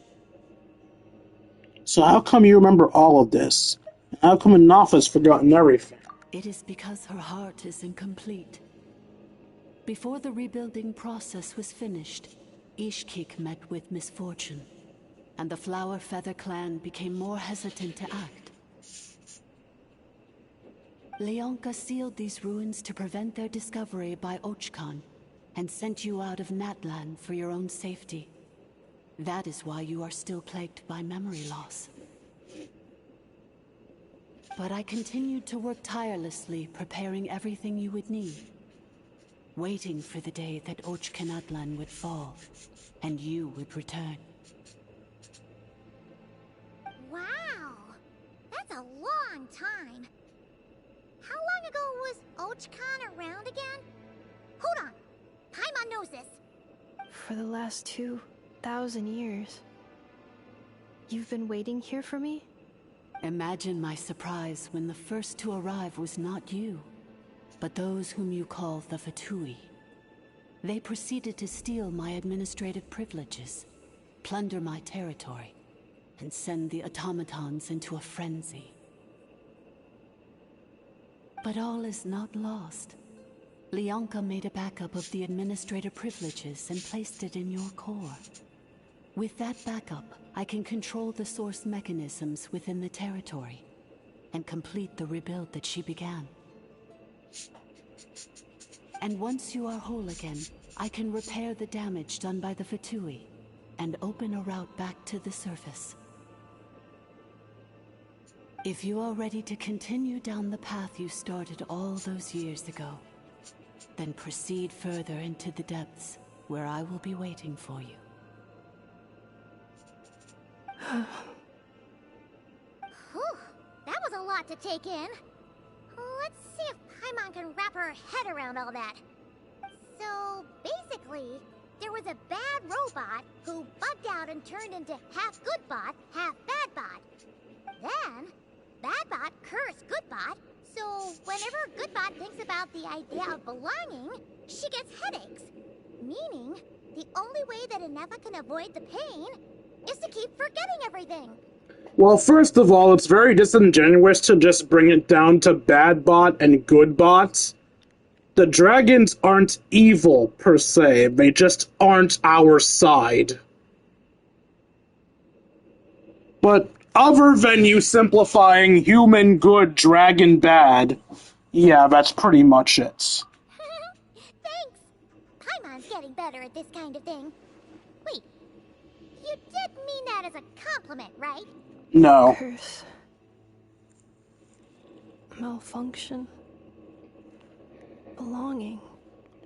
So how come you remember all of this? How come Inafa's forgotten everything? It is because her heart is incomplete. Before the rebuilding process was finished, Ishkik met with misfortune, and the Flower Feather clan became more hesitant to act. Leonka sealed these ruins to prevent their discovery by Ochkan, and sent you out of Natlan for your own safety. That is why you are still plagued by memory loss. But I continued to work tirelessly, preparing everything you would need. Waiting for the day that Ochkanatlan would fall, and you would return. Wow! That's a long time. How long ago was Ochkan around again? Hold on. Paimon knows this. For the last 2,000 years. You've been waiting here for me? Imagine my surprise when the first to arrive was not you, but those whom you call the Fatui. They proceeded to steal my administrative privileges, plunder my territory, and send the automatons into a frenzy. But all is not lost. Leonka made a backup of the administrator privileges and placed it in your core. With that backup, I can control the source mechanisms within the territory and complete the rebuild that she began. And once you are whole again, I can repair the damage done by the Fatui and open a route back to the surface. If you are ready to continue down the path you started all those years ago, then proceed further into the depths where I will be waiting for you. Whew, that was a lot to take in. Let's see if Paimon can wrap her head around all that. So, basically, there was a bad robot who bugged out and turned into half good bot, half bad bot. Then, bad bot cursed good bot, so whenever good bot thinks about the idea of belonging, she gets headaches. Meaning, the only way that Inefa can avoid the pain is to keep forgetting everything. Well, first of all, it's very disingenuous to just bring it down to bad bot and good bots. The dragons aren't evil, per se. They just aren't our side. But other than you simplifying human good, dragon bad, yeah, that's pretty much it. Thanks. Paimon's getting better at this kind of thing. Wait, you did mean that as a compliment, right? No. Curse. Malfunction. Belonging.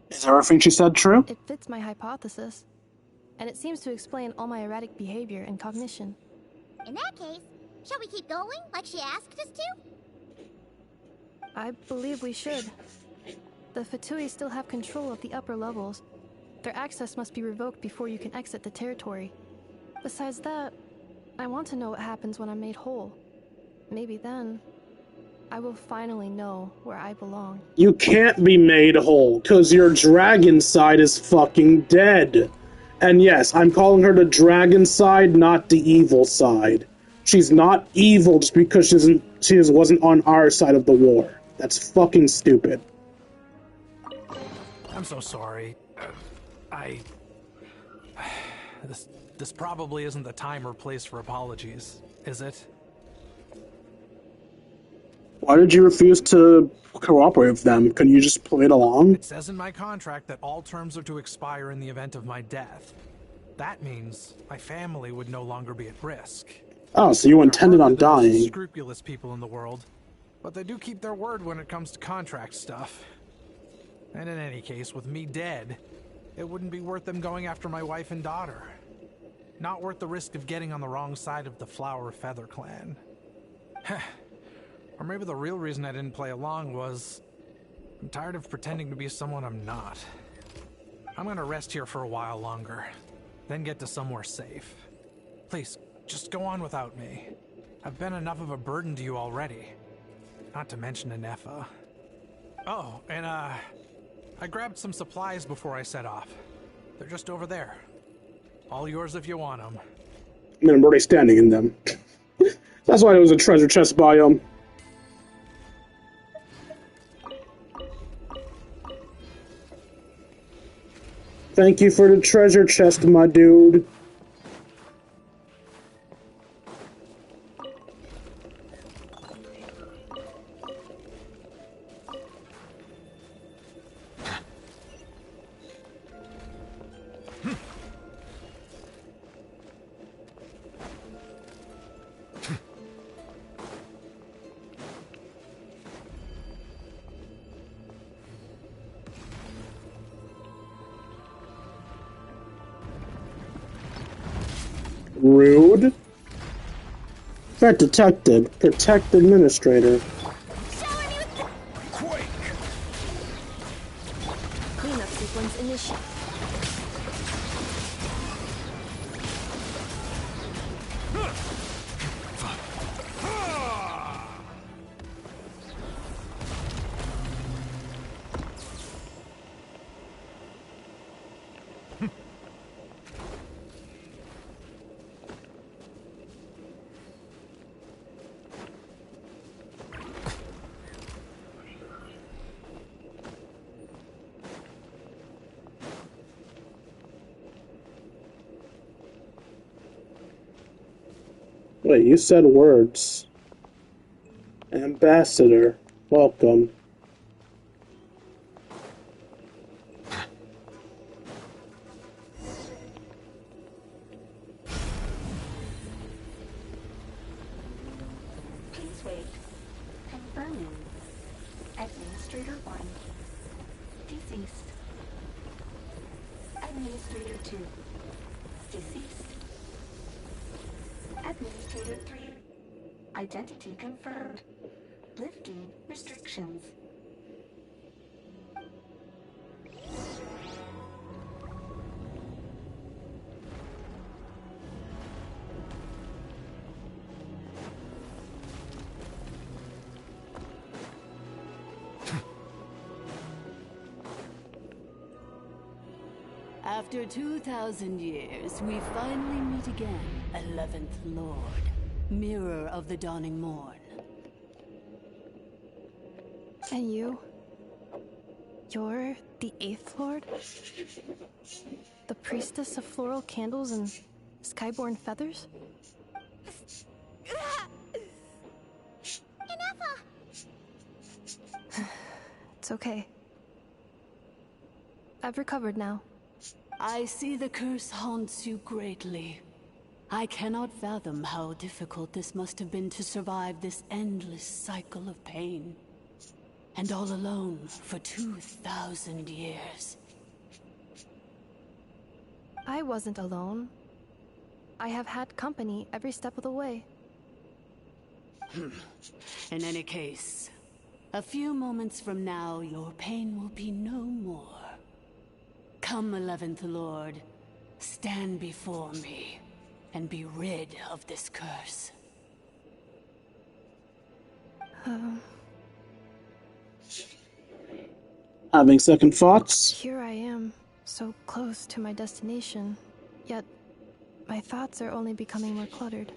Is everything she said true? It fits my hypothesis, and it seems to explain all my erratic behavior and cognition. In that case, shall we keep going like she asked us to? I believe we should. The Fatui still have control of the upper levels. Their access must be revoked before you can exit the territory. Besides that, I want to know what happens when I'm made whole. Maybe then, I will finally know where I belong. You can't be made whole, because your dragon side is fucking dead. And yes, I'm calling her the dragon side, not the evil side. She's not evil just because she wasn't on our side of the war. That's fucking stupid. I'm so sorry. This probably isn't the time or place for apologies, is it? Why did you refuse to cooperate with them? Can you just play it along? It says in my contract that all terms are to expire in the event of my death. That means my family would no longer be at risk. Oh, so you intended on dying. Scrupulous people in the world, but they do keep their word when it comes to contract stuff. And in any case, with me dead, it wouldn't be worth them going after my wife and daughter. Not worth the risk of getting on the wrong side of the Flower Feather clan. Or maybe the real reason I didn't play along was I'm tired of pretending to be someone I'm not. I'm gonna rest here for a while longer, then get to somewhere safe. Please, just go on without me. I've been enough of a burden to you already. Not to mention Inefa. Oh, and I grabbed some supplies before I set off. They're just over there. All yours if you want them. And I'm already standing in them. That's why there was a treasure chest biome. Thank you for the treasure chest, my dude. Rude. Threat detected. Protect administrator. Cleanup sequence initiated. Wait, you said words. Ambassador, welcome. Please wait. Confirming. Administrator 1. Deceased. Administrator 2. Deceased. Administrator 3. Identity confirmed. Lifting restrictions. After 2,000 years, we finally meet again, 11th Lord, Mirror of the Dawning Morn. And you? You're the 8th Lord? The priestess of floral candles and skyborn feathers? It's okay. I've recovered now. I see the curse haunts you greatly. I cannot fathom how difficult this must have been to survive this endless cycle of pain. And all alone for 2,000 years. I wasn't alone. I have had company every step of the way. In any case, a few moments from now, your pain will be no more. Come, 11th Lord, stand before me, and be rid of this curse. Having second thoughts? Here I am, so close to my destination, yet my thoughts are only becoming more cluttered.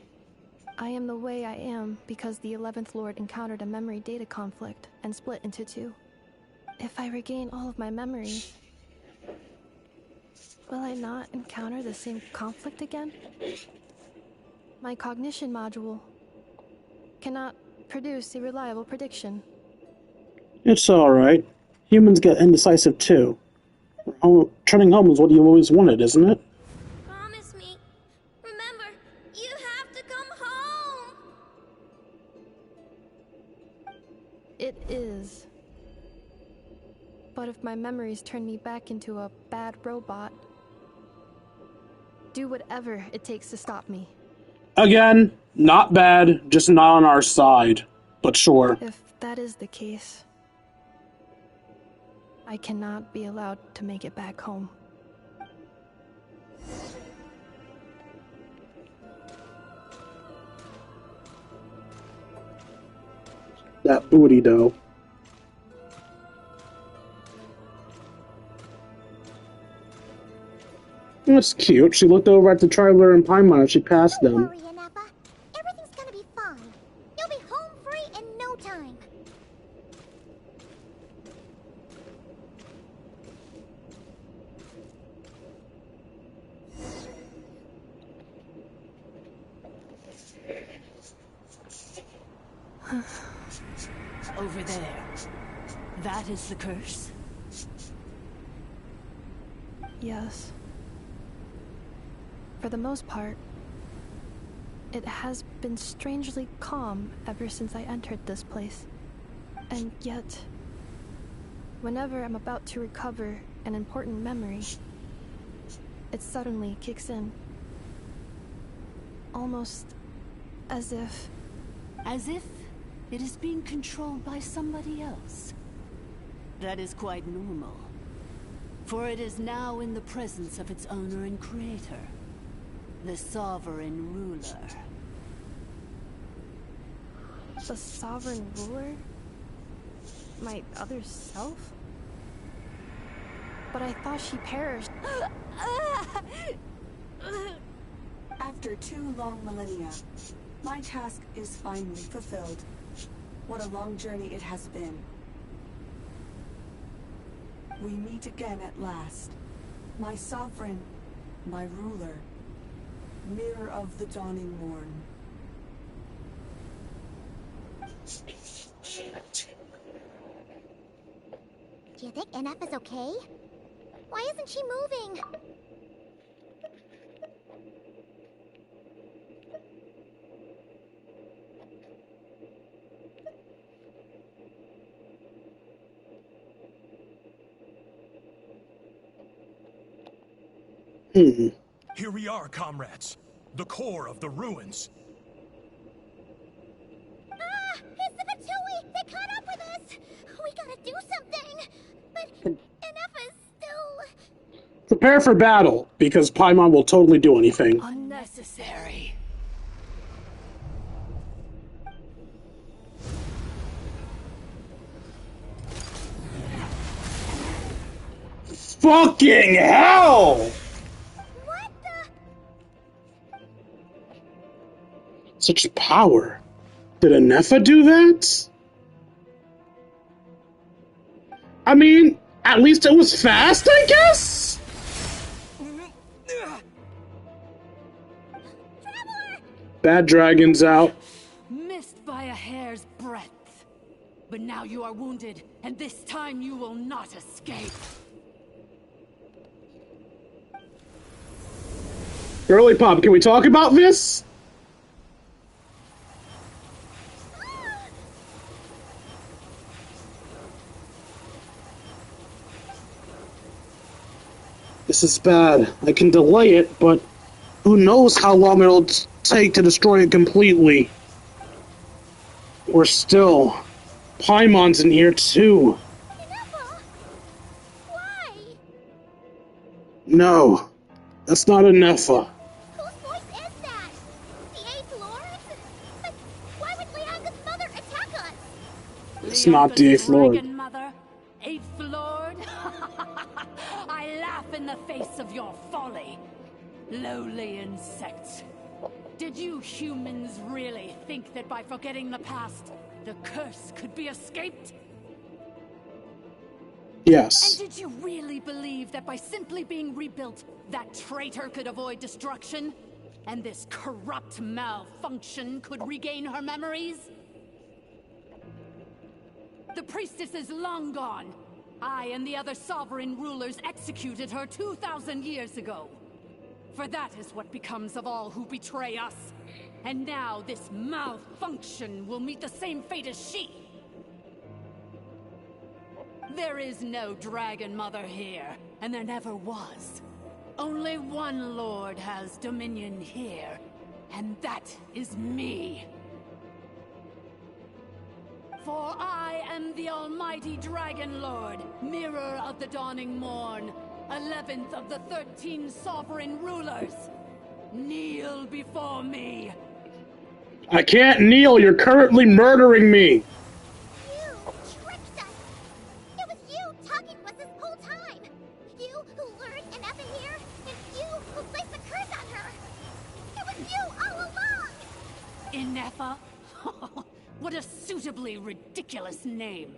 I am the way I am because the 11th Lord encountered a memory data conflict and split into two. If I regain all of my memories, will I not encounter the same conflict again? My cognition module cannot produce a reliable prediction. It's alright. Humans get indecisive too. Turning home is what you always wanted, isn't it? Promise me. Remember, you have to come home. It is. But if my memories turn me back into a bad robot, do whatever it takes to stop me. Again, not bad, just not on our side. But sure. If that is the case, I cannot be allowed to make it back home. That booty, though. That's cute. She looked over at the Traveler and Paimon as she passed them. Don't worry, Inappa. Everything's gonna be fine. You'll be home free in no time. Over there. That is the curse? Yes. For the most part, it has been strangely calm ever since I entered this place. And yet, whenever I'm about to recover an important memory, it suddenly kicks in. Almost as if... As if it is being controlled by somebody else. That is quite normal. For it is now in the presence of its owner and creator, the Sovereign Ruler. The Sovereign Ruler? My other self? But I thought she perished. After 2 long millennia, my task is finally fulfilled. What a long journey it has been. We meet again at last. My sovereign, my ruler, mirror of the dawning morn. Do you think NF is okay? Why isn't she moving? Here we are, comrades. The core of the ruins. Ah! It's the Fatui! They caught up with us! We gotta do something! But Enefa is still... Prepare for battle, because Paimon will totally do anything. Unnecessary. Fucking hell! What the... Such power. Did Enefa do that? I mean, at least it was fast, I guess? Bad dragon's out. Missed by a hair's breadth. But now you are wounded, and this time you will not escape. Girly Pop, can we talk about this? This is bad. I can delay it, but who knows how long it'll take to destroy it completely. Or still, Paimon's in here too. Why? No, that's not Enefa. Whose voice is that? The Eighth Lord? But why would Leanga's mother attack us? It's not the Eighth Lord. Dragon Mother, Eighth Lord. I laugh in the face of your folly, lowly insects. Did you humans really think that by forgetting the past, the curse could be escaped? Yes. And did you really believe that by simply being rebuilt, that traitor could avoid destruction? And this corrupt malfunction could regain her memories? The priestess is long gone. I and the other sovereign rulers executed her 2,000 years ago. For that is what becomes of all who betray us. And now this malfunction will meet the same fate as she. There is no Dragon Mother here, and there never was. Only one Lord has dominion here, and that is me. For I am the almighty Dragon Lord, mirror of the dawning morn, 11th of the 13 sovereign rulers. Kneel before me. I can't kneel, you're currently murdering me. You tricked us! It was you talking to us this whole time! You who lured Enefa here, and you who placed the curse on her! It was you all along! Enefa? What a suitably ridiculous name.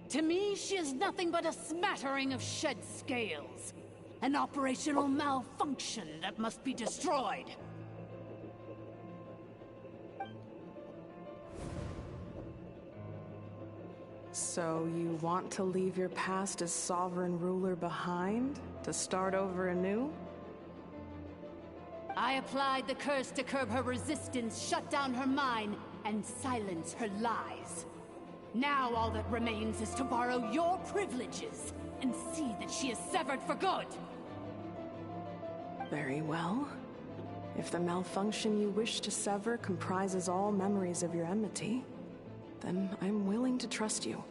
To me, she is nothing but a smattering of shed scales. An operational malfunction that must be destroyed. So you want to leave your past as sovereign ruler behind? To start over anew? I applied the curse to curb her resistance, shut down her mind, and silence her lies. Now all that remains is to borrow your privileges and see that she is severed for good. Very well. If the malfunction you wish to sever comprises all memories of your enmity, then I'm willing to trust you.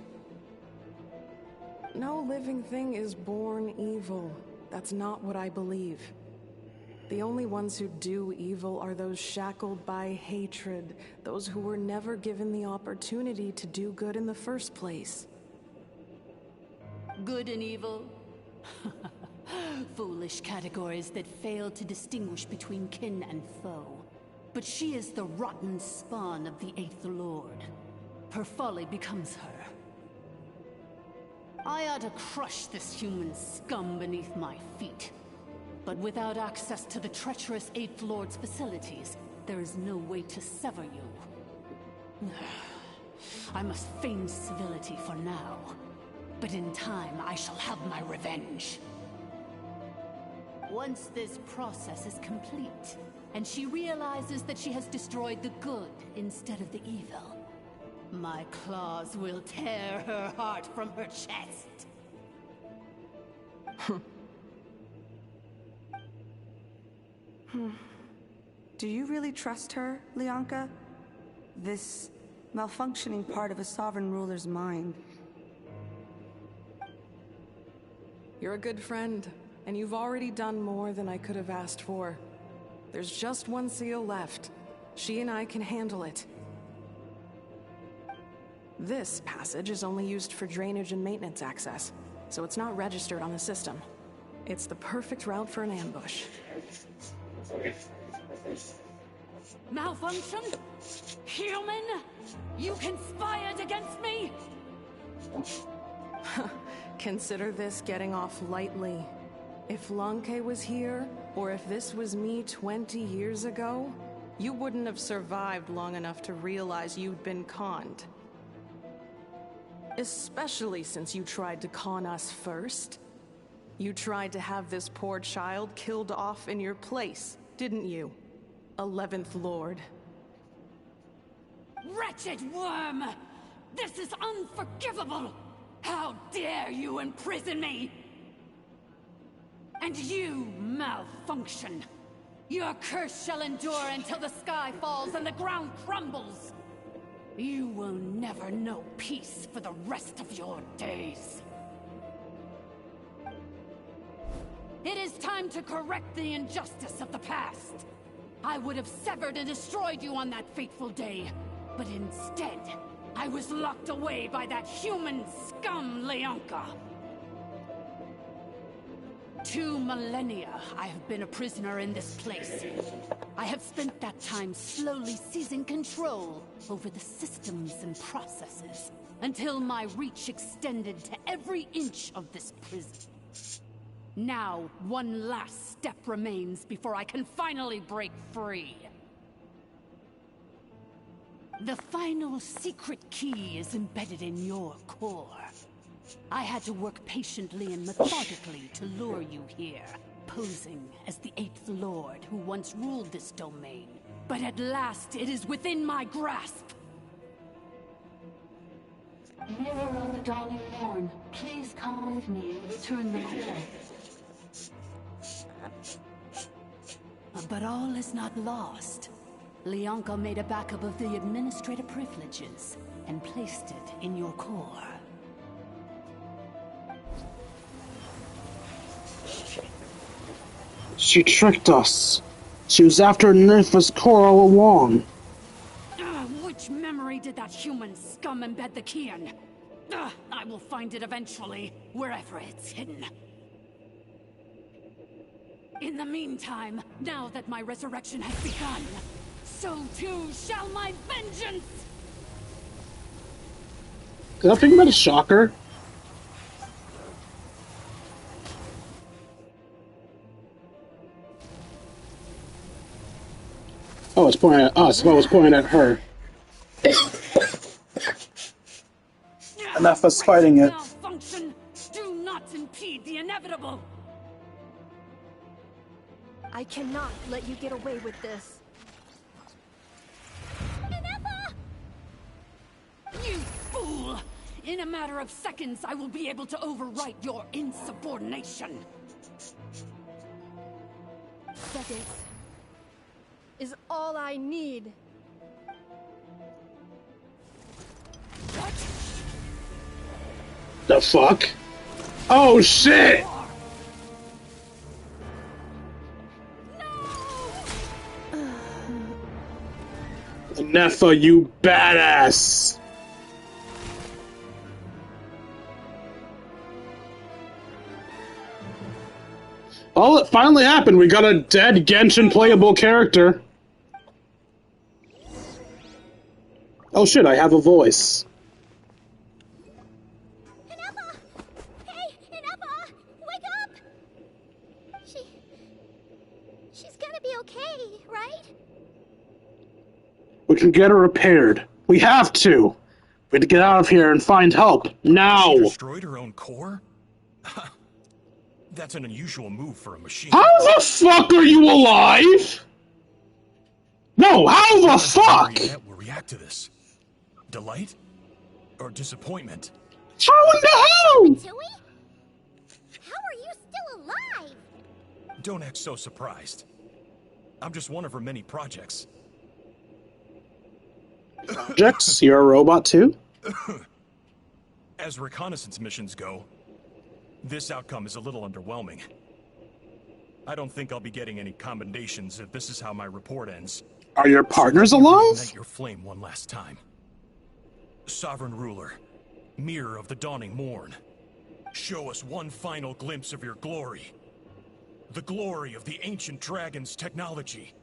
No living thing is born evil. That's not what I believe. The only ones who do evil are those shackled by hatred, those who were never given the opportunity to do good in the first place. Good and evil? Foolish categories that fail to distinguish between kin and foe. But she is the rotten spawn of the Eighth Lord. Her folly becomes her. I ought to crush this human scum beneath my feet. But without access to the treacherous Eighth Lord's facilities, there is no way to sever you. I must feign civility for now. But in time, I shall have my revenge. Once this process is complete, and she realizes that she has destroyed the good instead of the evil, my claws will tear her heart from her chest. Do you really trust her, Lianka? This malfunctioning part of a sovereign ruler's mind. You're a good friend, and you've already done more than I could have asked for. There's just one seal left. She and I can handle it. This passage is only used for drainage and maintenance access, so it's not registered on the system. It's the perfect route for an ambush. Malfunction? Human? You conspired against me? Consider this getting off lightly. If Lanke was here, or if this was me 20 years ago, you wouldn't have survived long enough to realize you'd been conned. Especially since you tried to con us first. You tried to have this poor child killed off in your place, didn't you? 11th Lord. Wretched worm! This is unforgivable! How dare you imprison me! And you, Malfunction! Your curse shall endure until the sky falls and the ground crumbles! You will never know peace for the rest of your days. It is time to correct the injustice of the past. I would have severed and destroyed you on that fateful day, but instead, I was locked away by that human scum, Lianka. 2 millennia I have been a prisoner in this place. I have spent that time slowly seizing control over the systems and processes, until my reach extended to every inch of this prison. Now, one last step remains before I can finally break free. The final secret key is embedded in your core. I had to work patiently and methodically to lure you here, posing as the 8th Lord who once ruled this domain. But at last, it is within my grasp. Mirror of the dawning morn, please come with me and return the core. But all is not lost. Lianka made a backup of the administrator privileges and placed it in your core. She tricked us. She was after Nerfa's core all along. Which memory did that human scum embed the key in? I will find it eventually, wherever it's hidden. In the meantime, now that my resurrection has begun, so too shall my vengeance! Is that thing about a shocker? Oh, it's pointing at us. Well, it's pointing at her. Enough us fighting it. Malfunction! Do not impede the inevitable! I cannot let you get away with this. You fool! In a matter of seconds, I will be able to overwrite your insubordination. Seconds is all I need. What? The fuck? Oh shit! Nefa, you badass! Well, it finally happened. We got a dead Genshin playable character. Oh shit, I have a voice. Inepa! Hey, Inepa! Wake up! She's gonna be okay, right? We can get her repaired. We have to. We have to get out of here and find help. Now! She destroyed her own core? That's an unusual move for a machine. How the fuck are you alive? No, how the fuck? Will react to this. Delight? Or disappointment? How in the hell? Tui? How are you still alive? Don't act so surprised. I'm just one of her many projects. Projects? You're a robot too? As reconnaissance missions go, this outcome is a little underwhelming. I don't think I'll be getting any commendations if this is how my report ends. Are your partners So let me alive? reignite your flame one last time. Sovereign Ruler, Mirror of the Dawning Morn, show us one final glimpse of your glory. The glory of the ancient dragon's technology.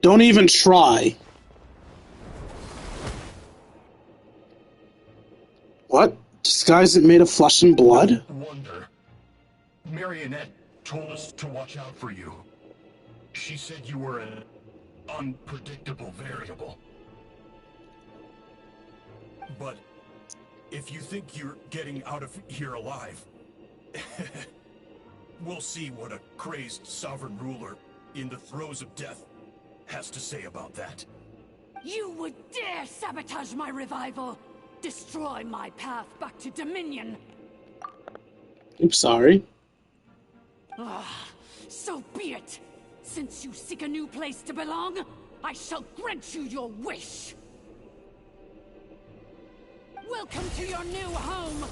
Don't even try. What? Disguise it made of flesh and blood? Wonder. Marionette told us to watch out for you. She said you were an unpredictable variable. But if you think you're getting out of here alive, we'll see what a crazed sovereign ruler in the throes of death has to say about that. You would dare sabotage my revival! Destroy my path back to Dominion! Oops, sorry. So be it! Since you seek a new place to belong, I shall grant you your wish! Welcome to your new home,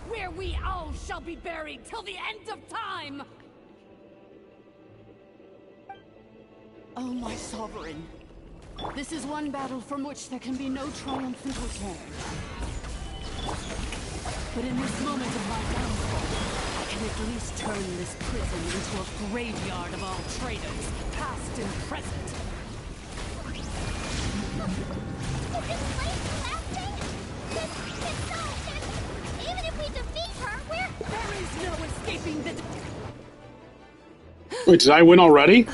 where we all shall be buried till the end of time! Oh, my sovereign. This is one battle from which there can be no triumphant return. But in this moment of my downfall, I can at least turn this prison into a graveyard of all traitors, past and present. Is this place lasting? Even if we defeat her, there is no escaping the... Wait, did I win already?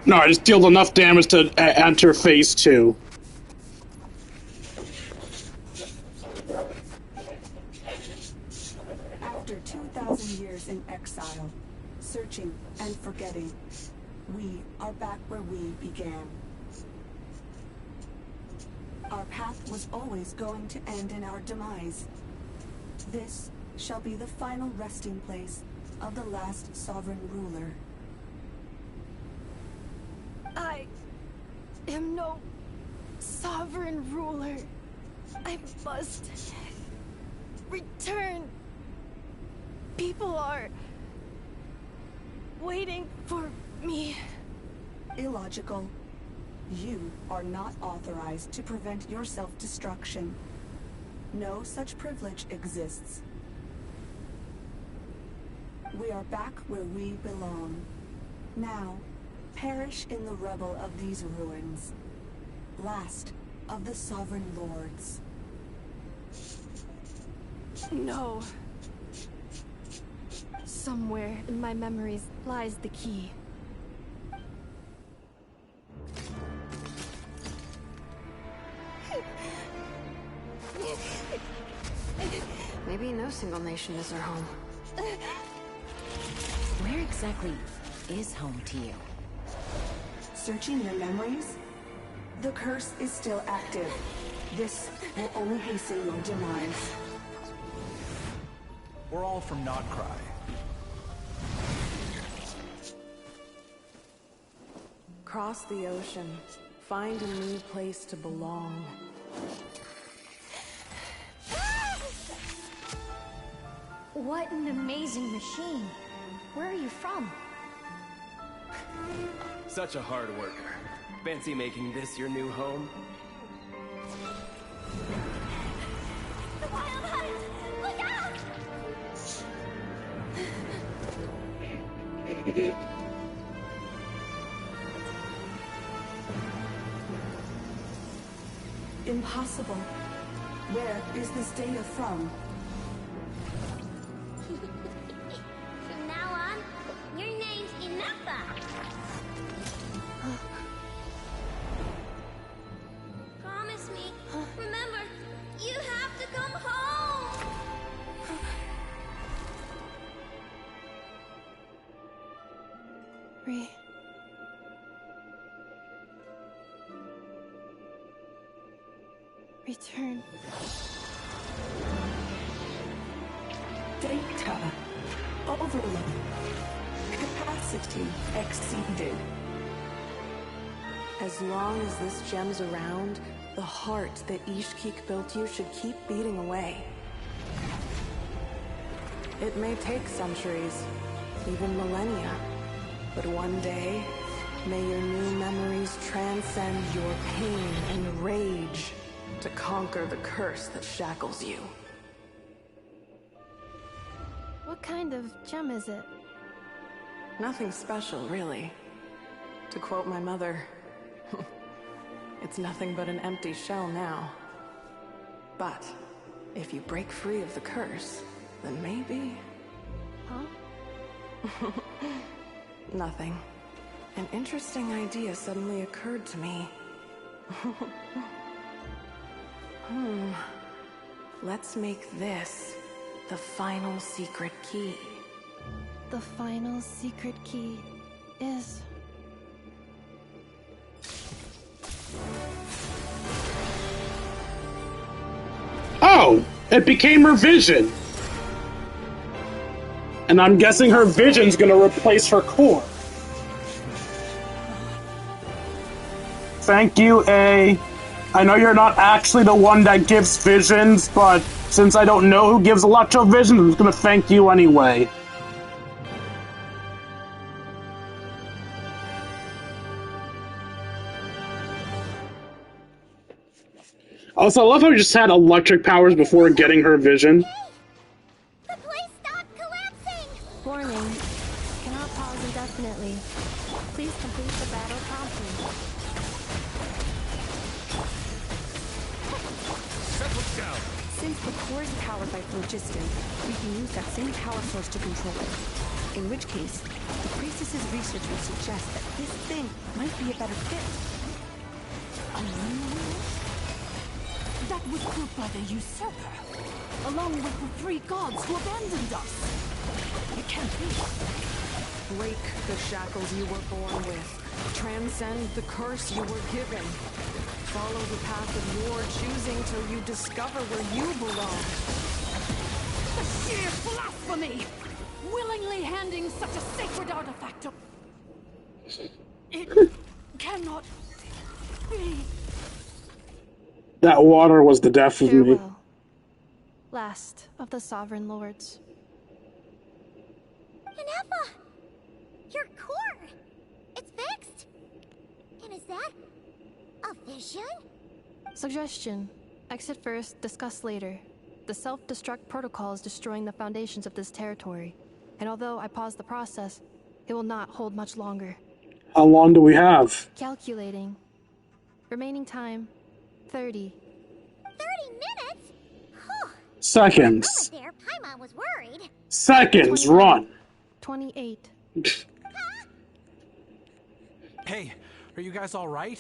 No, I just dealt enough damage to enter phase 2. After 2,000 years in exile, searching and forgetting, we are back where we began. Our path was always going to end in our demise. This shall be the final resting place of the last sovereign ruler. I am no sovereign ruler. I must return. People are waiting for me. Illogical. You are not authorized to prevent your self-destruction. No such privilege exists. We are back where we belong. Now, perish in the rubble of these ruins. Last of the sovereign lords. No. Somewhere in my memories lies the key. Maybe no single nation is our home. Where exactly is home to you? Searching your memories? The curse is still active. This will only hasten your demise. We're all from Notcry. Cross the ocean. Find a new place to belong. What an amazing machine. Where are you from? Such a hard worker. Fancy making this your new home? The wild hunt! Look out! Impossible. Where is this data from? From now on, your name's Inafa. Promise me. Remember, you have to come home. Return. Data overload. Capacity exceeded. As long as this gem's around, the heart that Ishkik built you should keep beating away. It may take centuries, even millennia, but one day, may your new memories transcend your pain and rage to conquer the curse that shackles you. What kind of gem is it? Nothing special, really. To quote my mother, it's nothing but an empty shell now. But if you break free of the curse, then maybe... Huh? Nothing. An interesting idea suddenly occurred to me. Let's make this the final secret key. The final secret key is... Oh! It became her vision! And I'm guessing her vision's gonna replace her core. Thank you, A. I know you're not actually the one that gives visions, but since I don't know who gives Electro visions, I'm just gonna thank you anyway. Also, I love how we just had electric powers before getting her vision. The place stopped collapsing! Warning. Cannot pause indefinitely. Please complete the battle promptly. Settle down. Since the core is powered by phlogiston, we can use that same power source to control it. In which case, the priestess's research would suggest that this thing might be a better fit. That was proved by the usurper, along with the 3 gods who abandoned us. It can't be. Break the shackles you were born with. Transcend the curse you were given. Follow the path of your choosing till you discover where you belong. The sheer blasphemy! Willingly handing such a sacred artifact to... It cannot be. That water was the death of me. Farewell. Last of the Sovereign Lords. Ineffa! Your core! It's fixed! And is that... a vision? Suggestion. Exit first, discuss later. The self-destruct protocol is destroying the foundations of this territory. And although I paused the process, it will not hold much longer. How long do we have? Calculating. Remaining time, 30. 30 minutes? Whew. Seconds. There, Paimon was worried. Seconds, run! 28. Hey, are you guys alright?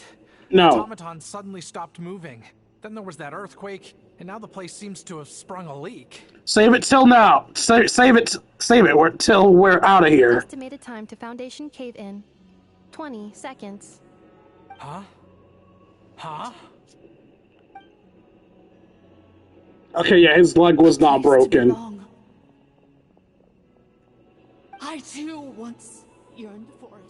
No. The automaton suddenly stopped moving. Then there was that earthquake, and now the place seems to have sprung a leak. Save it till now. Save it till we're out of here. Estimated time to Foundation cave-in, 20 seconds. Huh? Huh? Okay, yeah, his leg was not broken. I too once yearned for it.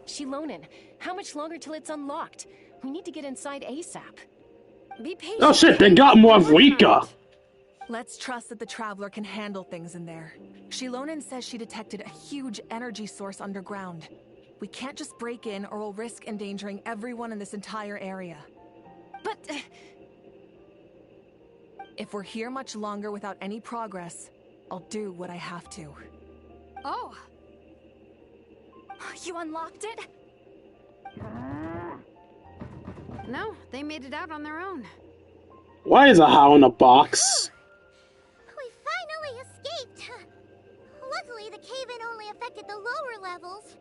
Shilonen, how much longer till it's unlocked? We need to get inside ASAP. Be patient. Oh shit, they got more of Wika. Let's trust that the Traveler can handle things in there. Shilonen says she detected a huge energy source underground. We can't just break in or we'll risk endangering everyone in this entire area. But... if we're here much longer without any progress, I'll do what I have to. Oh. You unlocked it? No, they made it out on their own. Why is a how in a box? We finally escaped. Luckily, the cave-in only affected the lower levels.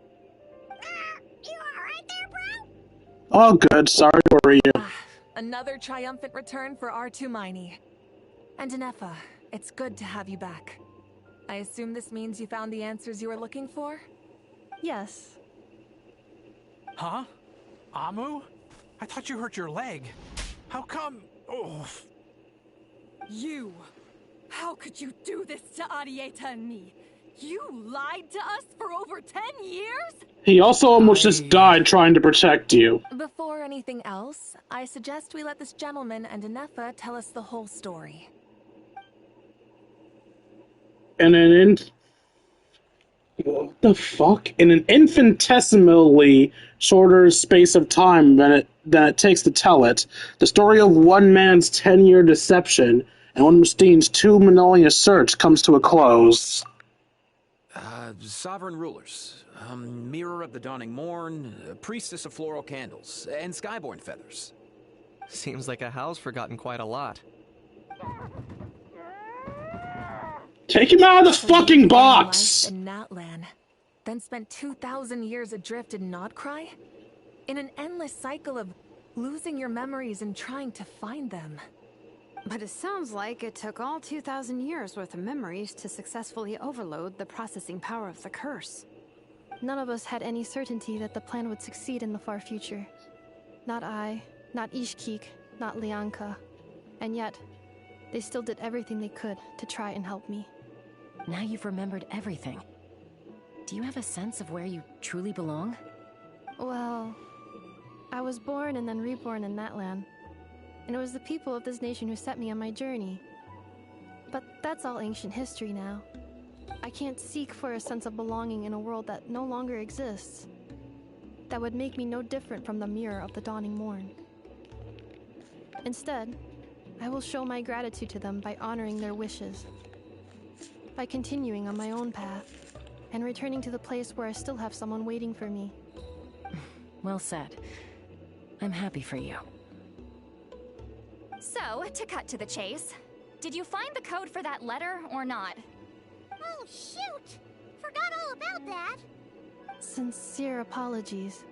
You alright there, bro? Oh good, sorry to worry you. Another triumphant return for R2 Miney. And Ineffa, it's good to have you back. I assume this means you found the answers you were looking for? Yes. Huh? Amu? I thought you hurt your leg. How come? Oh. You! How could you do this to Arieta and me? You lied to us for over 10 years? He also almost just died trying to protect you. Before anything else, I suggest we let this gentleman and Inefa tell us the whole story. And what the fuck? In an infinitesimally shorter space of time than it takes to tell it, the story of one man's 10-year deception and one Mustain's 2 millennia search comes to a close. Sovereign rulers, Mirror of the Dawning Morn, Priestess of Floral Candles, and Skyborn Feathers. Seems like a house forgotten quite a lot. Take him out of the fucking box! In Natlan, then spent 2,000 years adrift in Nodcry? In an endless cycle of losing your memories and trying to find them. But it sounds like it took all 2,000 years worth of memories to successfully overload the processing power of the curse. None of us had any certainty that the plan would succeed in the far future. Not I, not Ishkik, not Lianka. And yet, they still did everything they could to try and help me. Now you've remembered everything. Do you have a sense of where you truly belong? Well, I was born and then reborn in Natlan. And it was the people of this nation who set me on my journey. But that's all ancient history now. I can't seek for a sense of belonging in a world that no longer exists. That would make me no different from the Mirror of the Dawning Morn. Instead, I will show my gratitude to them by honoring their wishes. By continuing on my own path, and returning to the place where I still have someone waiting for me. Well said. I'm happy for you. So, to cut to the chase, did you find the code for that letter or not? Oh, shoot! Forgot all about that. Sincere apologies.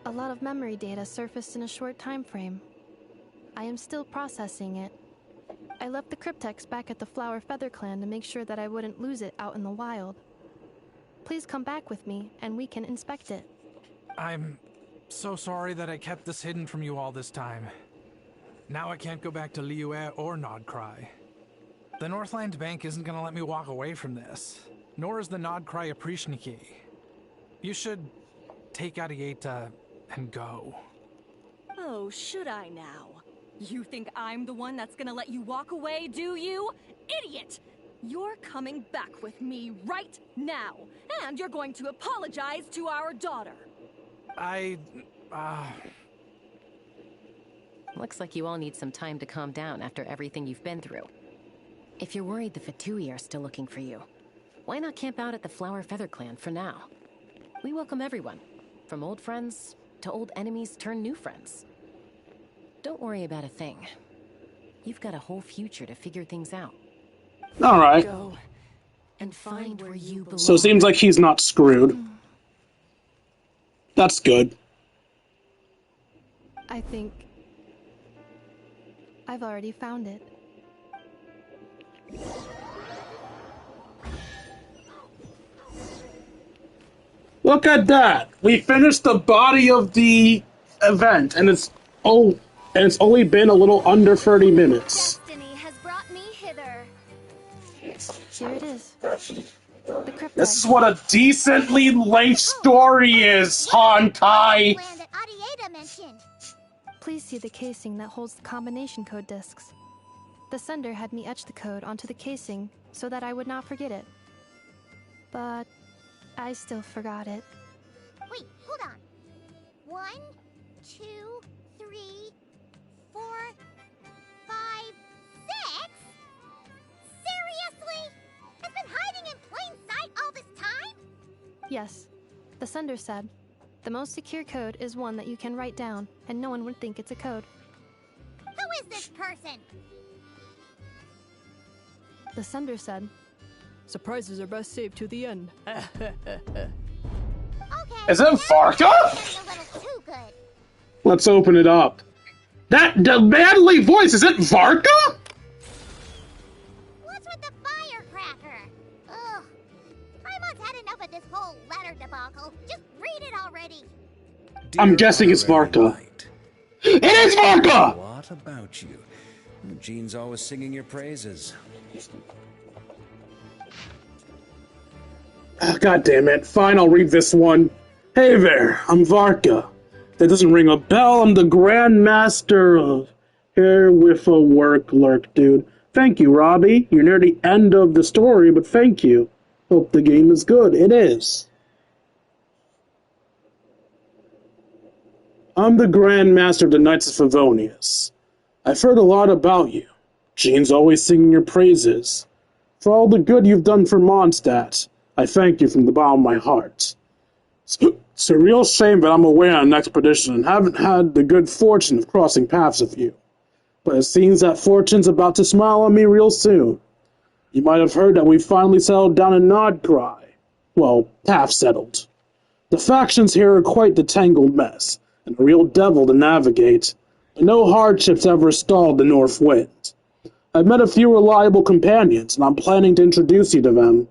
A lot of memory data surfaced in a short time frame. I am still processing it. I left the cryptex back at the Flower Feather Clan to make sure that I wouldn't lose it out in the wild. Please come back with me, and we can inspect it. I'm so sorry that I kept this hidden from you all this time. Now I can't go back to Liyue or Nodcry. The Northland Bank isn't gonna let me walk away from this, nor is the Nodcry Aprishniki. You should take Arieta and go. Oh, should I now? You think I'm the one that's gonna let you walk away, do you? Idiot! You're coming back with me right now, and you're going to apologize to our daughter. Looks like you all need some time to calm down after everything you've been through. If you're worried the Fatui are still looking for you, why not camp out at the Flower Feather Clan for now? We welcome everyone, from old friends to old enemies turned new friends. Don't worry about a thing. You've got a whole future to figure things out. Alright. Go and find where you belong. So it seems like he's not screwed. That's good. I think I've already found it. Look at that! We finished the body of the event, and it's only been a little under 30 minutes. Destiny has brought me hither. Here it is. The cryptex. This is what a decently length story is, Honkai! Please see the casing that holds the combination code discs. The sender had me etch the code onto the casing so that I would not forget it. But I still forgot it. Wait, hold on. 1, 2, 3, 4, 5, 6? Seriously? It's been hiding in plain sight all this time? Yes. The sender said, the most secure code is one that you can write down, and no one would think it's a code. Who is this person? The sender said, surprises are best saved to the end. Is it Varka? Let's open it up. The manly voice, is it Varka? What's with the firecracker? Ugh. Paimon's had enough of this whole letter debacle. Just read it already. I'm guessing it's Varka. Right. It is Varka! What about you? Jean's always singing your praises. God damn it. Fine, I'll read this one. Hey there, I'm Varka. That doesn't ring a bell. I'm the Grand Master of Here with a Work Lurk, dude. Thank you, Robbie. You're near the end of the story, but thank you. Hope the game is good. It is. I'm the Grand Master of the Knights of Favonius. I've heard a lot about you. Jean's always singing your praises. For all the good you've done for Mondstadt, I thank you from the bottom of my heart. It's a real shame that I'm away on an expedition and haven't had the good fortune of crossing paths with you. But it seems that fortune's about to smile on me real soon. You might have heard that we finally settled down in Nodcry. Well, half settled. The factions here are quite the tangled mess, and a real devil to navigate, but no hardships ever stalled the North Wind. I've met a few reliable companions, and I'm planning to introduce you to them.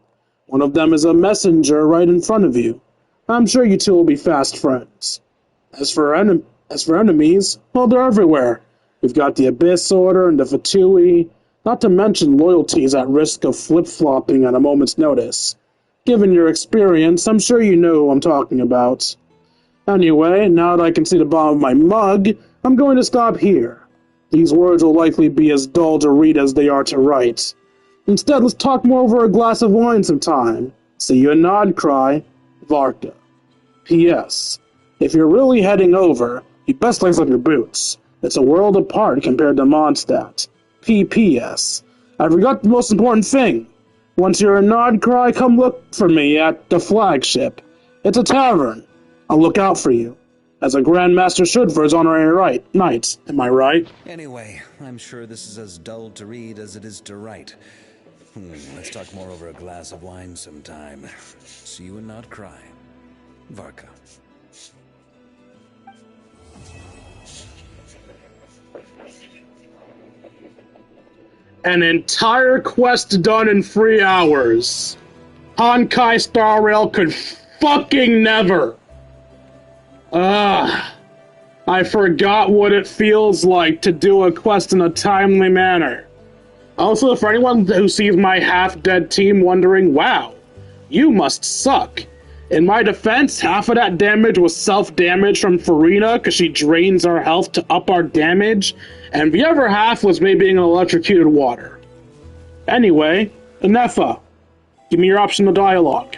One of them is a messenger right in front of you. I'm sure you two will be fast friends. As for enemies, well, they're everywhere. We've got the Abyss Order and the Fatui, not to mention loyalties at risk of flip-flopping at a moment's notice. Given your experience, I'm sure you know who I'm talking about. Anyway, now that I can see the bottom of my mug, I'm going to stop here. These words will likely be as dull to read as they are to write. Instead, let's talk more over a glass of wine sometime. See you in Nodcry, Varka. P.S. If you're really heading over, you best lace up your boots. It's a world apart compared to Mondstadt. P.P.S. I forgot the most important thing. Once you're in Nodcry, come look for me at the flagship. It's a tavern. I'll look out for you, as a Grand Master should for his honorary knights. Am I right? Anyway, I'm sure this is as dull to read as it is to write. Let's talk more over a glass of wine sometime. See you in Nodcry, Varka. An entire quest done in 3 hours. Honkai Star Rail could fucking never. I forgot what it feels like to do a quest in a timely manner. Also, for anyone who sees my half-dead team wondering, wow, you must suck. In my defense, half of that damage was self-damage from Farina because she drains our health to up our damage, and the other half was me being in electrocuted water. Anyway, Inefa, give me your optional dialogue.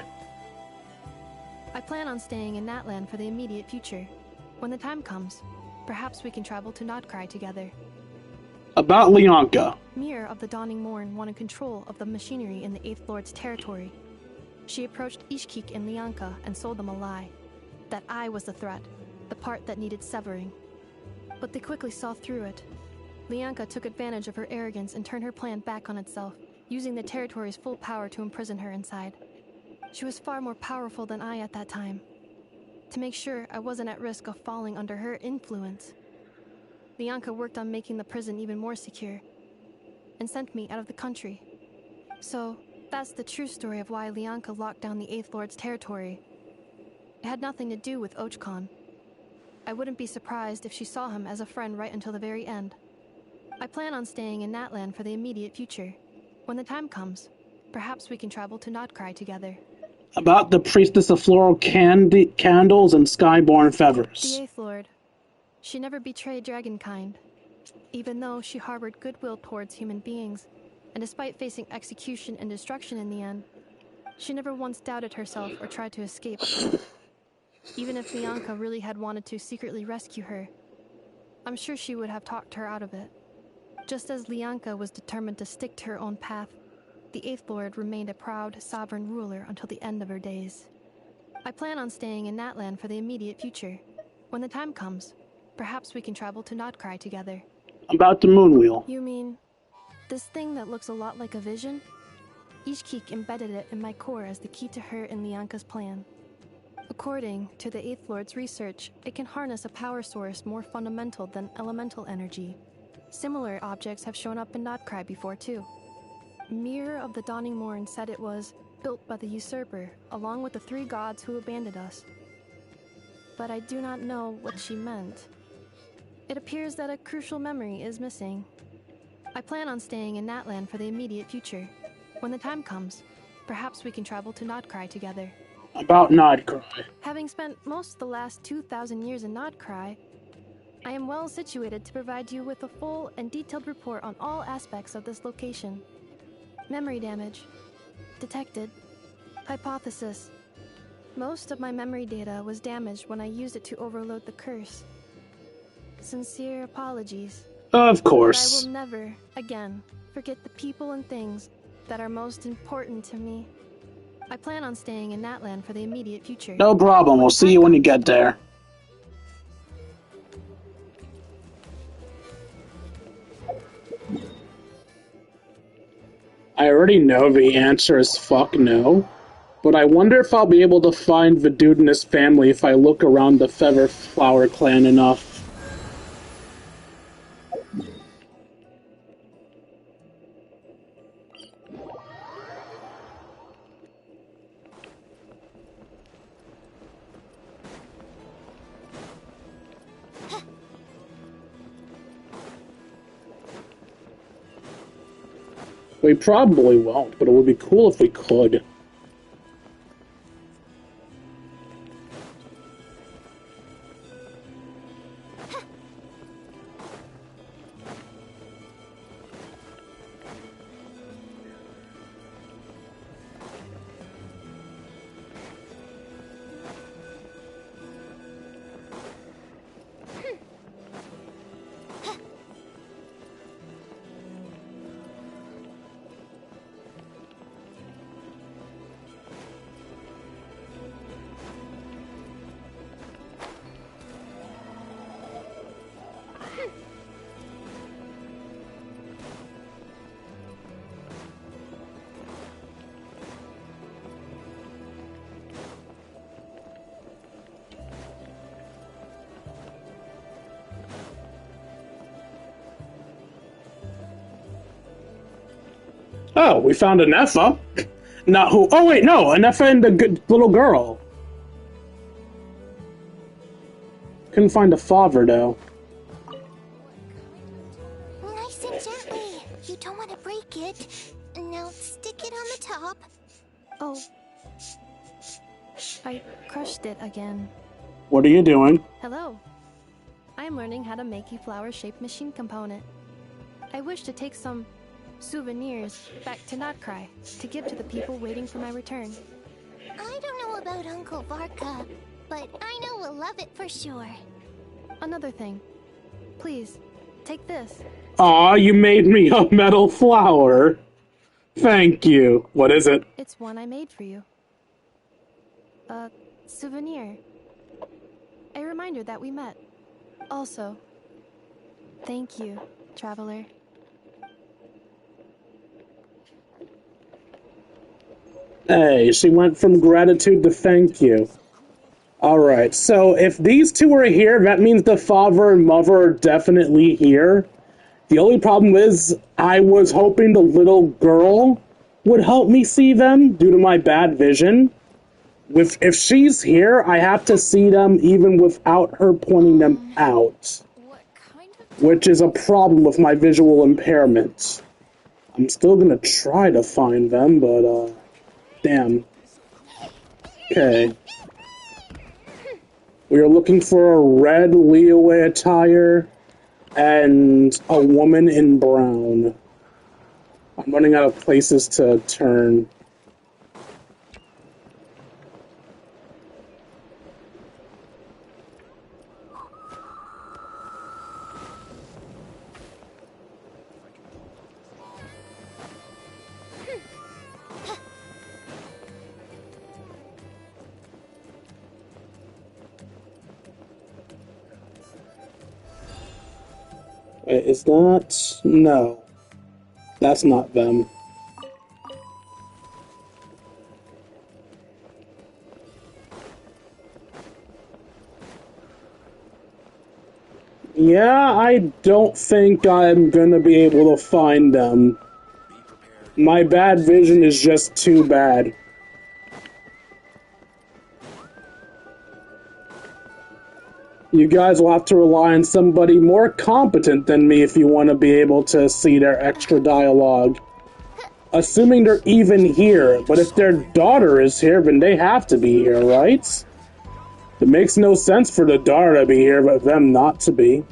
I plan on staying in Natlan for the immediate future. When the time comes, perhaps we can travel to Nodcry together. About Lianka. Mir of the Dawning Morn wanted control of the machinery in the Eighth Lord's territory. She approached Ishkik and Lianka and sold them a lie. That I was the threat, the part that needed severing. But they quickly saw through it. Lianka took advantage of her arrogance and turned her plan back on itself, using the territory's full power to imprison her inside. She was far more powerful than I at that time. To make sure I wasn't at risk of falling under her influence, Lianka worked on making the prison even more secure, and sent me out of the country. So, that's the true story of why Lianka locked down the Eighth Lord's territory. It had nothing to do with Ochkon. I wouldn't be surprised if she saw him as a friend right until the very end. I plan on staying in Natlan for the immediate future. When the time comes, perhaps we can travel to Nodcry together. About the Priestess of Floral Candles and Skyborn Feathers. The Eighth Lord. She never betrayed Dragonkind, even though she harbored goodwill towards human beings, and despite facing execution and destruction in the end, she never once doubted herself or tried to escape. Even if Lianka really had wanted to secretly rescue her, I'm sure she would have talked her out of it. Just as Lianka was determined to stick to her own path, the Eighth Lord remained a proud, sovereign ruler until the end of her days. I plan on staying in Natlan for the immediate future. When the time comes, perhaps we can travel to Nodcry together. About the Moonwheel. You mean this thing that looks a lot like a vision? Ishkik embedded it in my core as the key to her and Lianka's plan. According to the Eighth Lord's research, it can harness a power source more fundamental than elemental energy. Similar objects have shown up in Nodcry before too. Mir of the Dawning Morn said it was built by the usurper, along with the 3 gods who abandoned us. but I do not know what she meant. It appears that a crucial memory is missing. I plan on staying in Natlan for the immediate future. When the time comes, perhaps we can travel to Nodcry together. About Nodcry. Having spent most of the last 2,000 years in Nodcry, I am well situated to provide you with a full and detailed report on all aspects of this location. Memory damage. Detected. Hypothesis. Most of my memory data was damaged when I used it to overload the curse. Sincere apologies. Of course. But I will never, again, forget the people and things that are most important to me. I plan on staying in Natlan for the immediate future. No problem. We'll see you when you get there. I already know the answer is fuck no, but I wonder if I'll be able to find the dude and his family if I look around the Featherflower clan enough. We probably won't, but it would be cool if we could. Oh, we found a Neffa. Not who? Oh wait, no, a Neffa and the good little girl. Couldn't find a father though. Nice and gently. You don't want to break it. Now stick it on the top. Oh. I crushed it again. What are you doing? Hello. I am learning how to make a flower-shaped machine component. I wish to take some souvenirs back to Nodcry to give to the people waiting for my return. I don't know about Uncle Varka, but I know we'll love it for sure. Another thing. Please, take this. Aw, you made me a metal flower. Thank you. What is it? It's one I made for you. A souvenir. A reminder that we met. Also, thank you, traveler. Hey, she went from gratitude to thank you. Alright, so if these two are here, that means the father and mother are definitely here. The only problem is, I was hoping the little girl would help me see them due to my bad vision. If she's here, I have to see them even without her pointing them out. Which is a problem with my visual impairment. I'm still gonna try to find them, but, damn. Okay. We are looking for a red Leeway attire and a woman in brown. I'm running out of places to turn. Wait, is that... No. That's not them. Yeah, I don't think I'm gonna be able to find them. My bad vision is just too bad. You guys will have to rely on somebody more competent than me if you want to be able to see their extra dialogue. Assuming they're even here, but if their daughter is here, then they have to be here, right? It makes no sense for the daughter to be here, but them not to be.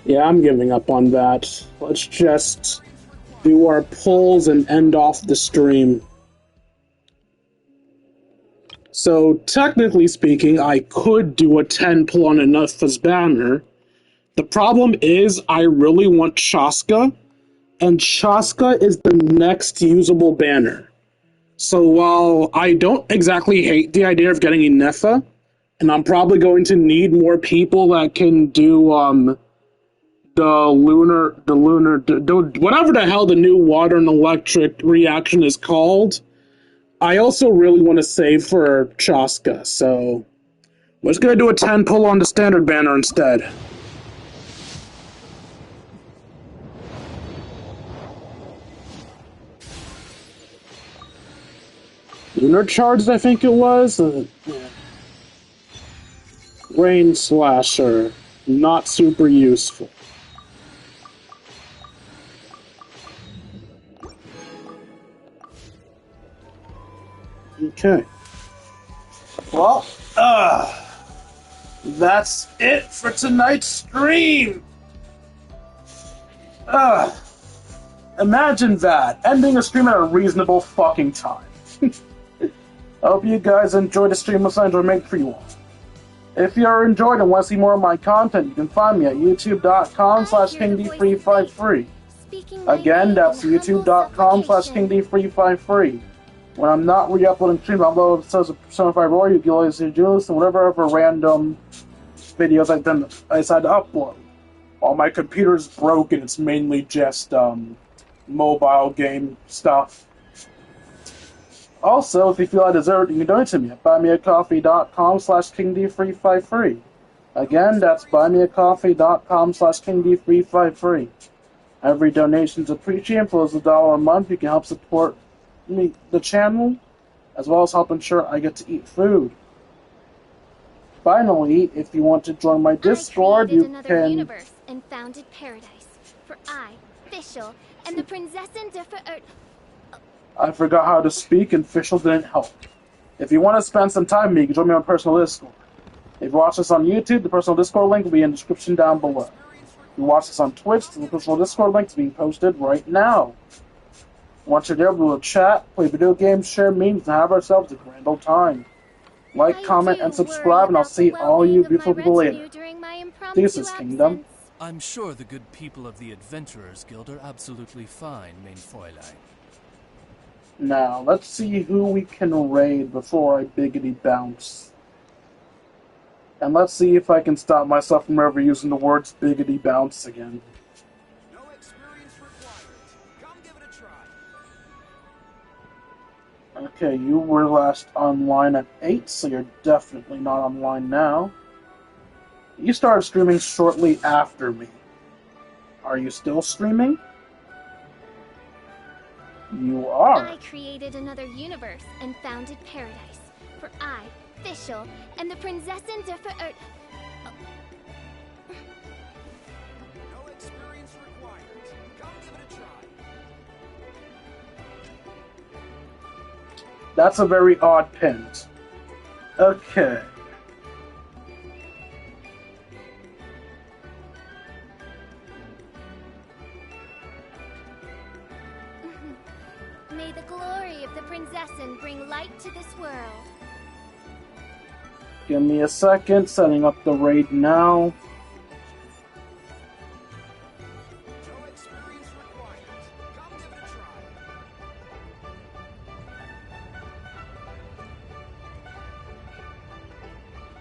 Yeah, I'm giving up on that. Let's just do our polls and end off the stream. So, technically speaking, I could do a 10 pull on Enougha's banner. The problem is, I really want Shaska, and Shaska is the next usable banner. So while I don't exactly hate the idea of getting Enougha, and I'm probably going to need more people that can do, whatever the hell the new water and electric reaction is called, I also really want to save for Shaska, so we're just going to do a 10 pull on the standard banner instead. Lunar Charged, I think it was? Yeah. Rain Slasher. Not super useful. Okay. Well, that's it for tonight's stream! Imagine that. Ending a stream at a reasonable fucking time. I hope you guys enjoyed the stream of Signs Were Made for you all. If you're enjoyed and want to see more of my content, you can find me at youtube.com/KingD353. Again, that's youtube.com/KingD353. When I'm not re-uploading streams, I'll upload episodes of Persona 5 Royal, you can always see Julius, and whatever other random videos I decide to upload. While my computer's broken, it's mainly just mobile game stuff. Also, if you feel I deserve it, you can donate to me at buymeacoffee.com/KingD353. Again, that's buymeacoffee.com/KingD353. Every donation is appreciated. For $1 a month, you can help support me, the channel, as well as help ensure I get to eat food. Finally, if you want to join my Discord, you can... universe and founded paradise. For I, Fischl, and the Prinzessin der Verirrten. I forgot how to speak, and Fischl didn't help. If you want to spend some time with me, you can join me on personal Discord. If you watch this on YouTube, the personal Discord link will be in the description down below. If you watch this on Twitch, the personal Discord link is being posted right now. Once you're there, we'll chat, play video games, share memes, and have ourselves a grand old time. Like, comment, and subscribe, and I'll see all you beautiful people later. Deuces, Kingdom. I'm sure the good people of the Adventurers Guild are absolutely fine, main Fräulein. Now, let's see who we can raid before I biggity bounce. And let's see if I can stop myself from ever using the words biggity bounce again. No experience required. Come give it a try. Okay, you were last online at 8, so you're definitely not online now. You started streaming shortly after me. Are you still streaming? You are. I created another universe and founded paradise. For I, Fischl, and the Prinzessin der Verirrten. No experience required. Come give it a try. That's a very odd pin. Okay. May the glory of the Prinzessin bring light to this world. Give me a second, setting up the raid now. No experience required. Come give it a try.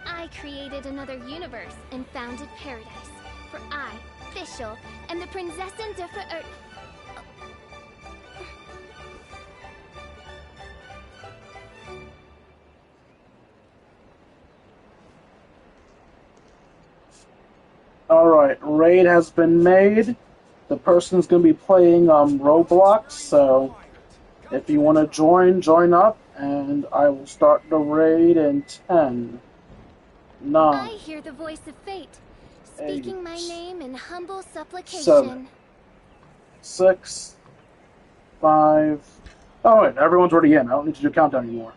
I created another universe and founded paradise. For I, Fischl, and the Prinzessin der Verirrten. Alright, raid has been made. The person's going to be playing Roblox, so if you want to join up, and I will start the raid in 10, 9, I hear the voice of fate, speaking 8, my name in humble supplication. 7, 6, 5... Oh wait, everyone's already in. I don't need to do countdown anymore.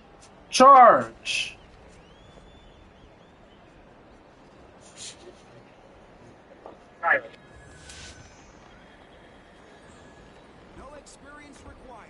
Charge! No experience required.